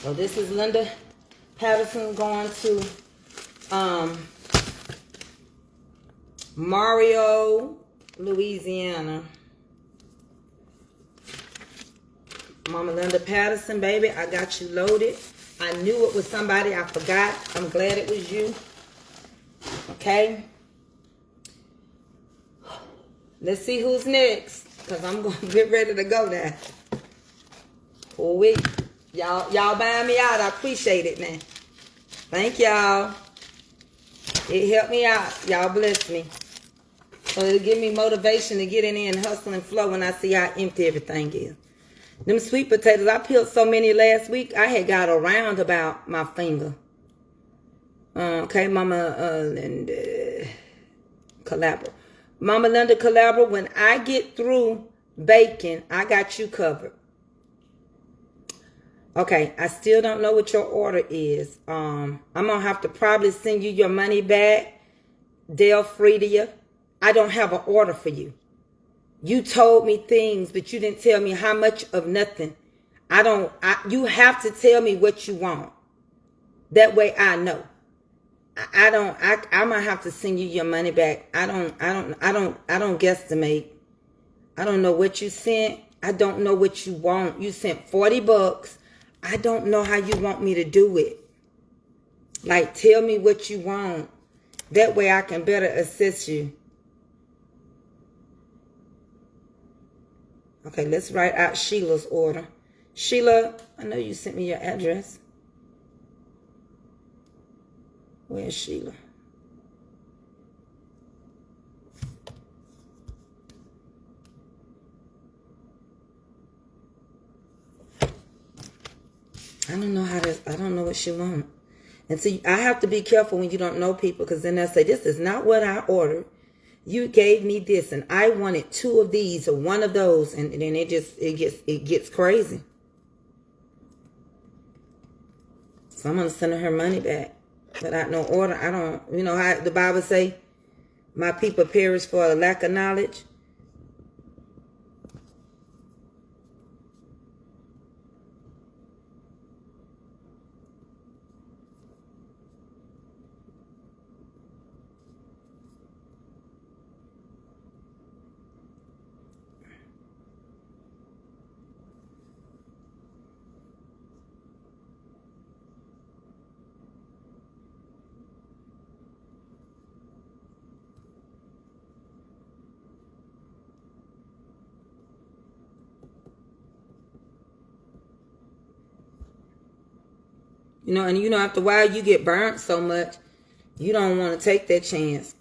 So this is Linda Patterson going to Mario, Louisiana. Mama Linda Patterson, baby, I got you loaded. I knew it was somebody I forgot. I'm glad it was you. Okay. Let's see who's next, because I'm going to get ready to go now. Oh, wait. Y'all buying me out. I appreciate it, man. Thank y'all. It helped me out. Y'all bless me. So it'll give me motivation to get in there and hustle and flow when I see how empty everything is. Them sweet potatoes, I peeled so many last week, I had got around about my finger. Okay, Mama Linda Calabra. Mama Linda Calabra, when I get through baking, I got you covered. Okay, I still don't know what your order is. I'm going to have to probably send you your money back. L.F.E. I don't have an order for you. You told me things, but you didn't tell me how much of nothing. You have to tell me what you want. That way I know. I might have to send you your money back. I don't guesstimate. I don't know what you sent. I don't know what you want. You sent $40. I don't know how you want me to do it. Like, tell me what you want. That way I can better assist you. Okay, let's write out Sheila's order. Sheila, I know you sent me your address. Where's Sheila? I don't know what she wants. And see, I have to be careful when you don't know people, because then they'll say, this is not what I ordered. You gave me this, and I wanted 2 of these or 1 of those, and then it gets crazy. So I'm gonna send her money back without no order. I don't, you know how the Bible say, my people perish for a lack of knowledge. You know, and you know, after a while you get burnt so much, you don't want to take that chance.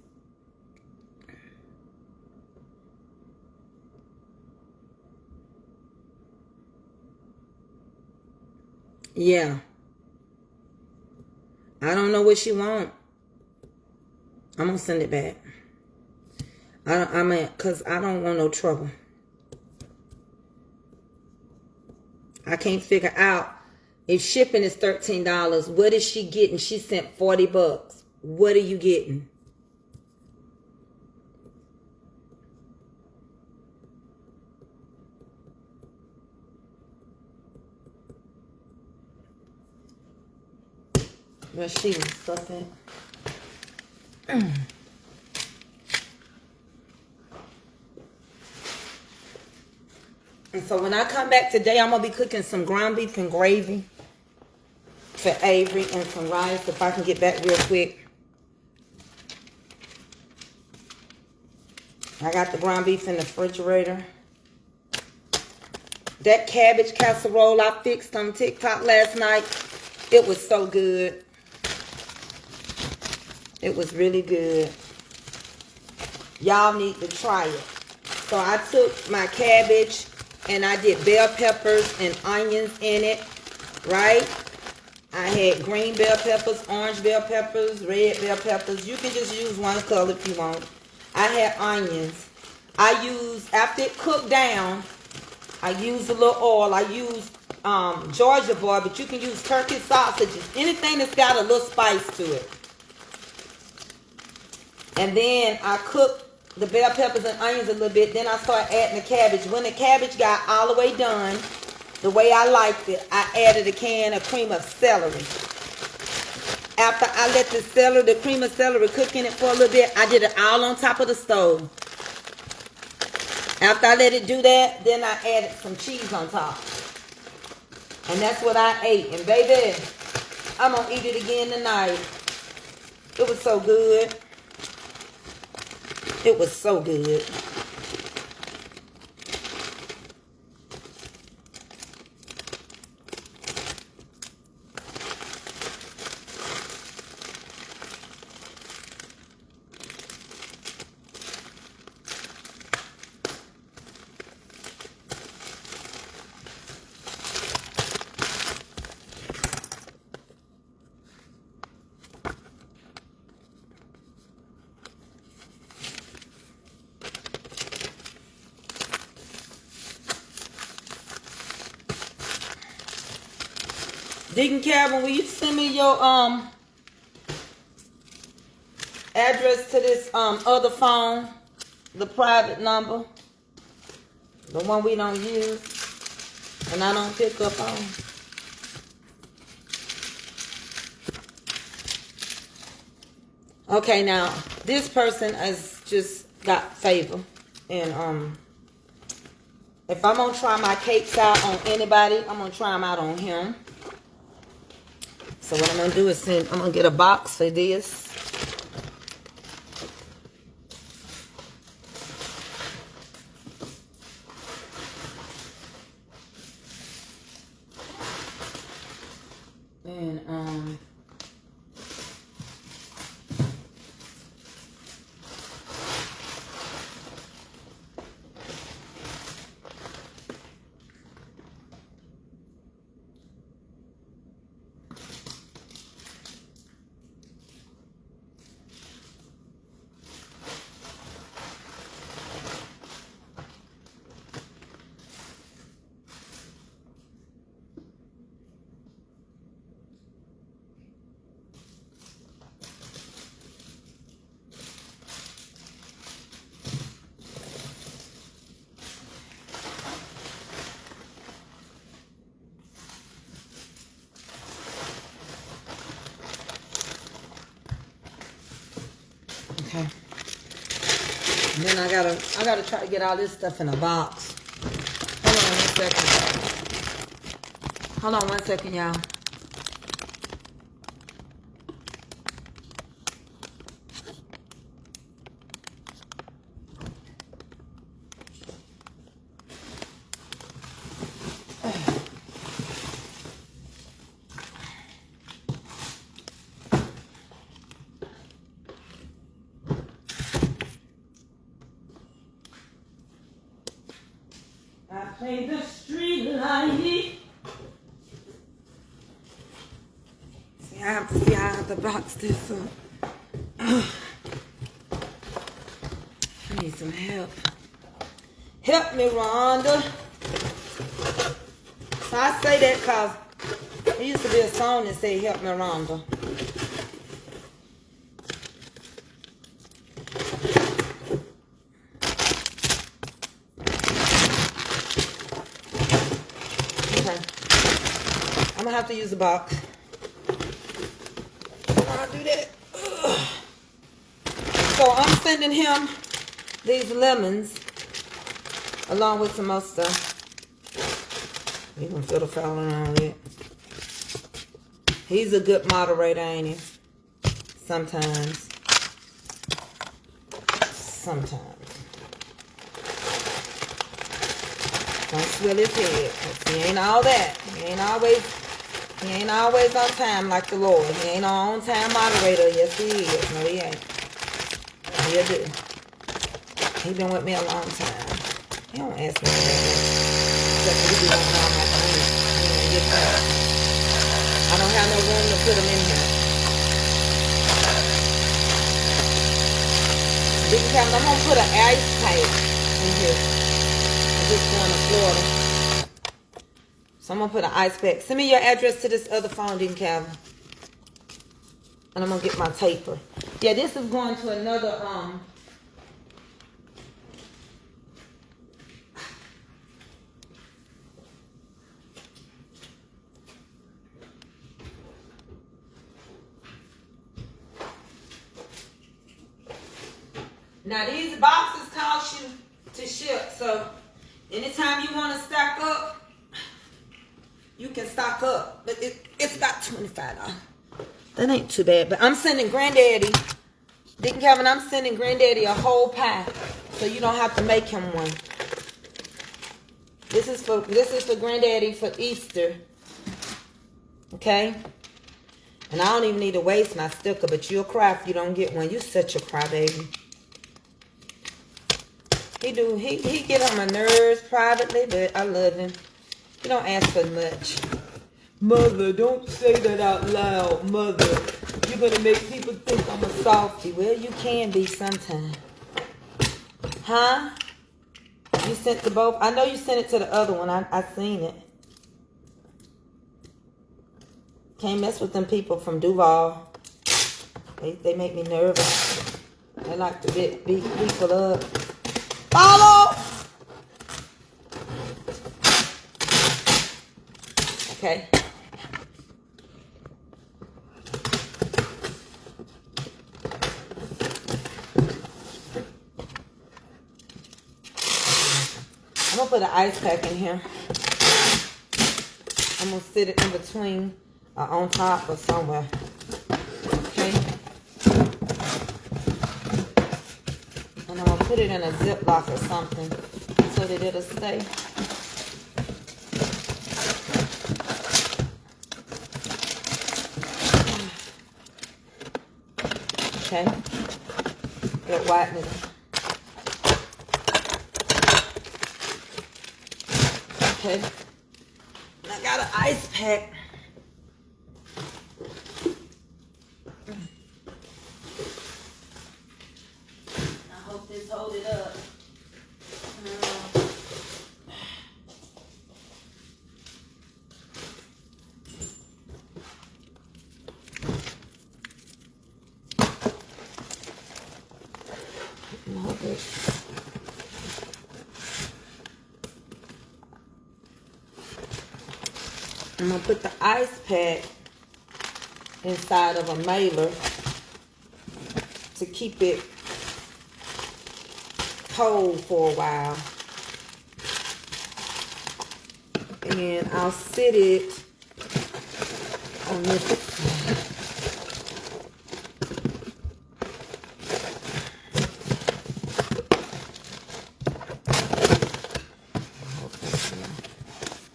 Yeah. I don't know what she want. I'm going to send it back. Because I don't want no trouble. I can't figure out. If shipping is $13, what is she getting? She sent $40. What are you getting? Where's she stuff in? And so when I come back today, I'm going to be cooking some ground beef and gravy for Avery and some rice, if I can get back real quick. I got the ground beef in the refrigerator. That cabbage casserole I fixed on TikTok last night, it was so good. It was really good. Y'all need to try it. So I took my cabbage and I did bell peppers and onions in it, right? I had green bell peppers, orange bell peppers, red bell peppers. You can just use one color if you want. I had onions. I used, after it cooked down, I used a little oil. I used Georgia boy, but you can use turkey sausages. Anything that's got a little spice to it. And then I cooked the bell peppers and onions a little bit. Then I started adding the cabbage. When the cabbage got all the way done, the way I liked it, I added a can of cream of celery. After I let the cream of celery cook in it for a little bit, I did it all on top of the stove. After I let it do that, then I added some cheese on top. And that's what I ate. And baby, I'm going to eat it again tonight. It was so good. It was so good. Deacon Calvin, will you send me your address to this other phone, the private number, the one we don't use and I don't pick up on? Okay, now this person has just got favor, and if I'm gonna try my cakes out on anybody, I'm gonna try them out on him. So what I'm going to do is I'm going to get a box for this. And, okay. And then I gotta try to get all this stuff in a box. Hold on 1 second, y'all. I play the street light. See, I have to box this up. I need some help. Help me, Rhonda. So I say that because there used to be a song that said, help me, Rhonda. I'm gonna have to use the box. I'll do that. Ugh. So I'm sending him these lemons along with some more stuff. You can feel the falling on it. He's a good moderator, ain't he? Sometimes. Sometimes. Don't swell his head, 'cause he ain't all that. He ain't always on time like the Lord. He ain't our on time moderator. Yes, he is. No, he ain't. He'll do. He been with me a long time. He don't ask me that. Except for he be wanting all my things. I don't have no room to put him in here. I'm gonna put an ice pipe in here. I'm just going to Florida. So I'm going to put an ice pack. Send me your address to this other phone, Deacon Calvin. And I'm going to get my taper. Yeah, this is going to another, Now these boxes cost you to ship, so anytime you want to stock up, you can stock up. But it's about $25. That ain't too bad. But I'm sending Granddaddy, Dick and Calvin, I'm sending Granddaddy a whole pie, so you don't have to make him one. This is for Granddaddy for Easter. Okay? And I don't even need to waste my sticker, but you'll cry if you don't get one. You such a crybaby. He get on my nerves privately, but I love him. He don't ask for much. Mother, don't say that out loud, Mother. You're going to make people think I'm a softie. Well, you can be sometime. Huh? You sent to both? I know you sent it to the other one. I seen it. Can't mess with them people from Duval. They make me nervous. They like to beat people up. Follow! Okay. I'm going to put an ice pack in here. I'm going to sit it in between or on top or somewhere. Okay. And I'm going to put it in a Ziploc or something so that it'll stay. Okay. Good whitening. Okay. And I got an ice pack. I hope this hold it up. I'm going to put the ice pack inside of a mailer to keep it cold for a while. And I'll sit it on this.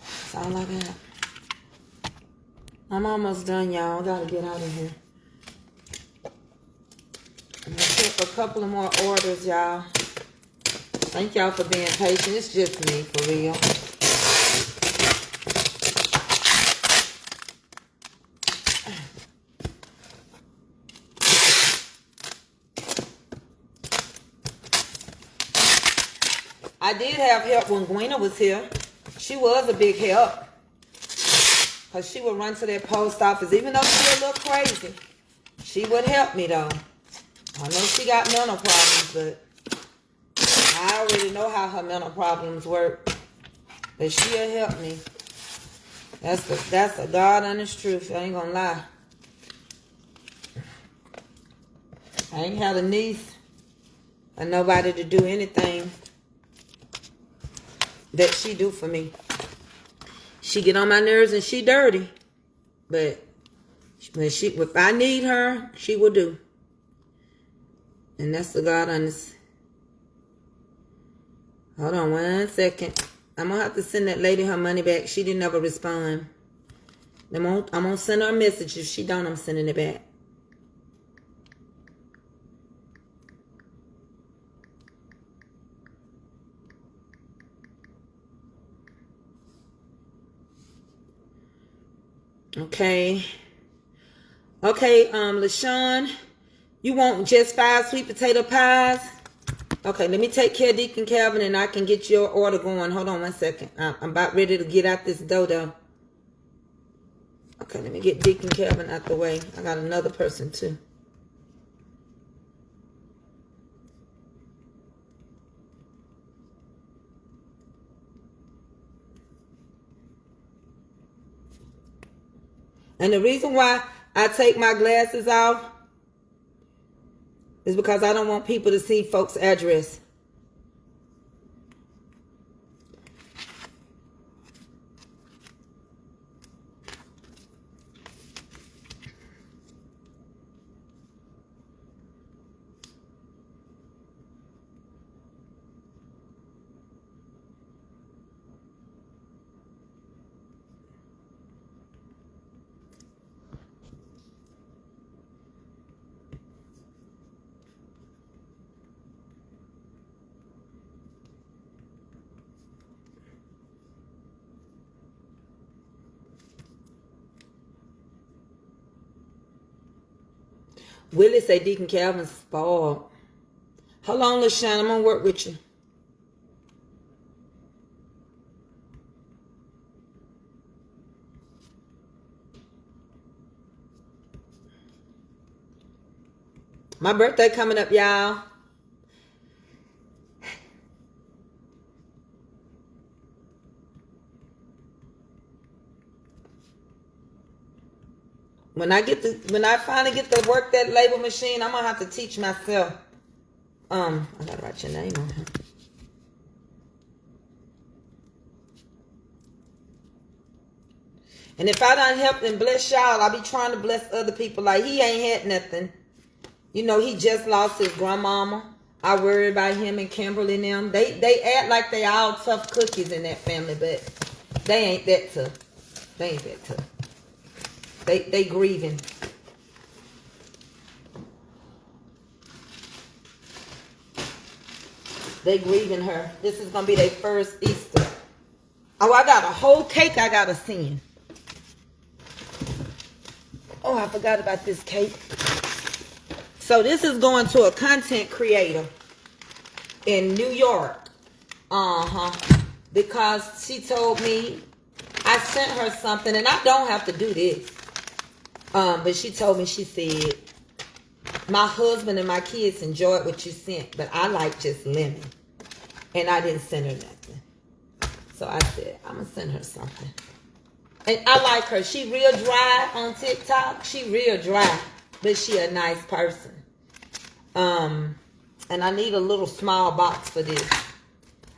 That's all I got. I'm almost done, y'all. I gotta get out of here. I'm gonna take a couple of more orders, y'all. Thank y'all for being patient. It's just me, for real. I did have help when Gwen was here. She was a big help. Because she would run to that post office. Even though she a little crazy, she would help me, though. I know she got mental problems, but I already know how her mental problems work. But she'll help me. That's a God honest truth. I ain't gonna lie. I ain't had a niece or nobody to do anything that she do for me. She get on my nerves and she dirty. But if I need her, she will do. And that's the God honest. Hold on 1 second. I'm going to have to send that lady her money back. She didn't ever respond. I'm going to send her a message. If she don't, I'm sending it back. Okay. Okay, LaShawn, you want just 5 sweet potato pies? Okay, let me take care of Deacon Calvin and I can get your order going. Hold on 1 second. I'm about ready to get out this dodo. Okay, let me get Deacon Calvin out the way. I got another person too. And the reason why I take my glasses off It's because I don't want people to see folks' address. Willie say Deacon Calvin's spoiled. How long, LaShawn? I'm gonna work with you. My birthday coming up, y'all. When I finally get to work that label machine, I'm gonna have to teach myself. I gotta write your name on here. And if I done help and bless y'all, I be trying to bless other people. Like, he ain't had nothing. You know, he just lost his grandmama. I worry about him and Kimberly and them. They act like they all tough cookies in that family, but they ain't that tough. They ain't that tough. They grieving. They grieving her. This is going to be their first Easter. Oh, I got a whole cake I got to send. Oh, I forgot about this cake. So this is going to a content creator in New York. Because she told me, I sent her something, and I don't have to do this. But she told me, she said, my husband and my kids enjoyed what you sent, but I like just lemon. And I didn't send her nothing. So I said, I'm going to send her something. And I like her. She real dry on TikTok. She real dry, but she a nice person. And I need a little small box for this.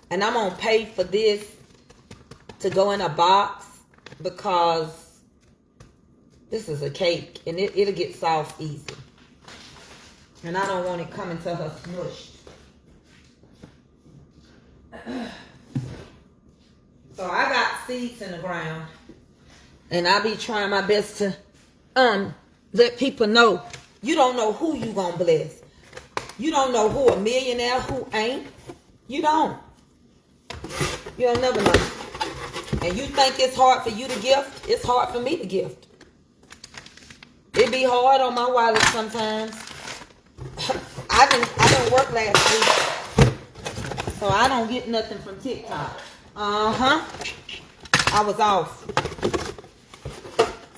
And I'm going to pay for this to go in a box because this is a cake, and it'll get soft easy. And I don't want it coming to her smushed. So I got seeds in the ground. And I be trying my best to let people know. You don't know who you gonna bless. You don't know who a millionaire, who ain't. You don't. You don't never know. And you think it's hard for you to gift? It's hard for me to gift. It be hard on my wallet sometimes. I didn't work last week, so I don't get nothing from TikTok. I was off,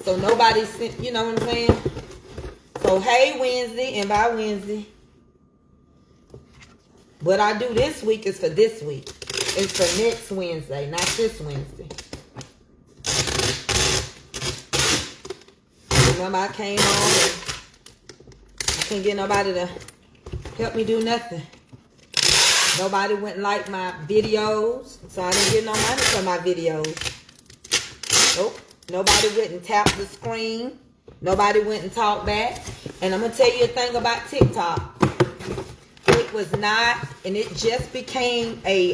so nobody sent. You know what I'm saying? So hey Wednesday and bye Wednesday. What I do this week is for this week. It's for next Wednesday, not this Wednesday. Remember, I came on and I couldn't get nobody to help me do nothing. Nobody went and liked my videos, so I didn't get no money for my videos. Nope. Nobody went and tapped the screen. Nobody went and talked back. And I'm going to tell you a thing about TikTok. It was not, and it just became a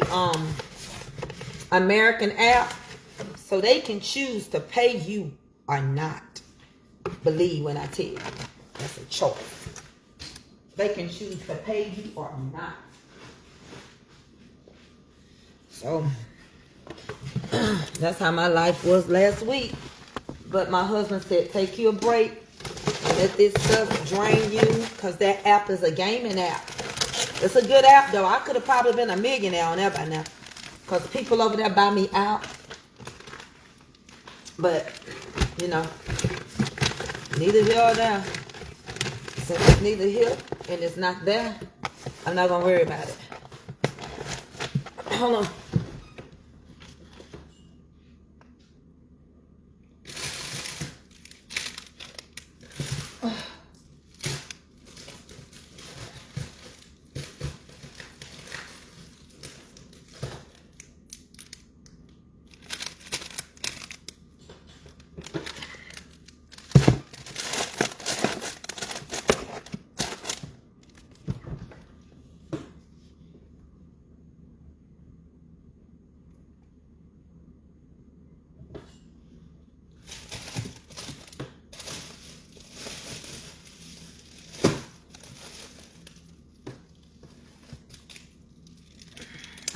American app, so they can choose to pay you or not. Believe when I tell you, that's a choice. They can choose to pay you or not. So that's how my life was last week. But my husband said, take you a break and let this stuff drain you, because that app is a gaming app. It's a good app though. I could have probably been a millionaire on there by now, because people over there buy me out. But you know, neither here or there. Since it's neither here and it's not there, I'm not gonna worry about it. Hold on.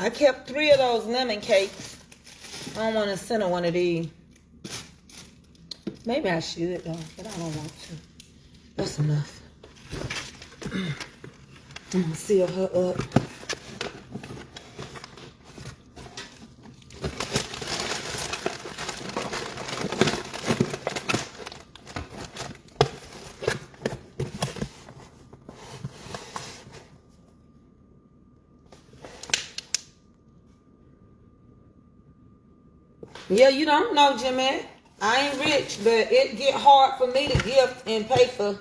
I kept 3 of those lemon cakes. I don't want to send her one of these. Maybe I should though, but I don't want to. That's enough. I'm gonna seal her up. Yeah, you don't know, Jimmy. I ain't rich, but it get hard for me to gift and pay for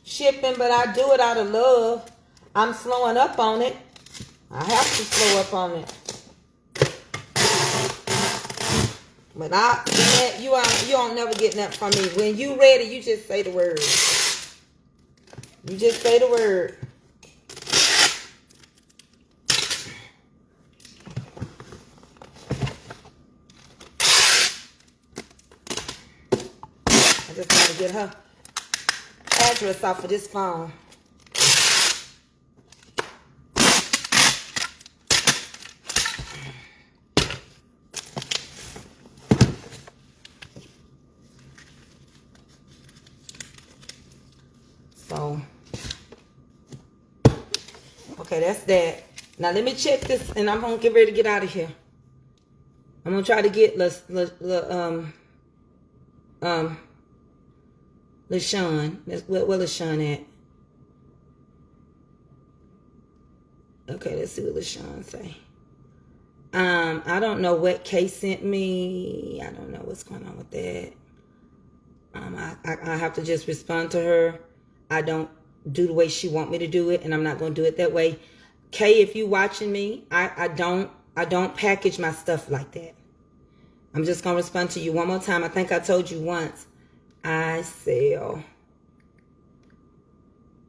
shipping, but I do it out of love. I'm slowing up on it. I have to slow up on it. But you don't never get nothing from me. When you ready, you just say the word. You just say the word. I just gotta get her address off of this phone. So, okay, that's that. Now let me check this, and I'm gonna get ready to get out of here. I'm gonna try to get LaShawn. Where LaShawn at? Okay, let's see what LaShawn say. I don't know what Kay sent me. I don't know what's going on with that. I have to just respond to her. I don't do the way she want me to do it, and I'm not going to do it that way. Kay, if you watching me, I don't package my stuff like that. I'm just going to respond to you one more time. I think I told you once. I sell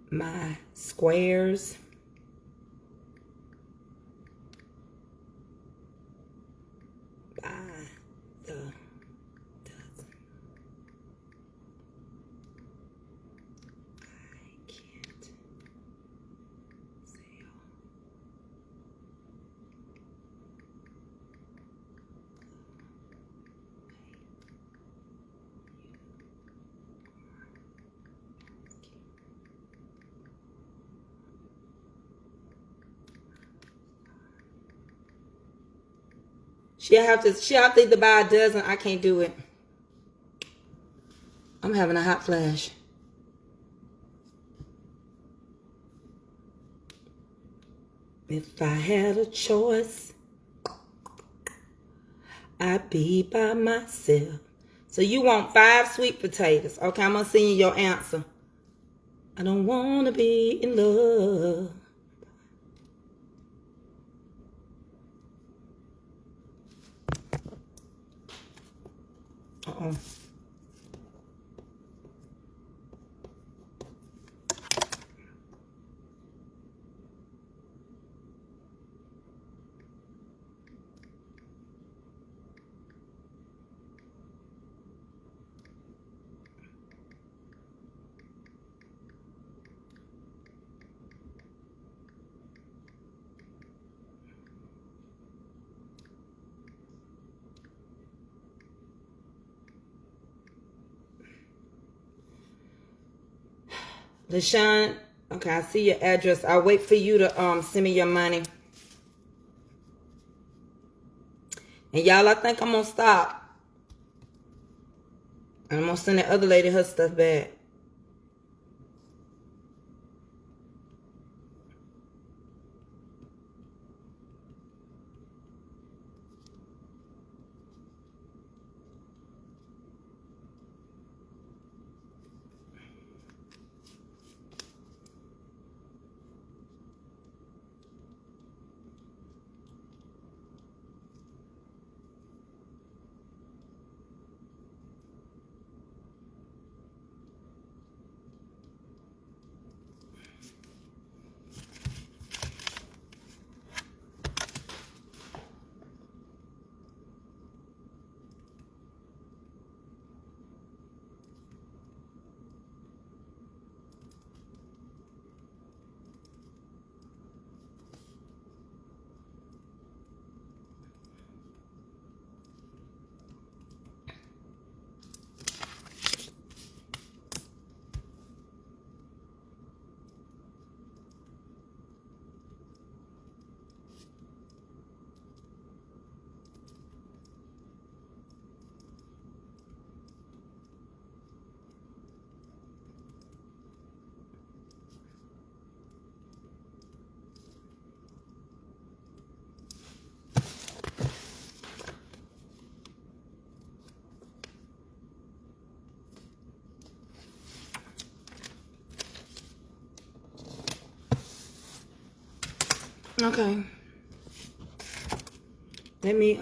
my squares by the dozen. I can't sell. She'll have to either buy a dozen. I can't do it. I'm having a hot flash. If I had a choice, I'd be by myself. So you want 5 sweet potatoes. Okay, I'm going to send you your answer. I don't want to be in love. Uh-oh. LaShawn, okay, I see your address. I'll wait for you to send me your money. And y'all, I think I'm gonna stop. And I'm gonna send that other lady her stuff back. Okay. Let me, I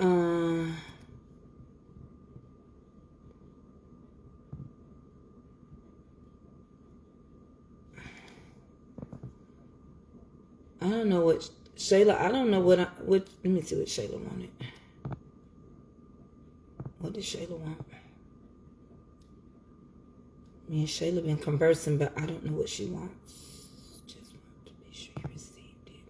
don't know what Shayla. I don't know what. Let me see what Shayla wanted. What did Shayla want? Me and Shayla been conversing, but I don't know what she wants. Just want to be sure you received it.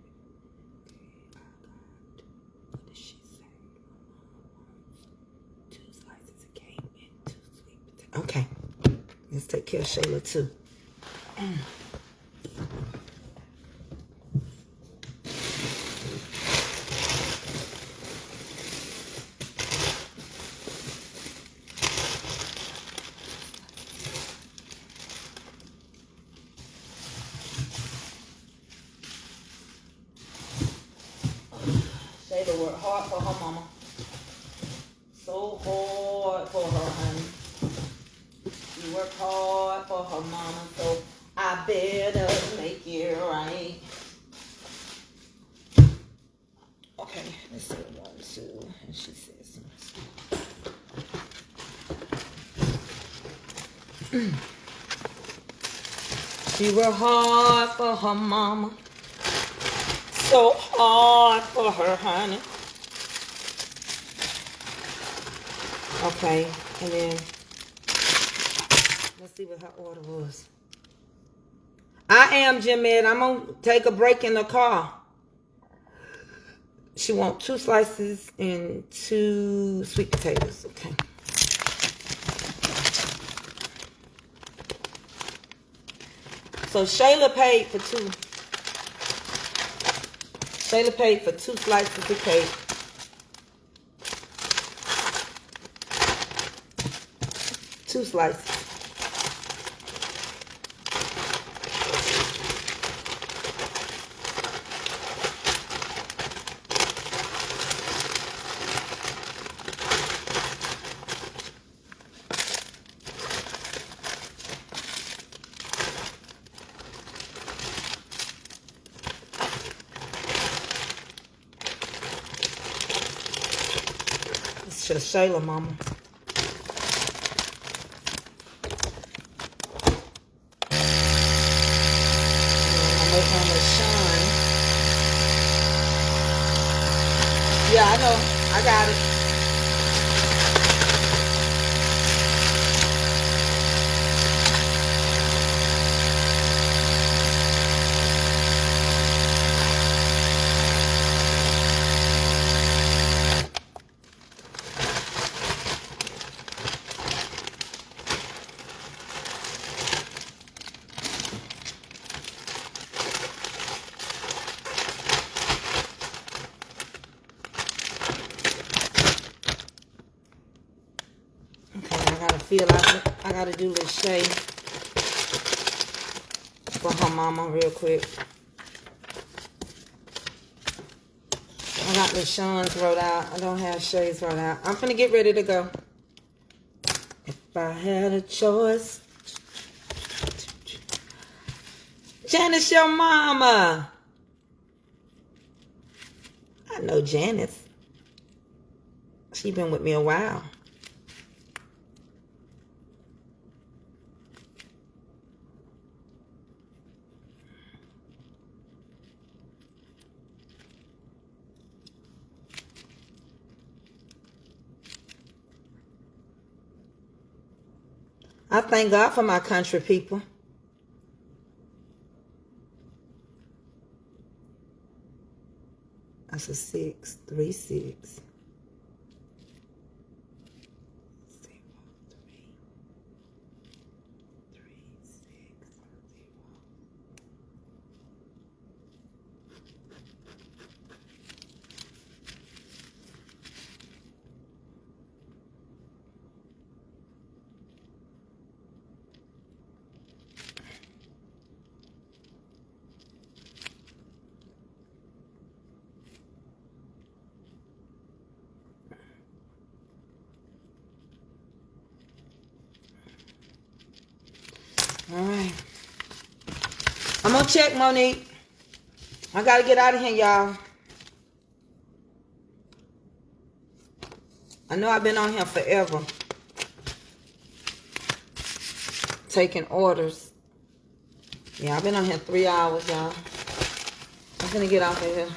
What did she say? Mama wants 2 slices of cake and 2 sweet potatoes. Okay, let's take care of Shayla too. Shayla worked hard for her mama. So hard for her, honey. She worked hard for her mama, so I better make it right. Okay, let's see 1, 2, and she says she worked hard for her mama. So hard for her, honey. Okay, and then let's see what her order was. I am Jimette. I'm gonna take a break in the car. She wants 2 slices and 2 sweet potatoes. Okay. So Shayla paid for 2. Shayla paid for 2 slices of cake. 2 slices. It's just Shayla, mama. Yeah, I know. I got it. I gotta do this Shay for her mama real quick. I got the Sean's wrote out. I don't have Shay's wrote out. I'm finna get ready to go. If I had a choice. Janice, your mama. I know Janice. She been with me a while. I thank God for my country people. That's a 6, 3, 6. 0, 3, 3, 6, 0. All right. I'm going to check, Monique. I gotta get out of here, y'all. I know I've been on here forever. Taking orders. Yeah, I've been on here 3 hours, y'all. I'm gonna get off of here.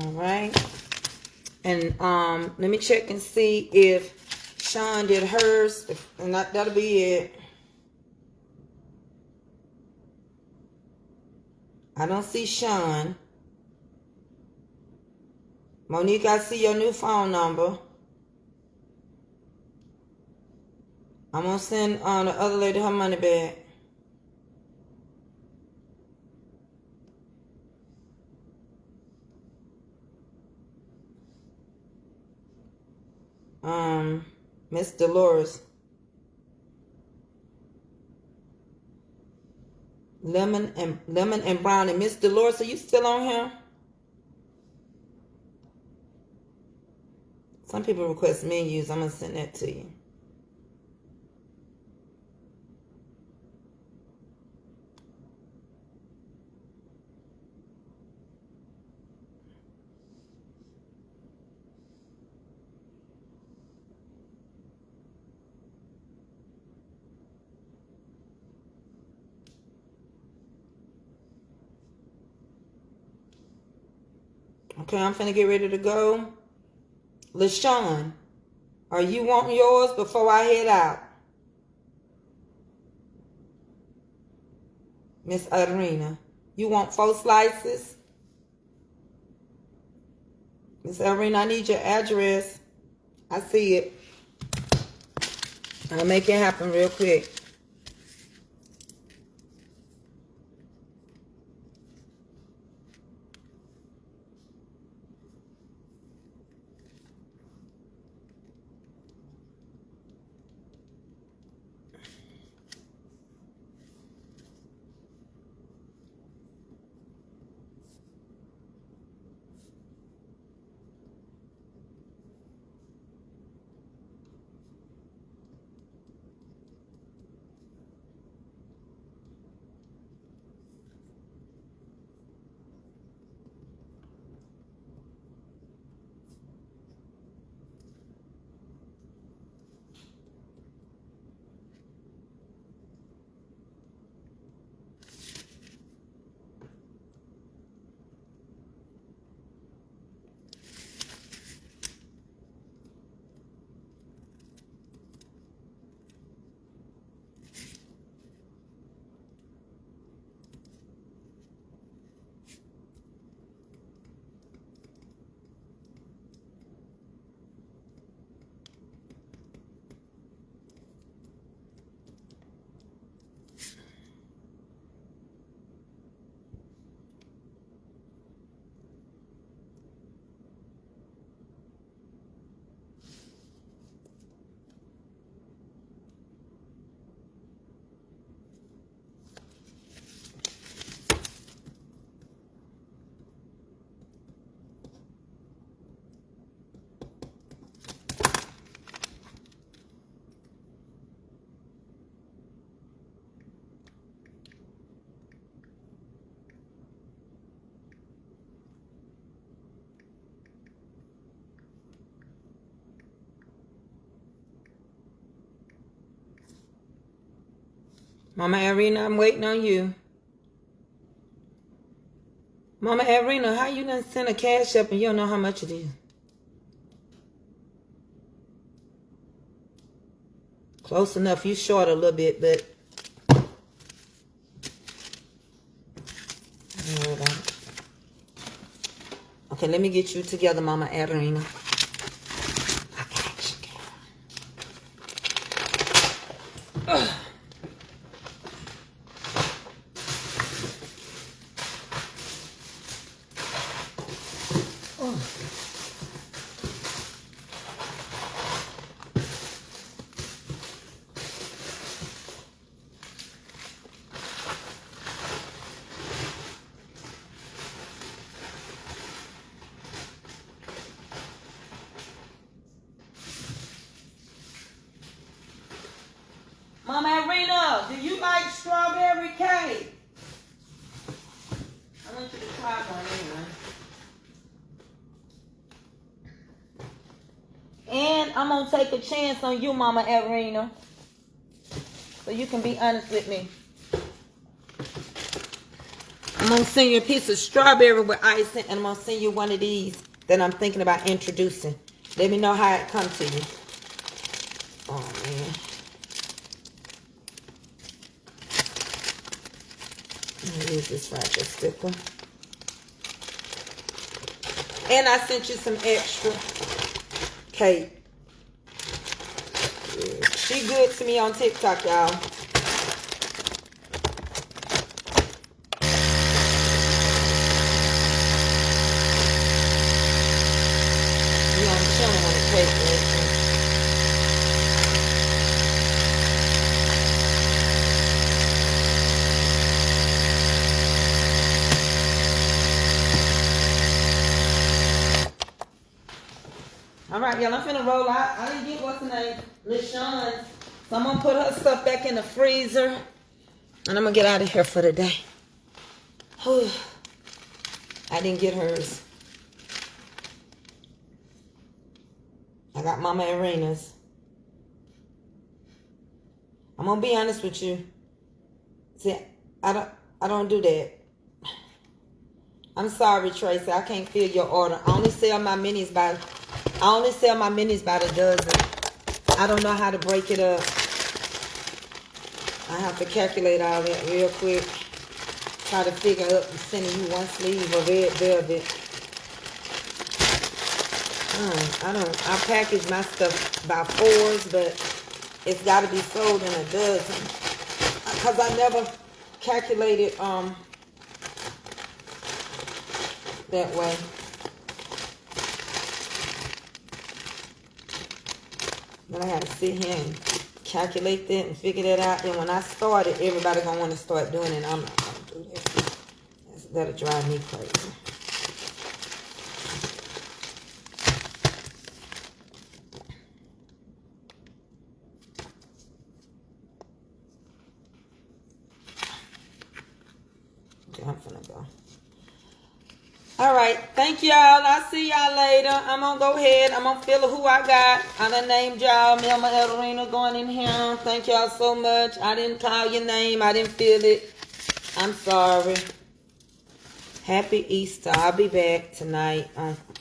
All right. And let me check and see if Sean did hers. And that'll be it. I don't see Sean. Monique, I see your new phone number. I'm going to send the other lady her money back. Miss Dolores. Lemon and brownie. Miss Dolores, are you still on here? Some people request menus. I'm going to send that to you. Okay, I'm finna get ready to go. LaShawn, are you wanting yours before I head out? Miss Irina, you want 4 slices? Miss Irina, I need your address. I see it. I'll make it happen real quick. Mama Irina, I'm waiting on you. Mama Irina, how you done send a cash up and you don't know how much it is? Close enough. You short a little bit, but... Okay, let me get you together, Mama Irina. Mama Irina, do you like strawberry cake? I want you to try one anyway. And I'm going to take a chance on you, Mama Irina. So you can be honest with me. I'm going to send you a piece of strawberry with icing, and I'm going to send you one of these that I'm thinking about introducing. Let me know how it comes to you. Oh, man. Use this fragile sticker. And I sent you some extra cake. Yeah. She good to me on TikTok, y'all. You know, I'm chilling on the cake. Alright, y'all, I'm finna roll out. I didn't get what's the name, LaShawn. So I'm gonna put her stuff back in the freezer. And I'm gonna get out of here for the day. Whew. I didn't get hers. I got Mama Irina's. I'm gonna be honest with you. See, I don't do that. I'm sorry, Tracey. I can't fill your order. I only sell my minis by the dozen. I don't know how to break it up. I have to calculate all that real quick. Try to figure out sending you one sleeve of red velvet. I package my stuff by fours, but it's got to be sold in a dozen. Because I never calculated that way. But I had to sit here and calculate that and figure that out. Then when I started, everybody gonna want to start doing it. I'm not gonna do that. That'll drive me crazy. Okay, I'm finna go. All right, thank y'all. I'll see y'all later. I'm gonna go ahead. I'm gonna fill who I got. I done named y'all. Mama Elrina going in here. Thank y'all so much. I didn't call your name. I didn't feel it. I'm sorry. Happy Easter. I'll be back tonight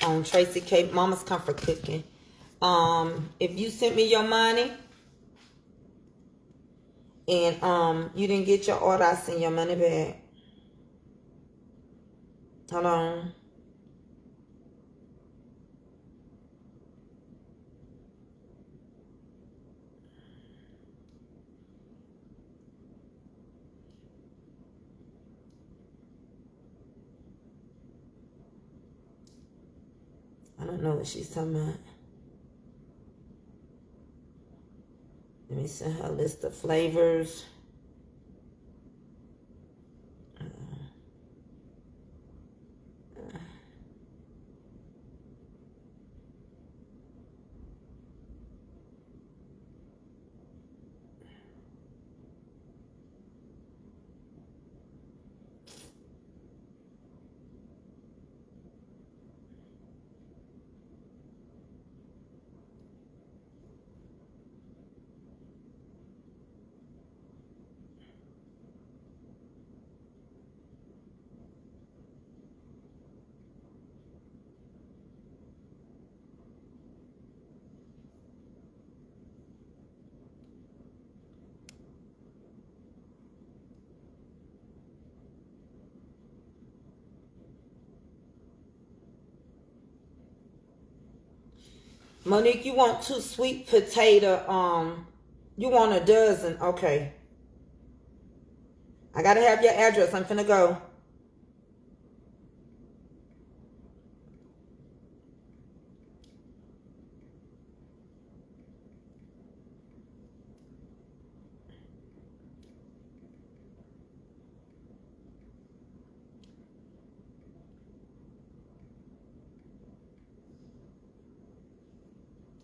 on Tracey K. Mama's Comfort Cooking. If you sent me your money and you didn't get your order, I'll send your money back. Hold on. I don't know what she's talking about. Let me send her a list of flavors. Monique, you want 2 sweet potato You want a dozen? Okay. I gotta have your address. I'm finna go.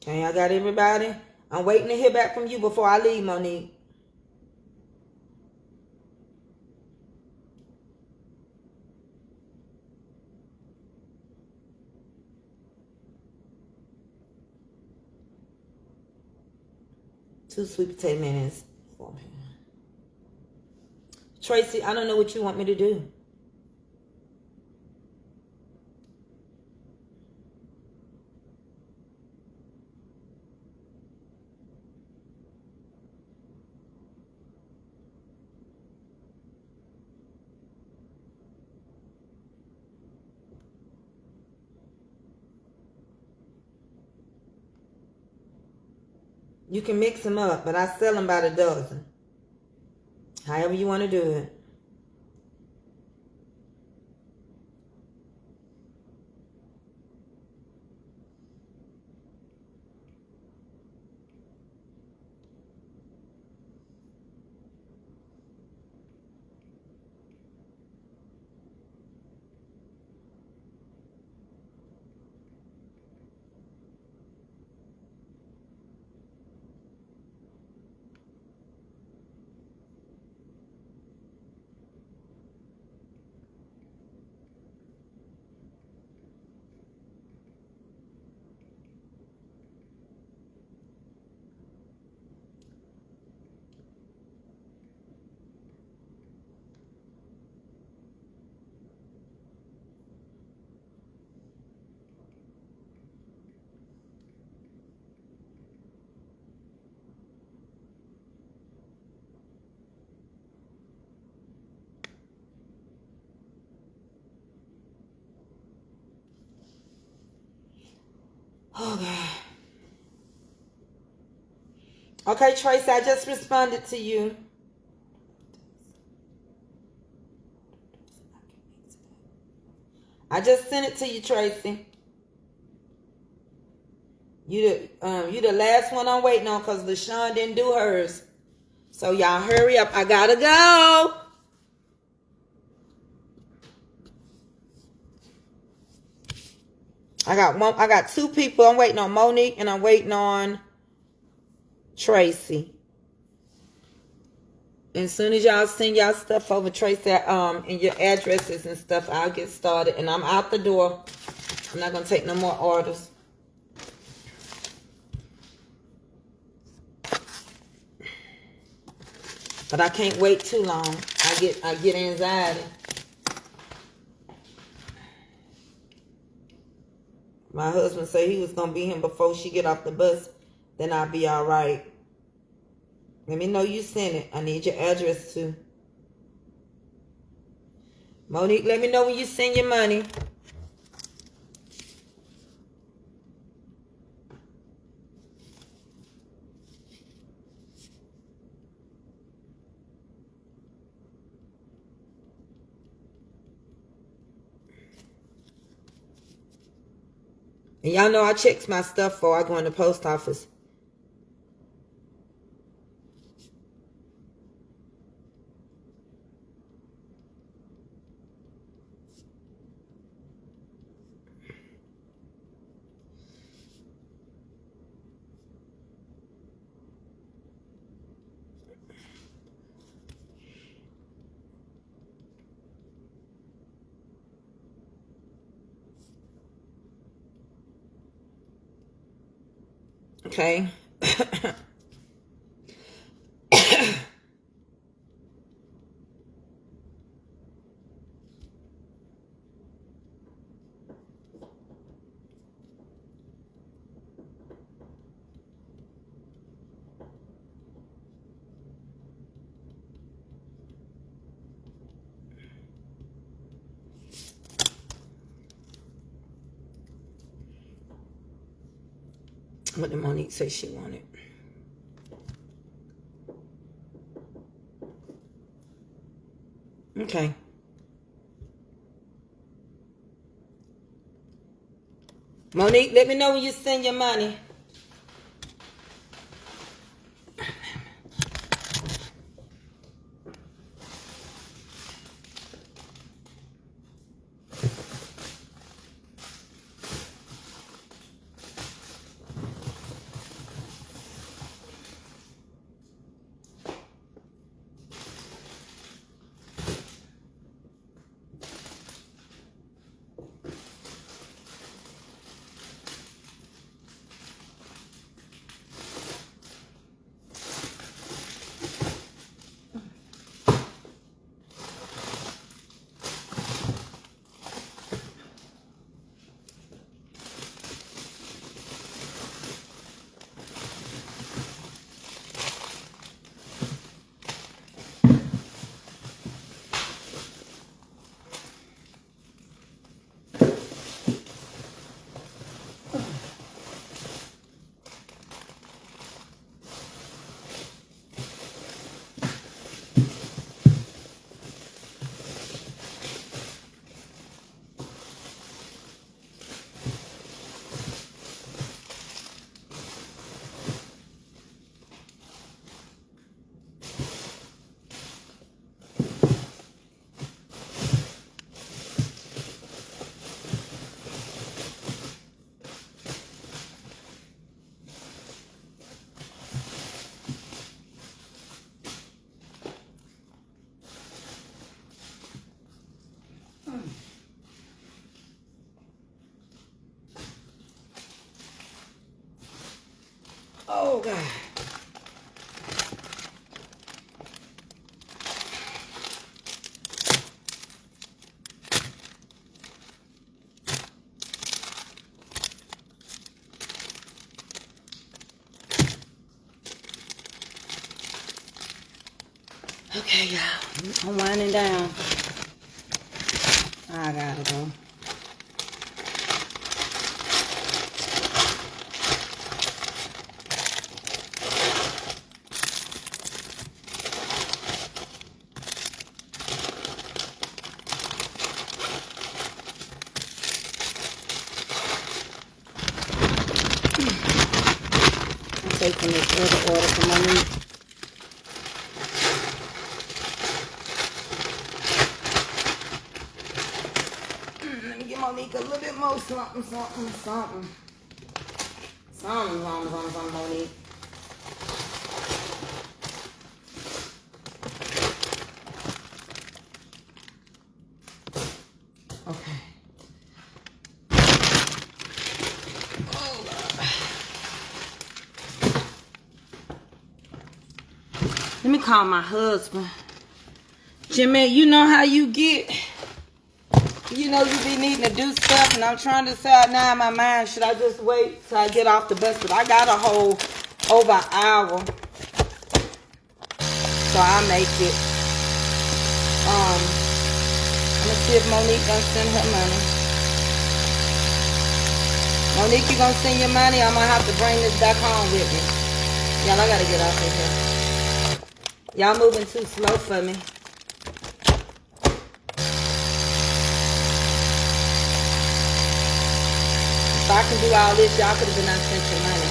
Okay, I got everybody. I'm waiting to hear back from you before I leave, Monique. Two sweet potato mayonnaise. Tracey, I don't know what you want me to do. You can mix them up, but I sell them by the dozen. However you want to do it. Oh, God. Okay, Tracy, I just responded to you. I just sent it to you, Tracy. You the last one I'm waiting on because LaShawn didn't do hers. So y'all hurry up. I gotta go. I got two people. I'm waiting on Monique and I'm waiting on Tracy. And as soon as y'all send y'all stuff over, Tracy, and your addresses and stuff, I'll get started. And I'm out the door. I'm not gonna take no more orders. But I can't wait too long. I get anxiety. My husband said he was gonna be here before she get off the bus. Then I'll be all right. Let me know you sent it. I need your address too. Monique, let me know when you send your money. And y'all know I checks my stuff before I go in the post office. Okay. What did Monique say she wanted? Okay. Monique, let me know when you send your money. Oh, God. Okay, y'all. I'm winding down. I gotta go. I'm taking this other order for my niece. Let me give Monique a little bit more something. Something, Monique. Okay. Oh, Lord. Let me call my husband. Jimmy, you know how you get... You know you be needing to do stuff, and I'm trying to decide now in my mind, should I just wait till I get off the bus? But I got a whole over an hour, so I'll make it. I'm gonna see if Monique gonna send her money. Monique, you gonna send your money? I'm gonna have to bring this back home with me. Y'all, I gotta get off of here. Y'all moving too slow for me. If I can do all this, y'all could have been sent your money.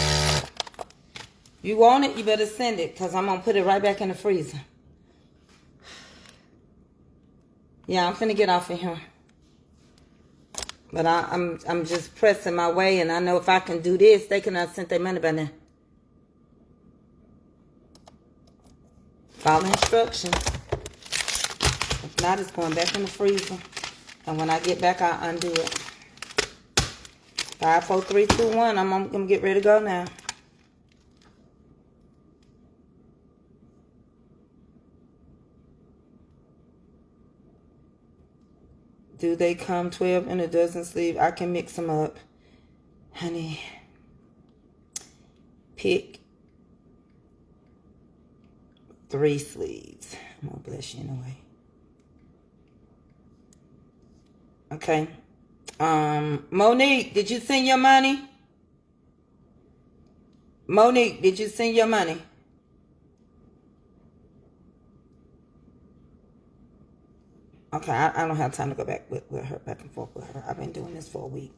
You want it, you better send it, because I'm going to put it right back in the freezer. Yeah, I'm finna get off of here. But I'm just pressing my way, and I know if I can do this, they can have sent their money by now. Follow instructions. If not, it's going back in the freezer. And when I get back, I'll undo it. 5, 4, 3, 2, 1. I'm going to get ready to go now. Do they come 12 in a dozen sleeve? I can mix them up. Honey, pick 3 sleeves. I'm going to bless you anyway. Okay. Monique, did you send your money? Monique, did you send your money? Okay, I don't have time to go back with her, back and forth with her. I've been doing this for a week.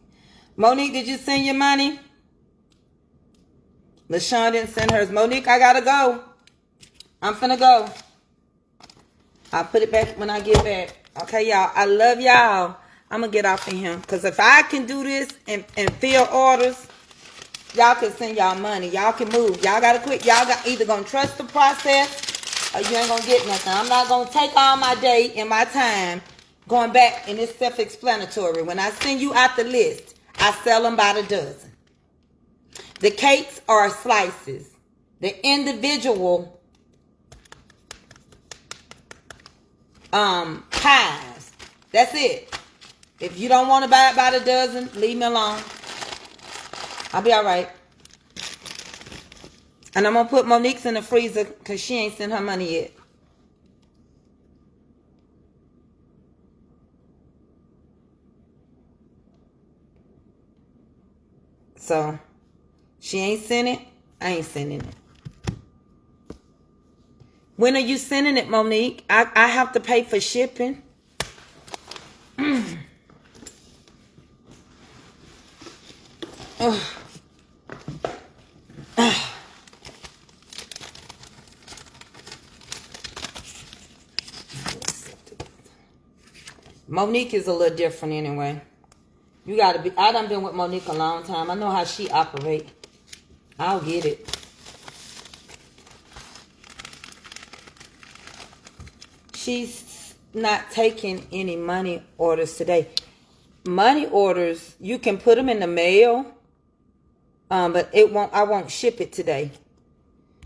Monique, did you send your money? LaShawn didn't send hers. Monique, I gotta go. I'm finna go. I'll put it back when I get back. Okay, y'all. I love y'all. I'm gonna get off of him. Because if I can do this and fill orders, y'all can send y'all money. Y'all can move. Y'all gotta quit. Y'all got either gonna trust the process or you ain't gonna get nothing. I'm not gonna take all my day and my time going back, and it's self-explanatory. When I send you out the list, I sell them by the dozen. The cakes are slices. The individual pies. That's it. If you don't want to buy it by the dozen, leave me alone. I'll be all right. And I'm going to put Monique's in the freezer because she ain't sent her money yet. So, she ain't sent it. I ain't sending it. When are you sending it, Monique? I have to pay for shipping. Monique is a little different anyway. You gotta be. I done been with Monique a long time. I know how she operates. I'll get it. She's not taking any money orders today. Money orders, you can put them in the mail, but it won't. I won't ship it today.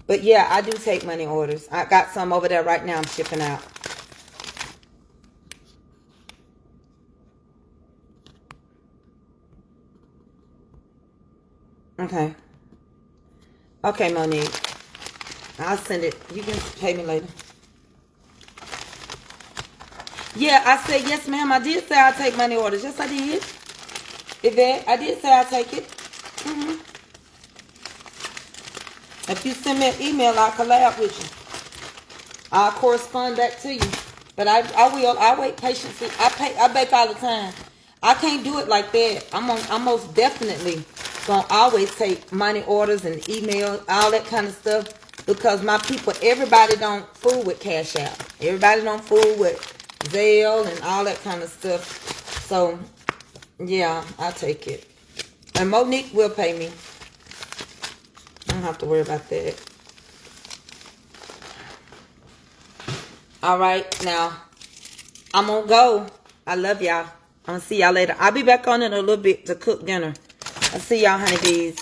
But yeah, I do take money orders. I got some over there right now. I'm shipping out. Okay. Okay, Monique. I'll send it. You can pay me later. Yeah, I said, yes, ma'am. I did say I'll take money orders. Yes, I did. Yvette, I did say I'll take it. If you send me an email, I'll collab with you. I'll correspond back to you. But I will. I wait patiently. I bake all the time. I can't do it like that. I'm most definitely gonna always take money orders and email, all that kind of stuff, because my people, everybody don't fool with Cash App. Everybody don't fool with Zelle and all that kind of stuff. So yeah, I take it. And Monique will pay me. I don't have to worry about that. All right, now I'm gonna go. I love y'all. I'm gonna see y'all later. I'll be back on in a little bit to cook dinner. I'll see y'all, honeybees.